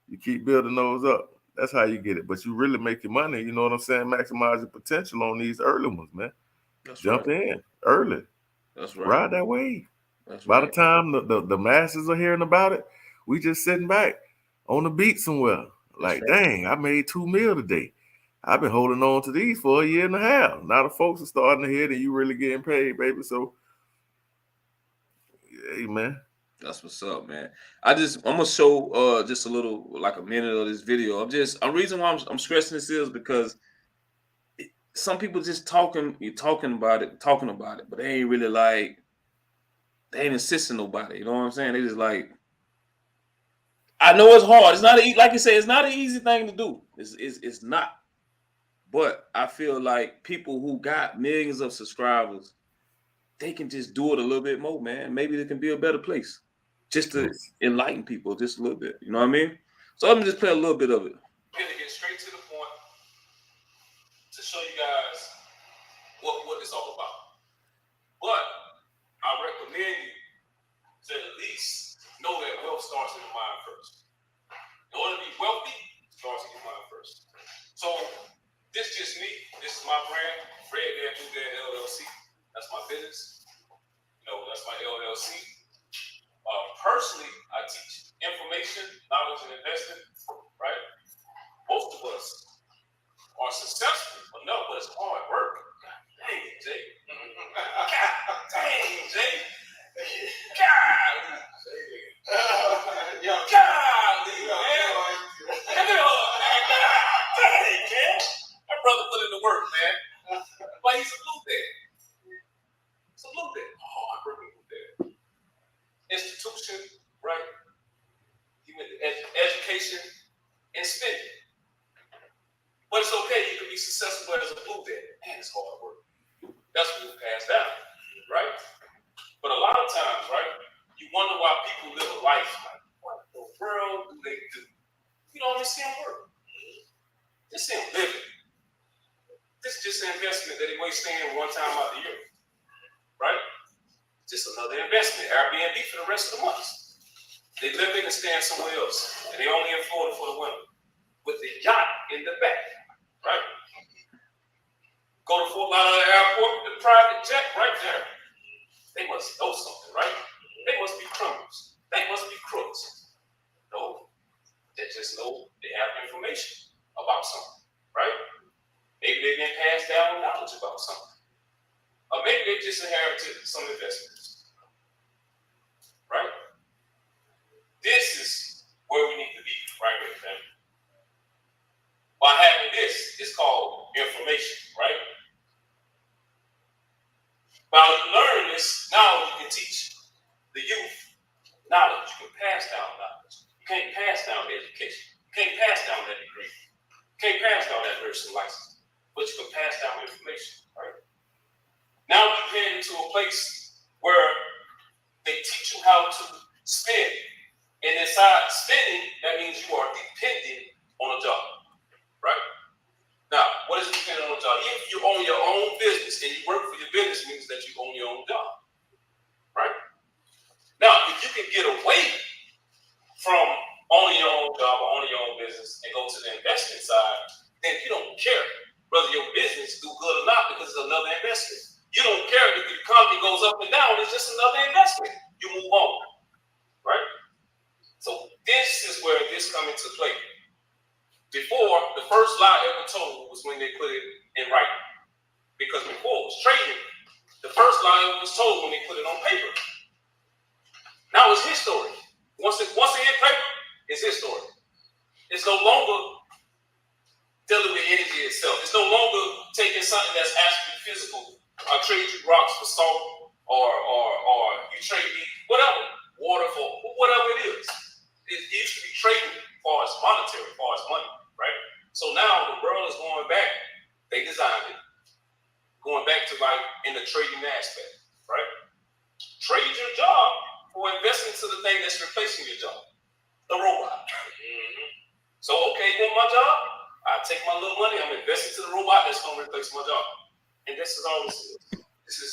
you keep building those up. That's how you get it. But you really make your money, you know what I'm saying? Maximize your potential on these early ones, man. That's Jump right. in early. That's right. Ride that wave. That's By right. the time the masses are hearing about it, we just sitting back on the beach somewhere. Like, dang, I made $2 million today. I've been holding on to these for a year and a half. Now the folks are starting to hit and you really getting paid, baby. So, hey, man. That's what's up, man. I'm gonna show just a little, like a minute of this video. I'm reason why I'm stressing this is because some people just talking about it, but they ain't really like, they ain't insisting nobody. You know what I'm saying? They just like, I know it's hard. It's not like you say, it's not an easy thing to do. It's not. But I feel like people who got millions of subscribers, they can just do it a little bit more, man. Maybe it can be a better place, just to enlighten people just a little bit. You know what I mean? So I'm gonna just play a little bit of it. I'm gonna get straight to the point to show you guys what it's all about. But I recommend you to at least know that wealth starts in the mind first. In order to be wealthy, it starts in your mind first. So this is just me. This is my brand, REDDADBLUEDAD LLC. That's my business. You know, that's my LLC. Personally, I teach information, knowledge, and investing. Right? Most of us are successful enough, but it's hard work. God dang it, Jay. God dang it, Jay. God. Golly, man. That brother put in the work, man. But he's a blue dad. It's a blue dad. Oh, I bring a blue dad. Institution, right? He went to education and spending. But it's okay, you can be successful as a blue dad. Man, it's hard work. That's what we pass down, right? But a lot of times, right, you wonder why people live a life like, what the world do they do? You don't even see them work. Just see them living. This is just an investment that they waste staying one time out the year, right? Just another investment. Airbnb for the rest of the months. They live in and stand somewhere else, and they only in Florida for the winter with the yacht in the back, right? Go to Fort Lauderdale Airport with the private jet right there. They must know something, right? They must be criminals. They must be crooks. No, they just know they have information about about something, right? Maybe they've been passed down knowledge about something. Or maybe they just inherited some investments, right? This is where we need to be right here, family. By having this, it's called information, right? By learning this, now you can teach the youth knowledge. You can pass down knowledge. You can't pass down education. You can't pass down that degree. You can't pass down that nursing license. But you can pass down information, right? Now you get into a place where they teach you how to spend. And inside spending, that means you are dependent on a job, right? Now, what is dependent on a job? If you own your own business and you work for your business, means that you own your own job, right? Now, if you can get away from owning your own job or owning your own business and go to the investment side, then you don't care whether your business do good or not because it's another investment. You don't care if the economy goes up and down, it's just another investment. You move on, right? So this is where this comes into play. Before, the first lie ever told was when they put it in writing. Because before it was trading, the first lie ever was told when they put it on paper. Now it's his story. Once it hit paper, it's his story. It's no longer dealing with energy itself. It's no longer taking something that's actually physical. I trade you rocks for salt, or you trade me whatever, water for whatever it is. It used to be trading as far as monetary, as far as money, right? So now the world is going back. They designed it, going back to like in the trading aspect, right? Trade your job for investing to the thing that's replacing your job, the robot. Mm-hmm. So okay, you want my job? I take my little money, I'm investing to the robot that's going to replace my job. And this is all this is. This is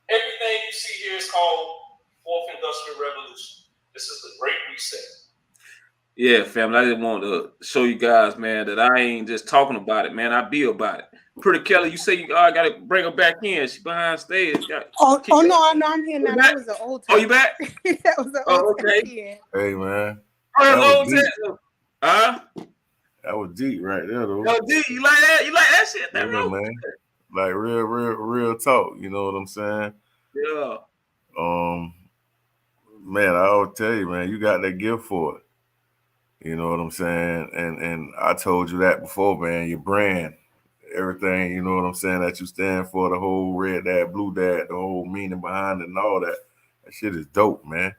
everything you see here is called Fourth Industrial Revolution. This is the Great Reset. Yeah, family. I just want to show you guys, man, that I ain't just talking about it, man. I be about it. Pretty Kelly, you say you got to bring her back in. She behind stage. No, I'm here now. That was an old time. Oh, you back? That was an old time. Okay. Hey, man. That was deep. Huh? That was deep right there, though. Oh, deep. You like that? You like that shit? That man. Like real talk. You know what I'm saying? Yeah. Man, I'll tell you, man, you got that gift for it. You know what I'm saying? And I told you that before, man. Your brand, everything, you know what I'm saying, that you stand for, the whole red dad, blue dad, the whole meaning behind it and all that. That shit is dope, man.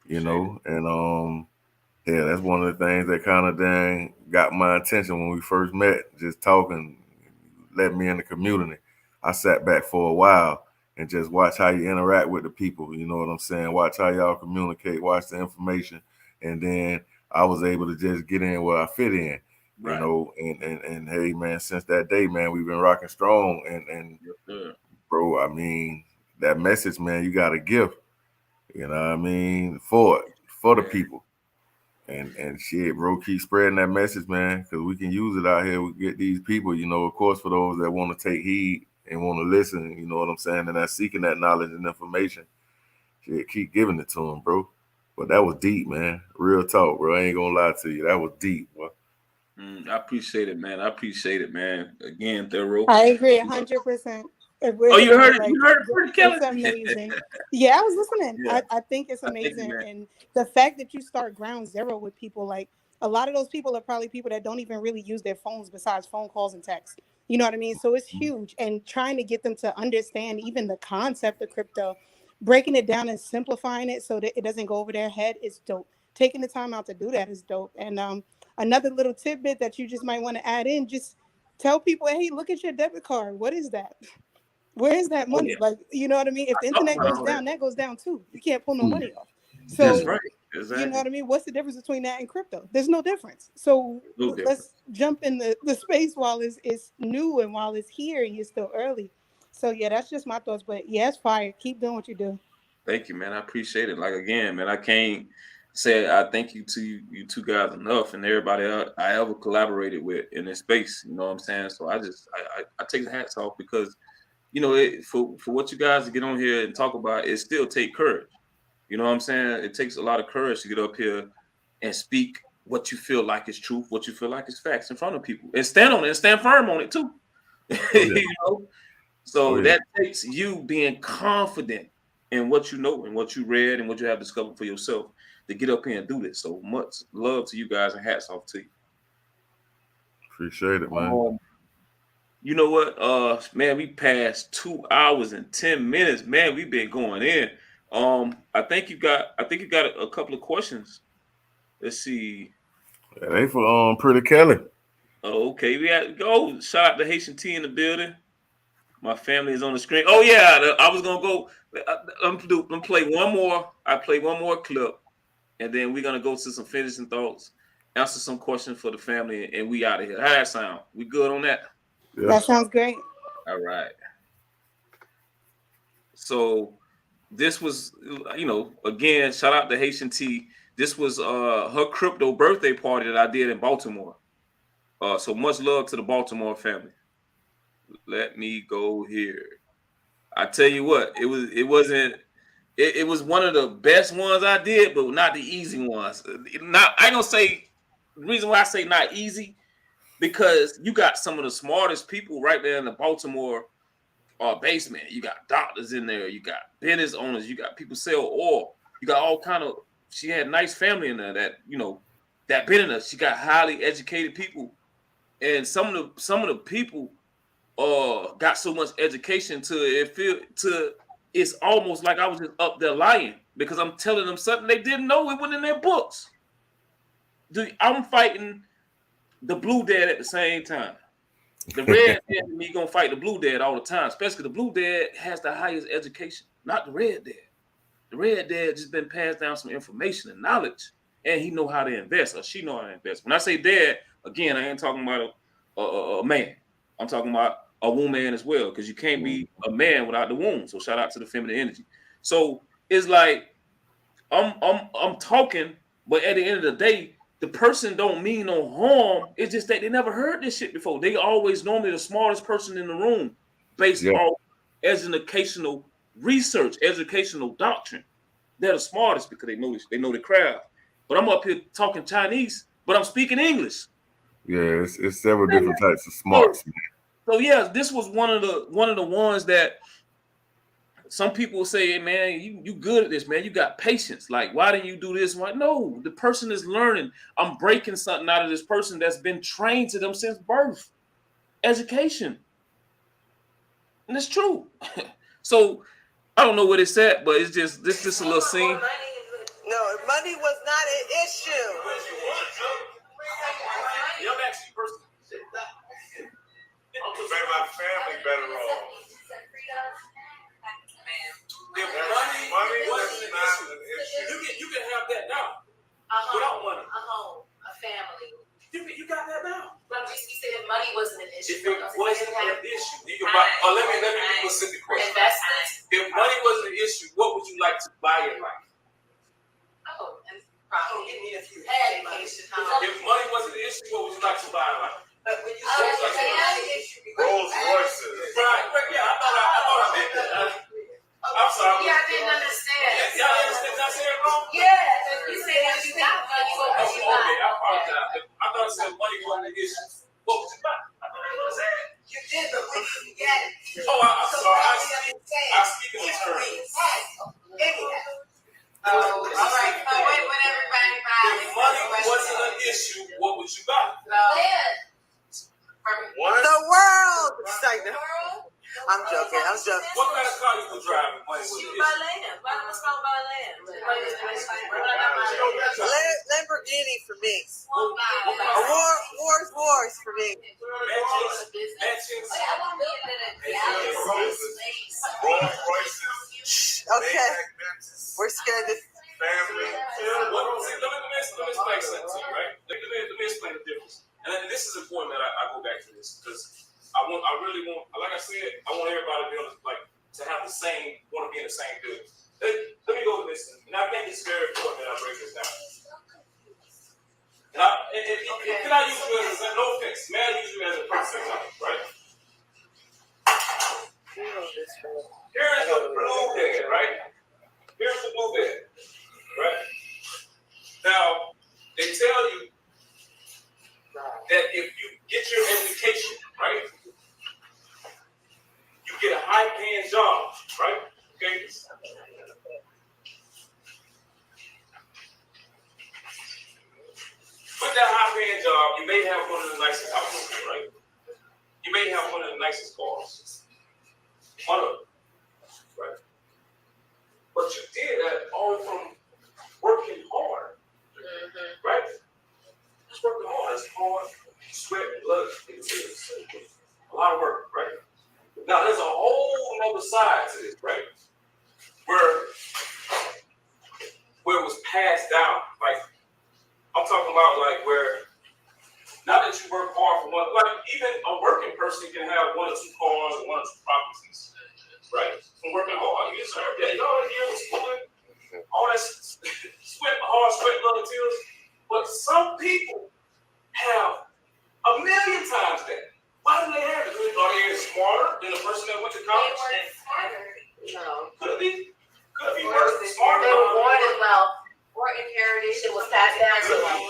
You know, and yeah, that's one of the things that kind of dang got my attention when we first met, just talking, let me in the community. I sat back for a while and just watch how you interact with the people, you know what I'm saying? Watch how y'all communicate, watch the information, and then I was able to just get in where I fit in, you know, and hey, man, since that day, man, we've been rocking strong, and bro, I mean, that message, man, you got a gift, you know what I mean, for the people. And shit, bro, keep spreading that message, man, because we can use it out here. We get these people, you know, of course, for those that want to take heed and want to listen, you know what I'm saying, and that's seeking that knowledge and information. Shit, keep giving it to them, bro. But that was deep, man. Real talk, bro. I ain't gonna lie to you. That was deep, bro. I appreciate it, man. I appreciate it, man. Again, Thorough. I agree 100%. Oh, you heard it? You heard it, pretty Kelly? It's amazing. Yeah, I was listening. Yeah. I think it's amazing. And the fact that you start ground zero with people, like a lot of those people are probably people that don't even really use their phones besides phone calls and texts. You know what I mean? So it's huge. And trying to get them to understand even the concept of crypto, breaking it down and simplifying it so that it doesn't go over their head is dope. Taking the time out to do that is dope. And another little tidbit that you just might want to add in, just tell people, hey, look at your debit card. What is that? Where is that money? Like, you know what I mean? If the internet goes down, that goes down too. You can't pull no money off. So, that's right. Exactly. You know what I mean? What's the difference between that and crypto? There's no difference. So let's jump in the space while it's new and while it's here and you're still early. So yeah, that's just my thoughts. But yeah, it's fire. Keep doing what you do. Thank you, man. I appreciate it. Like, again, man, I can't say I thank you to you two guys enough and everybody I ever collaborated with in this space. You know what I'm saying? So I take the hats off because, you know, for what you guys to get on here and talk about, it still takes courage. You know what I'm saying? It takes a lot of courage to get up here and speak what you feel like is truth, what you feel like is facts in front of people, and stand on it and stand firm on it too. You know? So that takes you being confident in what you know and what you read and what you have discovered for yourself to get up here and do this. So much love to you guys and hats off to you. Appreciate it, man. You know what? Man, we passed 2 hours and 10 minutes. Man, we've been going in. I think you got a couple of questions. Let's see. Yeah, they for Pretty Kelly. Oh, okay. We had go. Shout out to Haitian T in the building. My family is on the screen. Oh yeah, I was gonna go. I'm play one more. I play one more clip, and then we're gonna go to some finishing thoughts, answer some questions for the family, and we out of here. How that sound? We good on that? Yeah. That sounds great. All right. So this was, again, shout out to Haitian T. This was her crypto birthday party that I did in Baltimore. So much love to the Baltimore family. Let me go here. I tell you what, it was one of the best ones I did, but not the easy ones. I ain't gonna say the reason why I say not easy, because you got some of the smartest people right there in the Baltimore basement. You got doctors in there, you got business owners, you got people sell oil, you got all kind of. She had a nice family in there that been in her. She got highly educated people, and some of the people got so much education it's almost like I was just up there lying, because I'm telling them something they didn't know. It went in their books. I'm fighting the blue dad at the same time. The red dad and me gonna fight the blue dad all the time, especially the blue dad has the highest education, not the red dad. The red dad just been passed down some information and knowledge, and he know how to invest, or she know how to invest. When I say dad, again, I ain't talking about a man. I'm talking about a woman as well, because you can't be a man without the womb. So shout out to the feminine energy. So it's like I'm talking, but at the end of the day, the person don't mean no harm. It's just that they never heard this shit before. They always normally the smartest person in the room, based on educational research, educational doctrine. They're the smartest because they know the craft. But I'm up here talking Chinese, but I'm speaking English. Yeah, it's several different types of smarts, man. So yeah, this was one of the ones that some people say, hey, man, you good at this, man. You got patience. Like, why didn't you do this? Why? No, the person is learning. I'm breaking something out of this person that's been trained to them since birth. Education. And it's true. So I don't know what it's at, but it's just a little scene. No, money was not an issue. I'm actually personally. I'm just saying my family better off. If money wasn't an issue, you can have that now. Without money. A home, a family. You got that now. But you said if money wasn't an issue. If it wasn't an issue, you can buy. Let me be specific question. Investment. If money wasn't an issue, what would you like to buy in life? Oh, and probably if you had money. If money wasn't an issue, what would you like to buy in life? But when you say Rolls Royces. Right. Yeah, I thought I meant that. I'm sorry. Yeah, I didn't understand. Y'all understand? Did I say it wrong? Yeah, you said if you got money, what would you buy? Okay, I apologize. I thought it said money wasn't an issue. What would you buy? I thought that's what I said. You did, but when you get it. Oh, I'm sorry. I speak in terms. Oh, all right. So when everybody buys, If money wasn't an issue, what would you buy? land. What? The world. The world. I'm joking. What kind of car you would drive if money wasn't You an buy issue? land. Why don't we buy land? Lamborghini for me. Wars. Wars for me. Mansions. Rolls Royces. Okay. We're scared to. Family. Let me explain something to you, right? Let me explain the difference. And this is important that I go back to this, because I really want, like I said, I want everybody to be able to have the same, want to be in the same building. Let me go with this, and I think it's very important that I break this down. Can I use you as no offense? May I use you as a perfect example, right? Here's the blue bed, right? Here's the blue bed, right? Now, they tell you get your education, right? You get a high-paying job, right? Okay. With that high-paying job, you may have one of the nicest houses, right? You may have one of the nicest cars. One of them, right? But you did that all from working hard, right? Just working hard. It's hard, sweat, blood, and tears. A lot of work, right? Now, there's a whole other side to this, right? Where it was passed down. Like, I'm talking about like where, not that you work hard for one, like even a working person can have 1 or 2 cars or 1 or 2 properties, right? From working hard, you deserve that. You know, here was schooling, all that sweat, hard sweat, blood, and tears. But some people have 1,000,000 times that. Why do they have it? Are they smarter than the person that went to college? They weren't smarter. No. Could be. Could be Or worse. Smarter. they were born in wealth or inherited. It was passed down to them.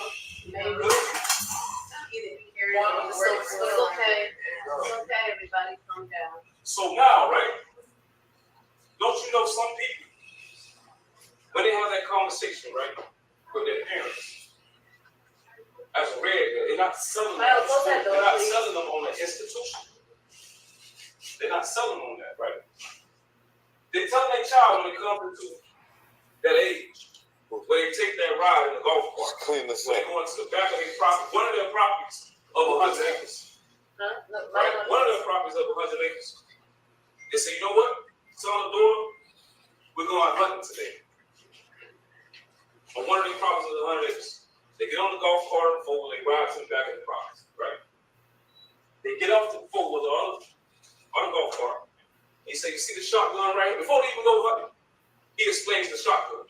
Maybe. Either inherited or it's okay. It's okay, everybody, calm down. So now, right? Don't you know some people, when they have that conversation, right, with their parents, as a they're not selling them. They're not selling them on an institution. They're not selling on that, right? They tell their child when they come into that age, where they take that ride in the golf cart, when they go into the back of their property, one of their properties of 100 acres. Right? One of their properties of 100 acres. They say, you know what? It's on the door. We're going hunting today. On one of their properties of 100 acres. They get on the golf cart and four-wheel, they ride to the back of the property, right? They get off the four-wheel on the golf cart. He say, you see the shotgun right here? Before they even go hunting, he explains the shotgun.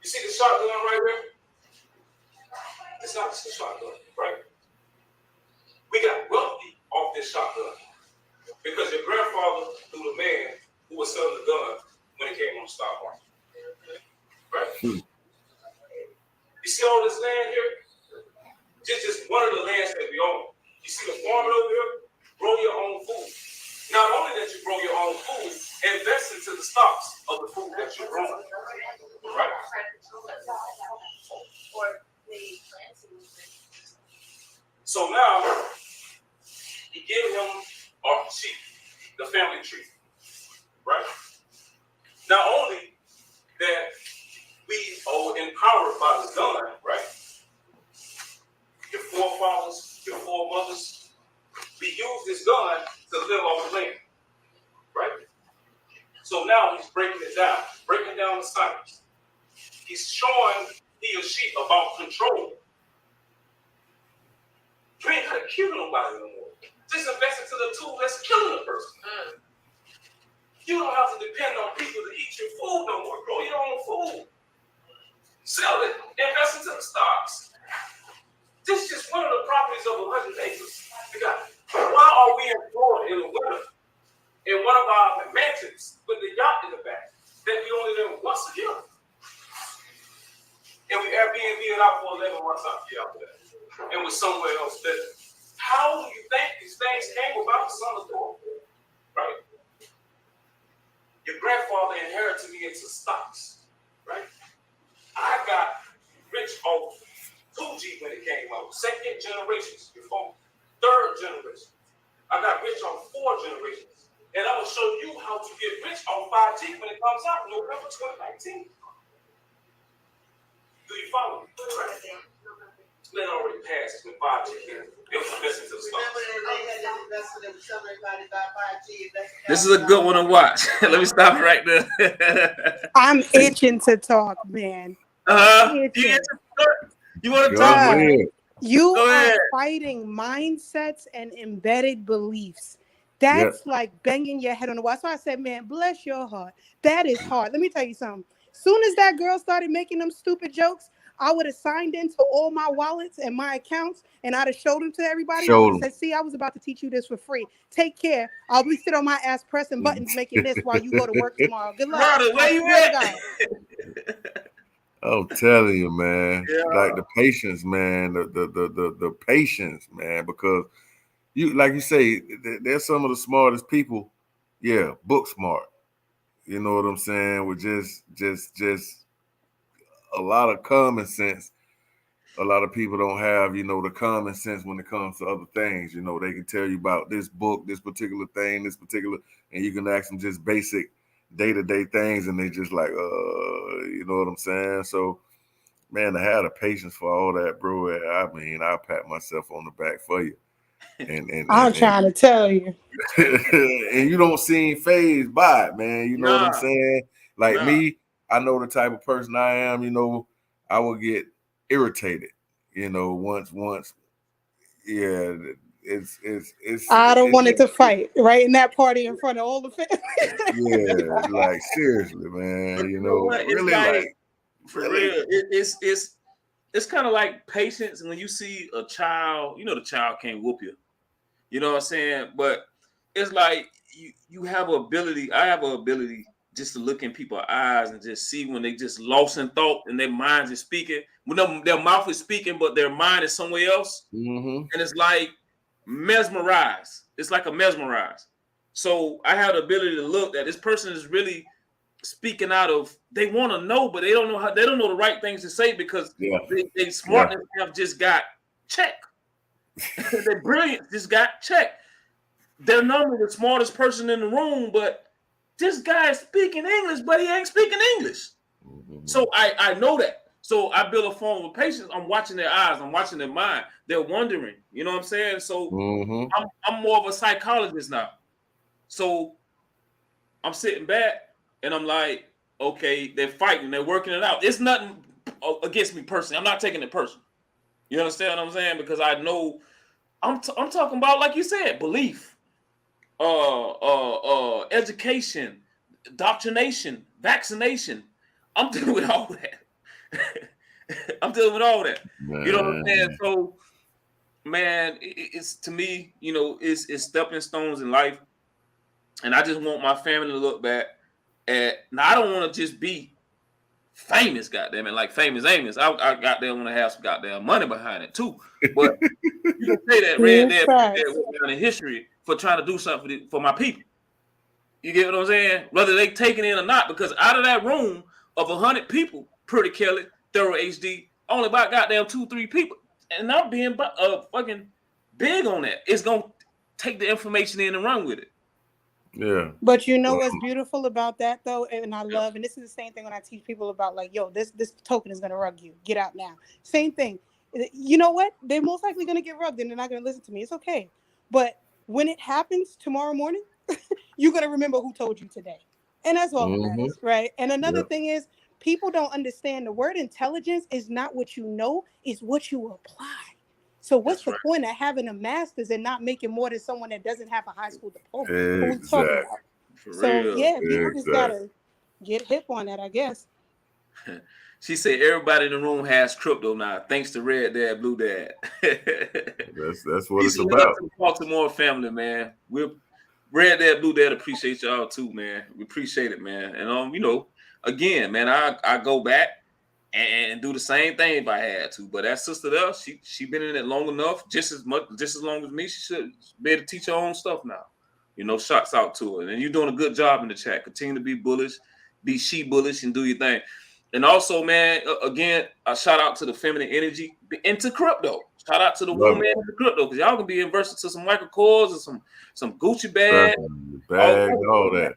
You see the shotgun right here? It's not just a shotgun, right? We got wealthy off this shotgun because your grandfather knew the man who was selling the gun when it came on the stock market, right? You see all this land here? Just one of the lands that we own. You see the farming over here? Grow your own food. Not only that you grow your own food, invest into the stocks of the food that you're growing. Right? So now, you give him our sheep, the family tree. Right? Not only that we are empowered by the gun, right? Your forefathers, your foremothers, we use this gun to live off the land, right? So now he's breaking it down, breaking down the science. He's showing he or she about control. You ain't gotta kill nobody no more. Just invest into the tool that's killing the person. You don't have to depend on people to eat your food no more. Grow your own food. Sell it, invest into the stocks. This is just one of the properties of 100 acres. Why are we in Florida in the winter in one of our mansions with the yacht in the back that we only live once a year? And we Airbnb it out for 11 months out here after that. And we're somewhere else better. How do you think these things came about? Son of God, right? Your grandfather inherited me into stocks, right? I got rich off 2G when it came out. Second generations before. Third generation. I got rich on 4 generations. And I'm going to show you how to get rich on 5G when it comes out November 2019. Do you follow me? Right. It's already passed with 5G. It was investing to the stocks. This is a good one to watch. Let me stop right there. I'm itching to talk, man. You want to talk? You are fighting mindsets and embedded beliefs. That's like banging your head on the wall. So I said, man, bless your heart. That is hard. Let me tell you something. Soon as that girl started making them stupid jokes, I would have signed into all my wallets and my accounts, and I'd have showed them to everybody. I would have said, see, I was about to teach you this for free. Take care. I'll be sitting on my ass pressing buttons making this while you go to work tomorrow. Good luck. Brother, where you at? I'm telling you, man. Yeah. Like the patience, man. The patience, man. Because you, like you say, they're some of the smartest people. Yeah, book smart. You know what I'm saying? With just a lot of common sense. A lot of people don't have, the common sense when it comes to other things. They can tell you about this book, this particular thing, and you can ask them just basic day-to-day things, and they just like, you know what I'm saying? So, man, to have the patience for all that, bro. I mean, I'll pat myself on the back for you. I'm trying to tell you. And you don't seem phased by it, man. You know what I'm saying? Like me, I know the type of person I am. I will get irritated. Once. Yeah, it's. I don't want it to fight right in that party in front of all the family. Yeah, like seriously, man. You know what? Really, like for really? real. It's kind of like patience when you see a child. The child can't whoop you. You know what I'm saying? But it's like you have an ability. I have an ability just to look in people's eyes and just see when they just lost in thought and their minds is speaking. When their mouth is speaking, but their mind is somewhere else. Mm-hmm. And it's like mesmerized. It's like a mesmerized. So I have the ability to look that this person is really speaking out of, they want to know, but they don't know they don't know the right things to say because they smartness have just got checked. Their brilliance just got checked. They're normally the smartest person in the room, but this guy is speaking English, but he ain't speaking English. Mm-hmm. So I know that. So I build a form of patience. I'm watching their eyes. I'm watching their mind. They're wondering. You know what I'm saying? So I'm more of a psychologist now. So I'm sitting back and I'm like, okay, they're fighting. They're working it out. It's nothing against me personally. I'm not taking it personal. You understand what I'm saying? Because I know I'm talking about, like you said, belief, education, indoctrination, vaccination. I'm dealing with all that. I'm dealing with all that. Man. You know what I'm saying? So, man, it's to me, it's stepping stones in life. And I just want my family to look back at, now I don't want to just be famous, goddamn it, like famous Amos. I goddamn want to have some goddamn money behind it too. But you can say that Red Dead went down in history for trying to do something for my people. You get what I'm saying? Whether they take it in or not, because out of that room of 100 people, Pretty Kelly, ThoroHD, only about goddamn 2-3 people, and I'm being fucking big on that. It's gonna take the information in and run with it. Yeah. But you know what's beautiful about that though, and I love, and this is the same thing when I teach people about, like, yo, this token is gonna rug you. Get out now. Same thing. You know what? They're most likely gonna get rugged and they're not gonna listen to me. It's okay. But when it happens tomorrow morning, you're gonna remember who told you today. And that's all that matters, right? And another thing is, people don't understand the word intelligence is not what you know, it's what you apply. So what's the point of having a master's and not making more than someone that doesn't have a high school diploma? Who we talking about? People just gotta get hip on that, I guess. She said everybody in the room has crypto now, thanks to Red Dad, Blue Dad. That's what it's about. To the Baltimore family, man. We're Red Dad, Blue Dad appreciate y'all too, man. We appreciate it, man. And again, man, I go back and do the same thing if I had to. But that sister there, she been in it long enough, just as long as me. She should be able to teach her own stuff now. Shots out to her. And you're doing a good job in the chat. Continue to be bullish, be she bullish, and do your thing. And also, man, again, a shout out to the feminine energy into crypto. Shout out to the woman into crypto, because y'all can be inversed to some Michael Kors or some Gucci bag, all that.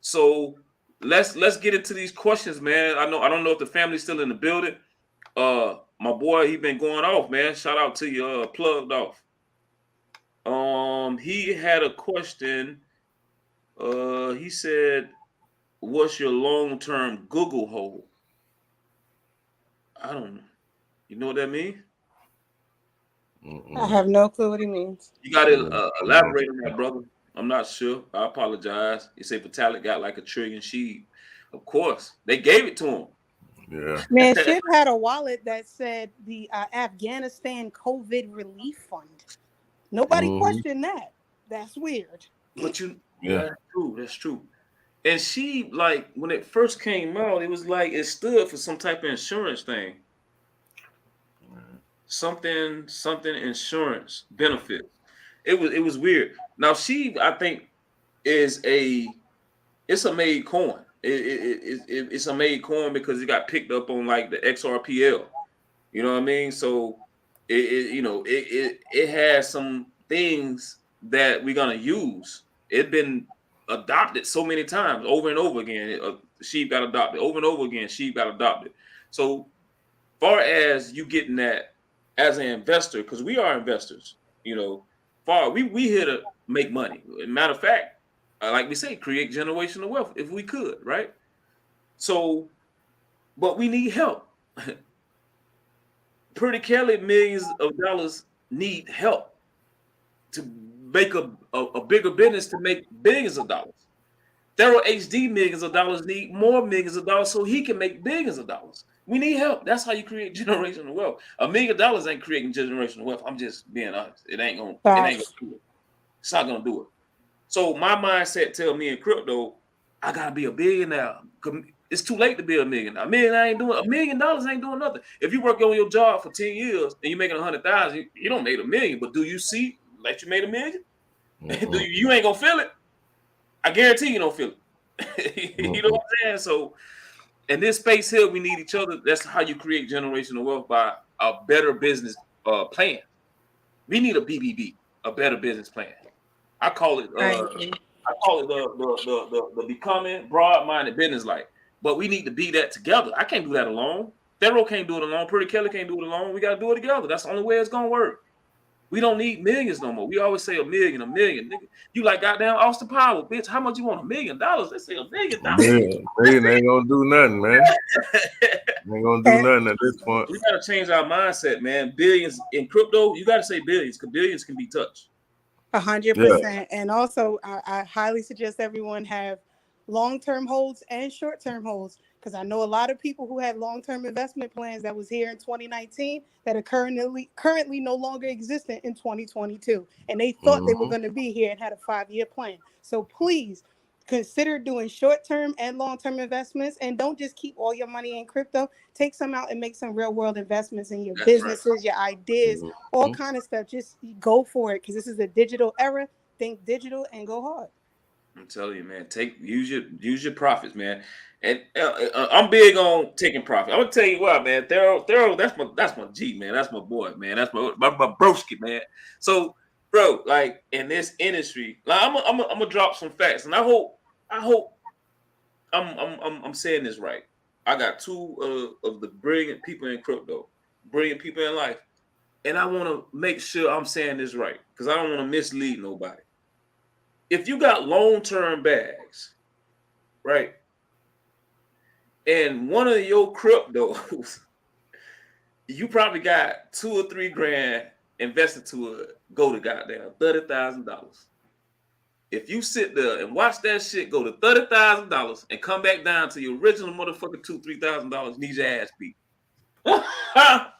So let's get into these questions, man. I don't know if the family's still in the building. My boy, he been going off, man. Shout out to you, plugged off. He had a question. He said, what's your long-term Google hole? I don't know. You know what that means? I have no clue what he means. You got to elaborate on that, brother. I'm not sure. I apologize. You say Vitalik got like 1 trillion sheep. Of course. They gave it to him. Yeah. Man, Ship had a wallet that said the Afghanistan COVID relief fund. Nobody questioned that. That's weird. But that's true. And she, like, when it first came out, it was like it stood for some type of insurance thing. Something insurance benefit. It was weird. Now she, I think, it's a made coin. It's a made coin because it got picked up on like the XRPL. You know what I mean? So it has some things that we're gonna use. It's been adopted so many times over and over again. Sheep got adopted over and over again. Sheep got adopted. So far as you getting that as an investor, because we are investors, we here to make money. Matter of fact, like we say, create generational wealth if we could, right? So, but we need help. Pretty Kelli, millions of dollars need help to make a bigger business, to make billions of dollars. ThoroHD millions of dollars need more millions of dollars so he can make billions of dollars. We need help. That's how you create generational wealth. $1 million ain't creating generational wealth. I'm just being honest. It ain't gonna do it. It's not gonna do it. So my mindset tell me in crypto, I gotta be a billionaire. It's too late to be a millionaire. $1 million ain't doing nothing. If you work on your job for 10 years and you're making 100,000, you don't make $1 million. But do you see like you made $1 million? You ain't gonna feel it. I guarantee you don't feel it. You know what I'm saying? So in this space here, we need each other. That's how you create generational wealth, by a better business plan. We need a BBB, a better business plan. I call it the becoming broad-minded business like. But we need to be that together. I can't do that alone. Thero can't do it alone. Pretty Kelli can't do it alone. We got to do it together. That's the only way it's gonna work. We don't need millions no more. We always say a million. Nigga. You like goddamn Austin Power, bitch. How much you want? $1 million? They say $1 million. Million ain't gonna do nothing, man. Ain't gonna do nothing at this point. We gotta change our mindset, man. Billions in crypto, you gotta say billions, because billions can be touched. 100%. And also, I highly suggest everyone have long-term holds and short-term holds, because I know a lot of people who had long-term investment plans that was here in 2019 that are currently no longer existent in 2022, and they thought they were going to be here and had a 5-year plan. So please consider doing short-term and long-term investments, and don't just keep all your money in crypto. Take some out and make some real-world investments in your businesses, your ideas, all kind of stuff. Just go for it, because this is a digital era. Think digital and go hard. I'm telling you, man. Use your profits, man. And I'm big on taking profit. I'm gonna tell you what, man. Thero, that's my G, man. That's my boy, man. That's my broski, man. So, bro, like in this industry, like I'm gonna drop some facts, and I hope I'm saying this right. I got two of the brilliant people in crypto, brilliant people in life, and I want to make sure I'm saying this right, because I don't want to mislead nobody. If you got long-term bags, right, and one of your cryptos, you probably got $2 or $3 grand invested to it, go to goddamn $30,000. If you sit there and watch that shit go to $30,000 and come back down to your original motherfucking $2,000-$3,000, you need your ass beat. Right?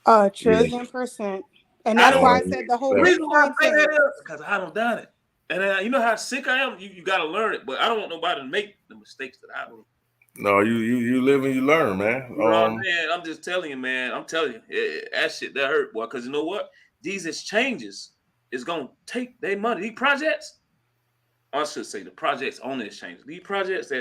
A trillion%. And that's why I said the whole reason why I say that is because I don't done it. And you know how sick I am? You got to learn it. But I don't want nobody to make the mistakes that I do. No, you live and you learn, man. You know what I'm saying? I'm just telling you, man. I'm telling you, that shit, that hurt, boy. Because you know what? These exchanges is going to take their money. These projects, I should say the projects on the exchanges. These projects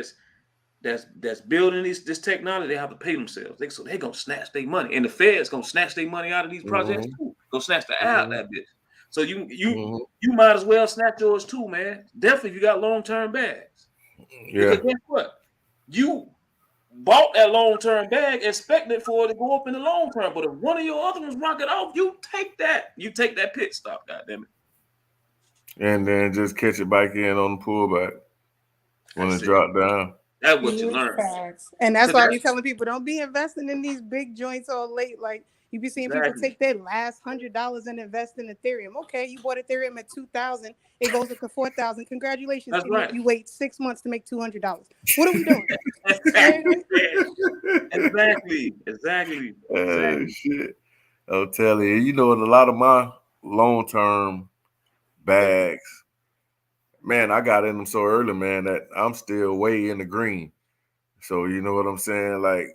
that's building this technology, they have to pay themselves. So they're going to snatch their money. And the Fed's going to snatch their money out of these projects too. Go snatch the out that bitch. So you might as well snatch yours too, man. Definitely if you got long-term bags. Yeah. Because guess what? You bought that long-term bag expecting for it to go up in the long term. But if one of your other ones rock it off, you take that. You take that pit stop, goddammit. And then just catch it back in on the pullback when it dropped down. That's what you learn. And that's why I be telling people, don't be investing in these big joints all late. Like you be seeing people take their last $100 and invest in Ethereum. Okay, you bought Ethereum at $2,000, it goes up to $4,000. Congratulations! That's right. You wait 6 months to make $200. What are we doing? Exactly. Shit. I'll tell you. You know, in a lot of my long-term bags, man, I got in them so early, man, that I'm still way in the green. So you know what I'm saying? Like,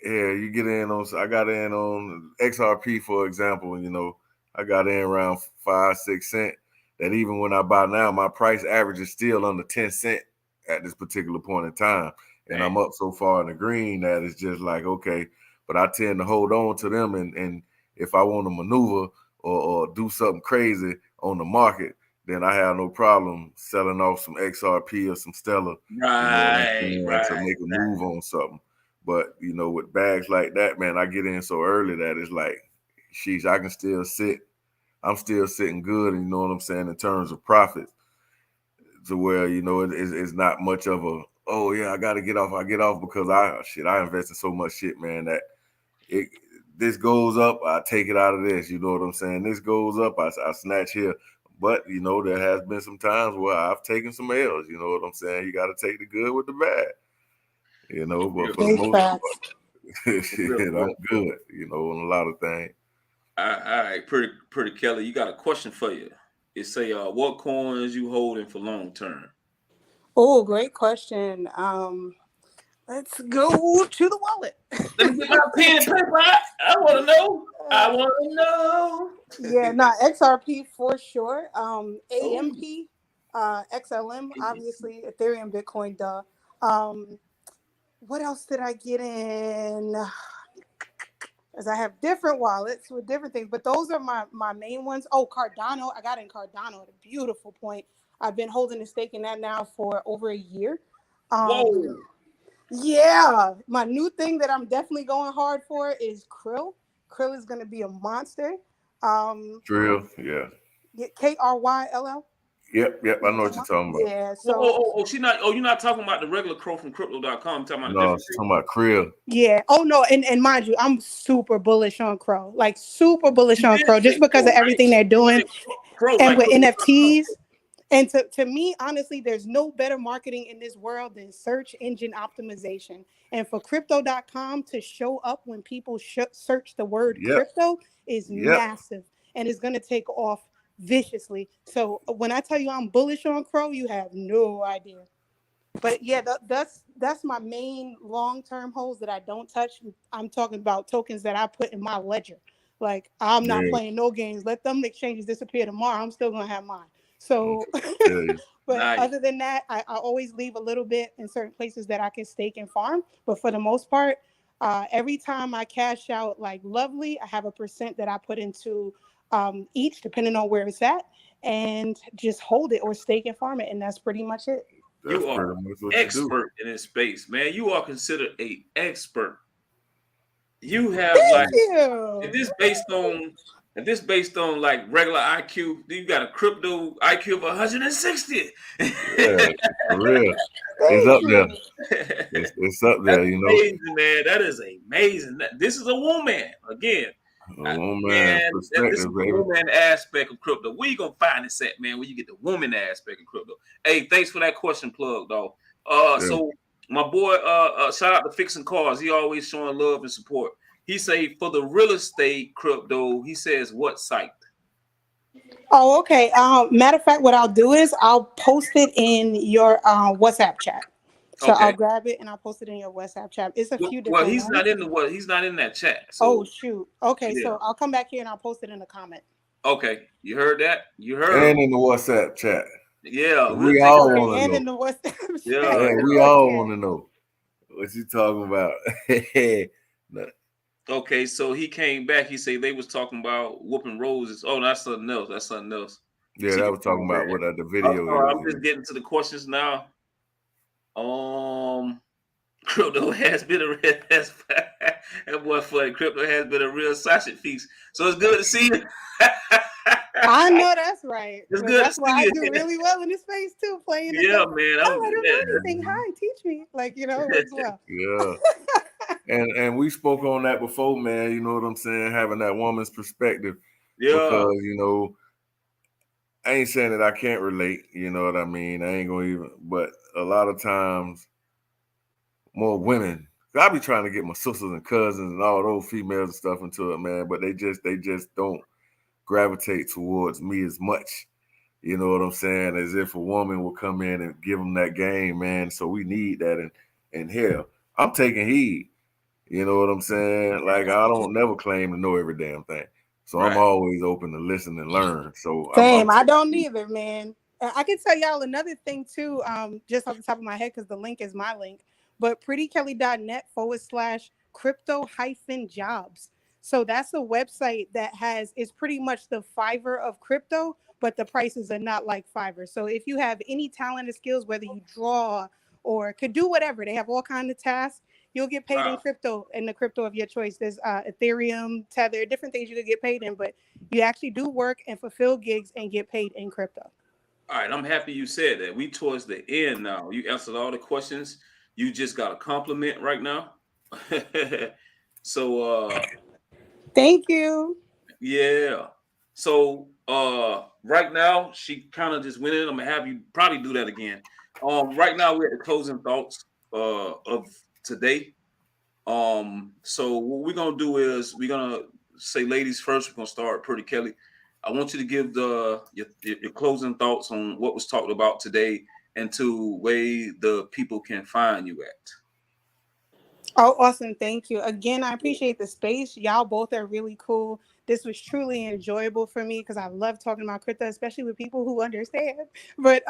yeah, you get in on. I got in on XRP, for example. You know, I got in around 5-6 cent. That even when I buy now, my price average is still under 10 cent at this particular point in time, and I'm up so far in the green that it's just like okay. But I tend to hold on to them, and if I want to maneuver or do something crazy on the market, then I have no problem selling off some XRP or some Stellar, you know what I'm saying, to make a move on something. But you know, with bags like that, man, I get in so early that it's like, sheesh, I can still sit. I'm still sitting good, and you know what I'm saying, in terms of profit, to where you know it's not much of a oh yeah, I gotta get off. I get off because I invest in so much shit, man, that it this goes up, I take it out of this. You know what I'm saying? This goes up, I snatch here. But you know, there has been some times where I've taken some L's. You know what I'm saying? You got to take the good with the bad. You know, but for the most part, shit, I'm good. You know, on a lot of things. All right, pretty Kelli, you got a question for you. It say, what coins you holding for long term? Oh, great question. Let's go to the wallet. Let me get my pen and paper. I want to know. I want to know. Yeah, XRP for sure. AMP, XLM, obviously, Ethereum, Bitcoin, duh. What else did I get in? As I have different wallets with different things, but those are my main ones. Oh, Cardano. I got in Cardano at a beautiful point. I've been holding a stake in that now for over a year. Whoa. Yeah, my new thing that I'm definitely going hard for is Krill. Krill is going to be a monster. Drill, yeah. KRYLL. Yep. I know what you're talking about. Yeah. So. She's not. Oh, you're not talking about the regular crow from Crypto.com. Talking about no, she's talking about Krill. Yeah. Oh no, and mind you, I'm super bullish on Crow. Like super bullish on Crow, just because of everything they're doing, and with NFTs. And to me, honestly, there's no better marketing in this world than search engine optimization. And for Crypto.com to show up when people search the word crypto is massive, and it's going to take off viciously. So when I tell you I'm bullish on Crow, you have no idea. But yeah, that's my main long-term holds that I don't touch. I'm talking about tokens that I put in my ledger. Like, I'm not playing no games. Let them exchanges disappear tomorrow. I'm still going to have mine. So, but other than that, I always leave a little bit in certain places that I can stake and farm. But for the most part, every time I cash out, like Lovely, I have a % that I put into each, depending on where it's at, and just hold it or stake and farm it. And that's pretty much it. You are expert in this space, man. You are considered an expert. You have if this based on like regular IQ, you got a crypto IQ of 160. Yeah, for real. It's up there. It's up there, you know. Amazing, man. That is amazing. This is a woman again. This is the woman aspect of crypto. Where you gonna find this at, man? Where you get the woman aspect of crypto? Hey, thanks for that question plug, though. So my boy, shout out to Fixing Cars. He always showing love and support. He say for the real estate crypto, he says what site? Oh, okay. Matter of fact, what I'll do is I'll post it in your WhatsApp chat. So I'll grab it and I'll post it in your WhatsApp chat. It's a few different. Well, he's not in that chat. So. Oh shoot. Okay, so I'll come back here and I'll post it in a comment. Okay, you heard that? You heard. And in the WhatsApp chat. Yeah, we all want to know. In the WhatsApp chat. Yeah, we all want to know what you talking about. Okay, so he came back. He said they was talking about whooping roses. Oh, that's something else. Yeah, that was talking about what the video is. I'm just getting to the questions now. Crypto has been a real that boy funny. Crypto has been a real sausage feast. So it's good to see you. I know that's right. It's good. That's why I do really well in this space too, playing. Yeah, man. I don't know anything. Hi, teach me. Like, it works well. Yeah. And we spoke on that before, man. You know what I'm saying? Having that woman's perspective. Yeah. Because, I ain't saying that I can't relate. You know what I mean? I ain't going to even. But a lot of times, more women. I be trying to get my sisters and cousins and all those females and stuff into it, man. But they just don't gravitate towards me as much. You know what I'm saying? As if a woman will come in and give them that game, man. So we need that. And hell, I'm taking heed. You know what I'm saying? Like, I don't never claim to know every damn thing. So I'm always open to listen and learn. So Same. I don't either, man. I can tell y'all another thing too, just off the top of my head, because the link is my link, but prettykelly.net/crypto-jobs. So that's a website that is pretty much the Fiverr of crypto, but the prices are not like Fiverr. So if you have any talent or skills, whether you draw or could do whatever, they have all kinds of tasks. You'll get paid in crypto, in the crypto of your choice. There's Ethereum, Tether, different things you could get paid in, but you actually do work and fulfill gigs and get paid in crypto. All right, I'm happy you said that. We towards the end now. You answered all the questions. You just got a compliment right now. So thank you. Yeah. So right now she kind of just went in. I'm gonna have you probably do that again. Right now we're at the closing thoughts of today. So what we're gonna do is we're gonna say ladies first. We're gonna start Pretty Kelly. I want you to give your closing thoughts on what was talked about today and to way the people can find you at. Oh, awesome. Thank you. Again, I appreciate the space. Y'all both are really cool. This was truly enjoyable for me because I love talking about crypto, especially with people who understand. But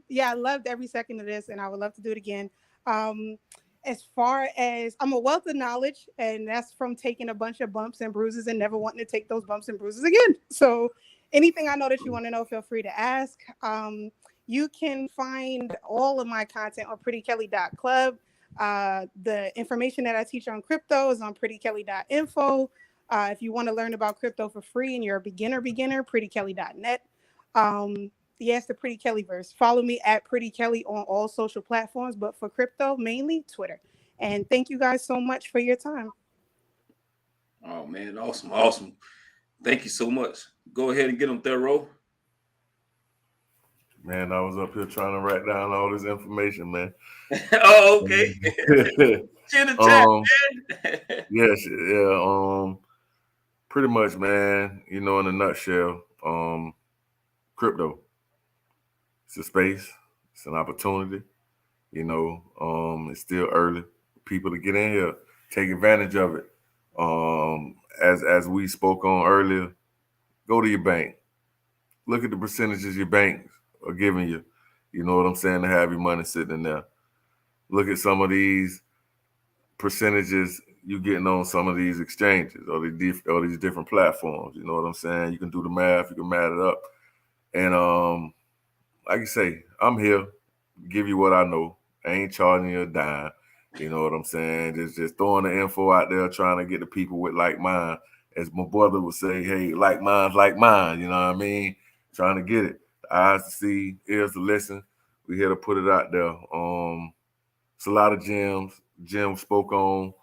yeah, I loved every second of this and I would love to do it again. As far as I'm a wealth of knowledge, and that's from taking a bunch of bumps and bruises and never wanting to take those bumps and bruises again. So anything I know that you want to know, feel free to ask. You can find all of my content on prettykelly.club. The information that I teach on crypto is on prettykelly.info. If you want to learn about crypto for free and you're a beginner, prettykelly.net. Yes, the Pretty Kelly verse. Follow me at Pretty Kelly on all social platforms, but for crypto, mainly Twitter. And thank you guys so much for your time. Oh man, awesome. Thank you so much. Go ahead and get them, Thoro. Man, I was up here trying to write down all this information, man. Oh, okay. In the chat, man. Yes, yeah. Pretty much, man. You know, in a nutshell, crypto. It's a space. It's an opportunity. You know, it's still early. People to get in here, take advantage of it. As we spoke on earlier, go to your bank. Look at the percentages your banks are giving you. You know what I'm saying? To have your money sitting in there. Look at some of these percentages you getting on some of these exchanges or these different platforms. You know what I'm saying? You can do the math. You can add it up. And like I say, I'm here. Give you what I know. I ain't charging you a dime. You know what I'm saying? Just throwing the info out there, trying to get the people with like mine. As my brother would say, hey, like mine's like mine. You know what I mean? Trying to get it. The eyes to see, ears to listen. We here to put it out there. It's a lot of gems. Jim spoke on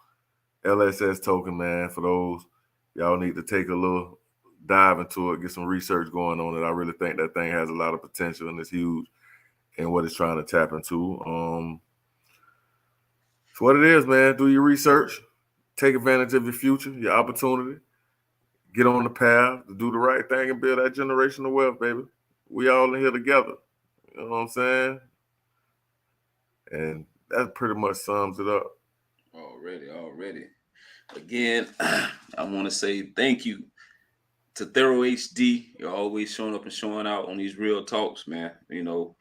LSS token, man. For those, y'all need to take a little dive into it, get some research going on it. I really think that thing has a lot of potential and it's huge in what it's trying to tap into. It's what it is, man. Do your research. Take advantage of your future, your opportunity. Get on the path to do the right thing and build that generational wealth, baby. We all in here together. You know what I'm saying? And that pretty much sums it up. Already. Again, I want to say thank you to ThoroHD. You're always showing up and showing out on these real talks, man. You know,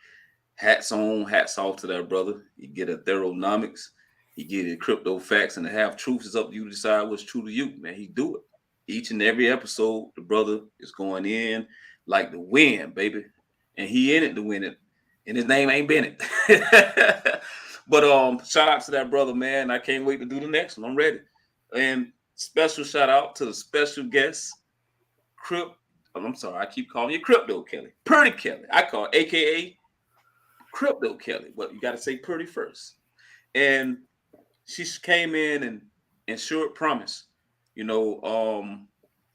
hats on, hats off to that brother. You get a Thoronomics, you get a crypto facts, and the half truth is up to you to decide what's true to you, man. He do it. Each and every episode, the brother is going in like the wind, baby. And he in it to win it. And his name ain't Bennett. But shout out to that brother, man. I can't wait to do the next one. I'm ready. And special shout out to the special guest, I'm sorry, I keep calling you Crypto Kelly. Pretty Kelly. I call it AKA Crypto Kelly, but you got to say pretty first. And she came in and ensured promise. You know,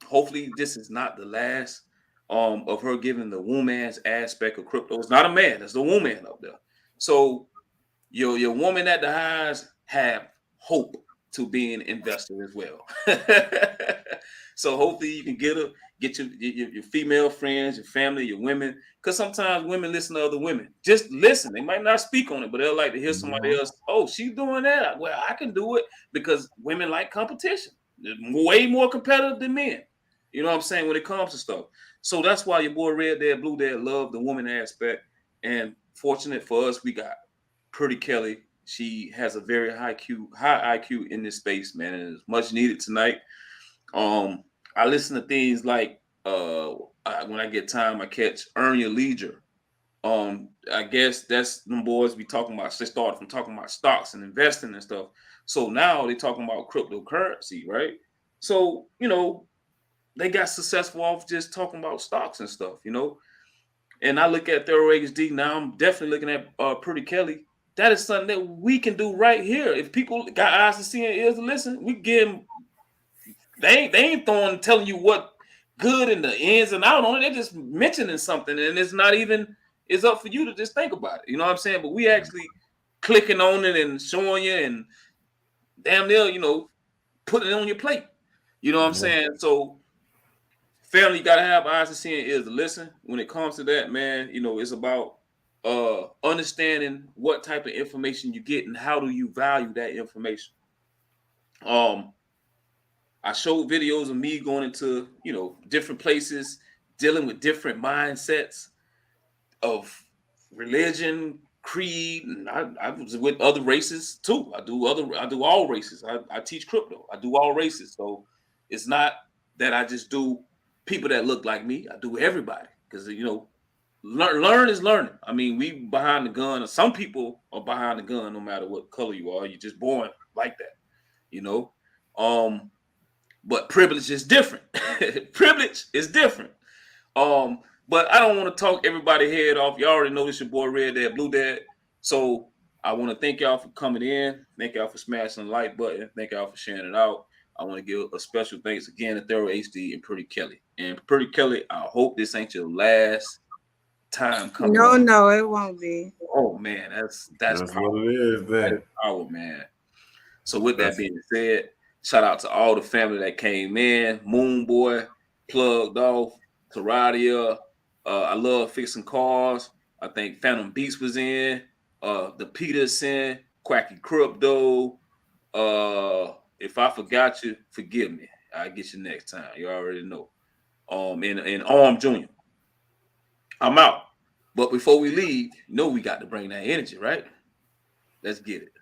hopefully this is not the last of her giving the woman's aspect of crypto. It's not a man, it's the woman up there. So your woman at the highs have hope to being an investor as well. So hopefully you can get her Get your female friends, your family, your women, because sometimes women listen to other women. Just listen. They might not speak on it, but they'll like to hear somebody else. Oh, she's doing that. Well, I can do it, because women like competition. They're way more competitive than men. You know what I'm saying, when it comes to stuff. So that's why your boy Red Dad, Blue Dad love the woman aspect. And fortunate for us, we got Pretty Kelli. She has a very high IQ in this space, man, and it's much needed tonight. I listen to things like when I get time, I catch Earn Your Leisure. I guess that's them boys be talking about. They started from talking about stocks and investing and stuff. So now they talking about cryptocurrency, right? So, you know, they got successful off just talking about stocks and stuff, you know. And I look at ThoroHD now. I'm definitely looking at Pretty Kelli. That is something that we can do right here. If people got eyes to see and ears to listen, we give them. They ain't telling you what good and the ins and out on it. They're just mentioning something, and it's not even. It's up for you to just think about it. You know what I'm saying? But we actually clicking on it and showing you, and damn near, you know, putting it on your plate. You know what I'm saying? So, family, you gotta have eyes to see and ears to listen. When it comes to that, man, you know, it's about understanding what type of information you get and how do you value that information. I showed videos of me going into, you know, different places, dealing with different mindsets of religion, creed, and I was with other races too. I do all races. I teach crypto. I do all races. So it's not that I just do people that look like me. I do everybody, because, you know, learn is learning. I mean, we behind the gun. Some people are behind the gun no matter what color you are. You're just born like that, you know. But privilege is different. Privilege is different. But I don't want to talk everybody head off. You already know this your boy Red Dad, Blue Dad. So I want to thank y'all for coming in. Thank y'all for smashing the like button. Thank y'all for sharing it out. I want to give a special thanks again to ThoroHD and Pretty Kelli. And Pretty Kelli, I hope this ain't your last time coming. No, it won't be. Oh man, that's what it is, then. That is power, man. So with that being said, shout out to all the family that came in. Moon Boy, Plugged Off, Karadia. I love fixing cars. I think Phantom Beats was in. The Peterson, Quacky Crypto. If I forgot you, forgive me. I'll get you next time. You already know. And Arm Jr. I'm out. But before we leave, you know we got to bring that energy, right? Let's get it.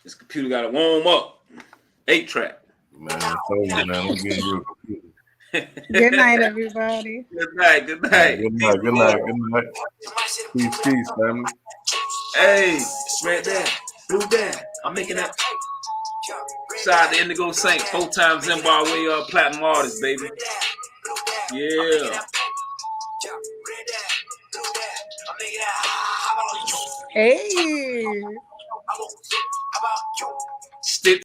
This computer got to warm up. 8-track. Man, I told you, man, I'm getting you a computer. Good night, everybody. Good night. Good night. Good night. Good night. Good night. Peace, family. Hey, Red Dad, Blue Dad, I'm making that. Shout out to Indigo Saints, 4 times Zimbabwe platinum artist, baby. Yeah. Hey.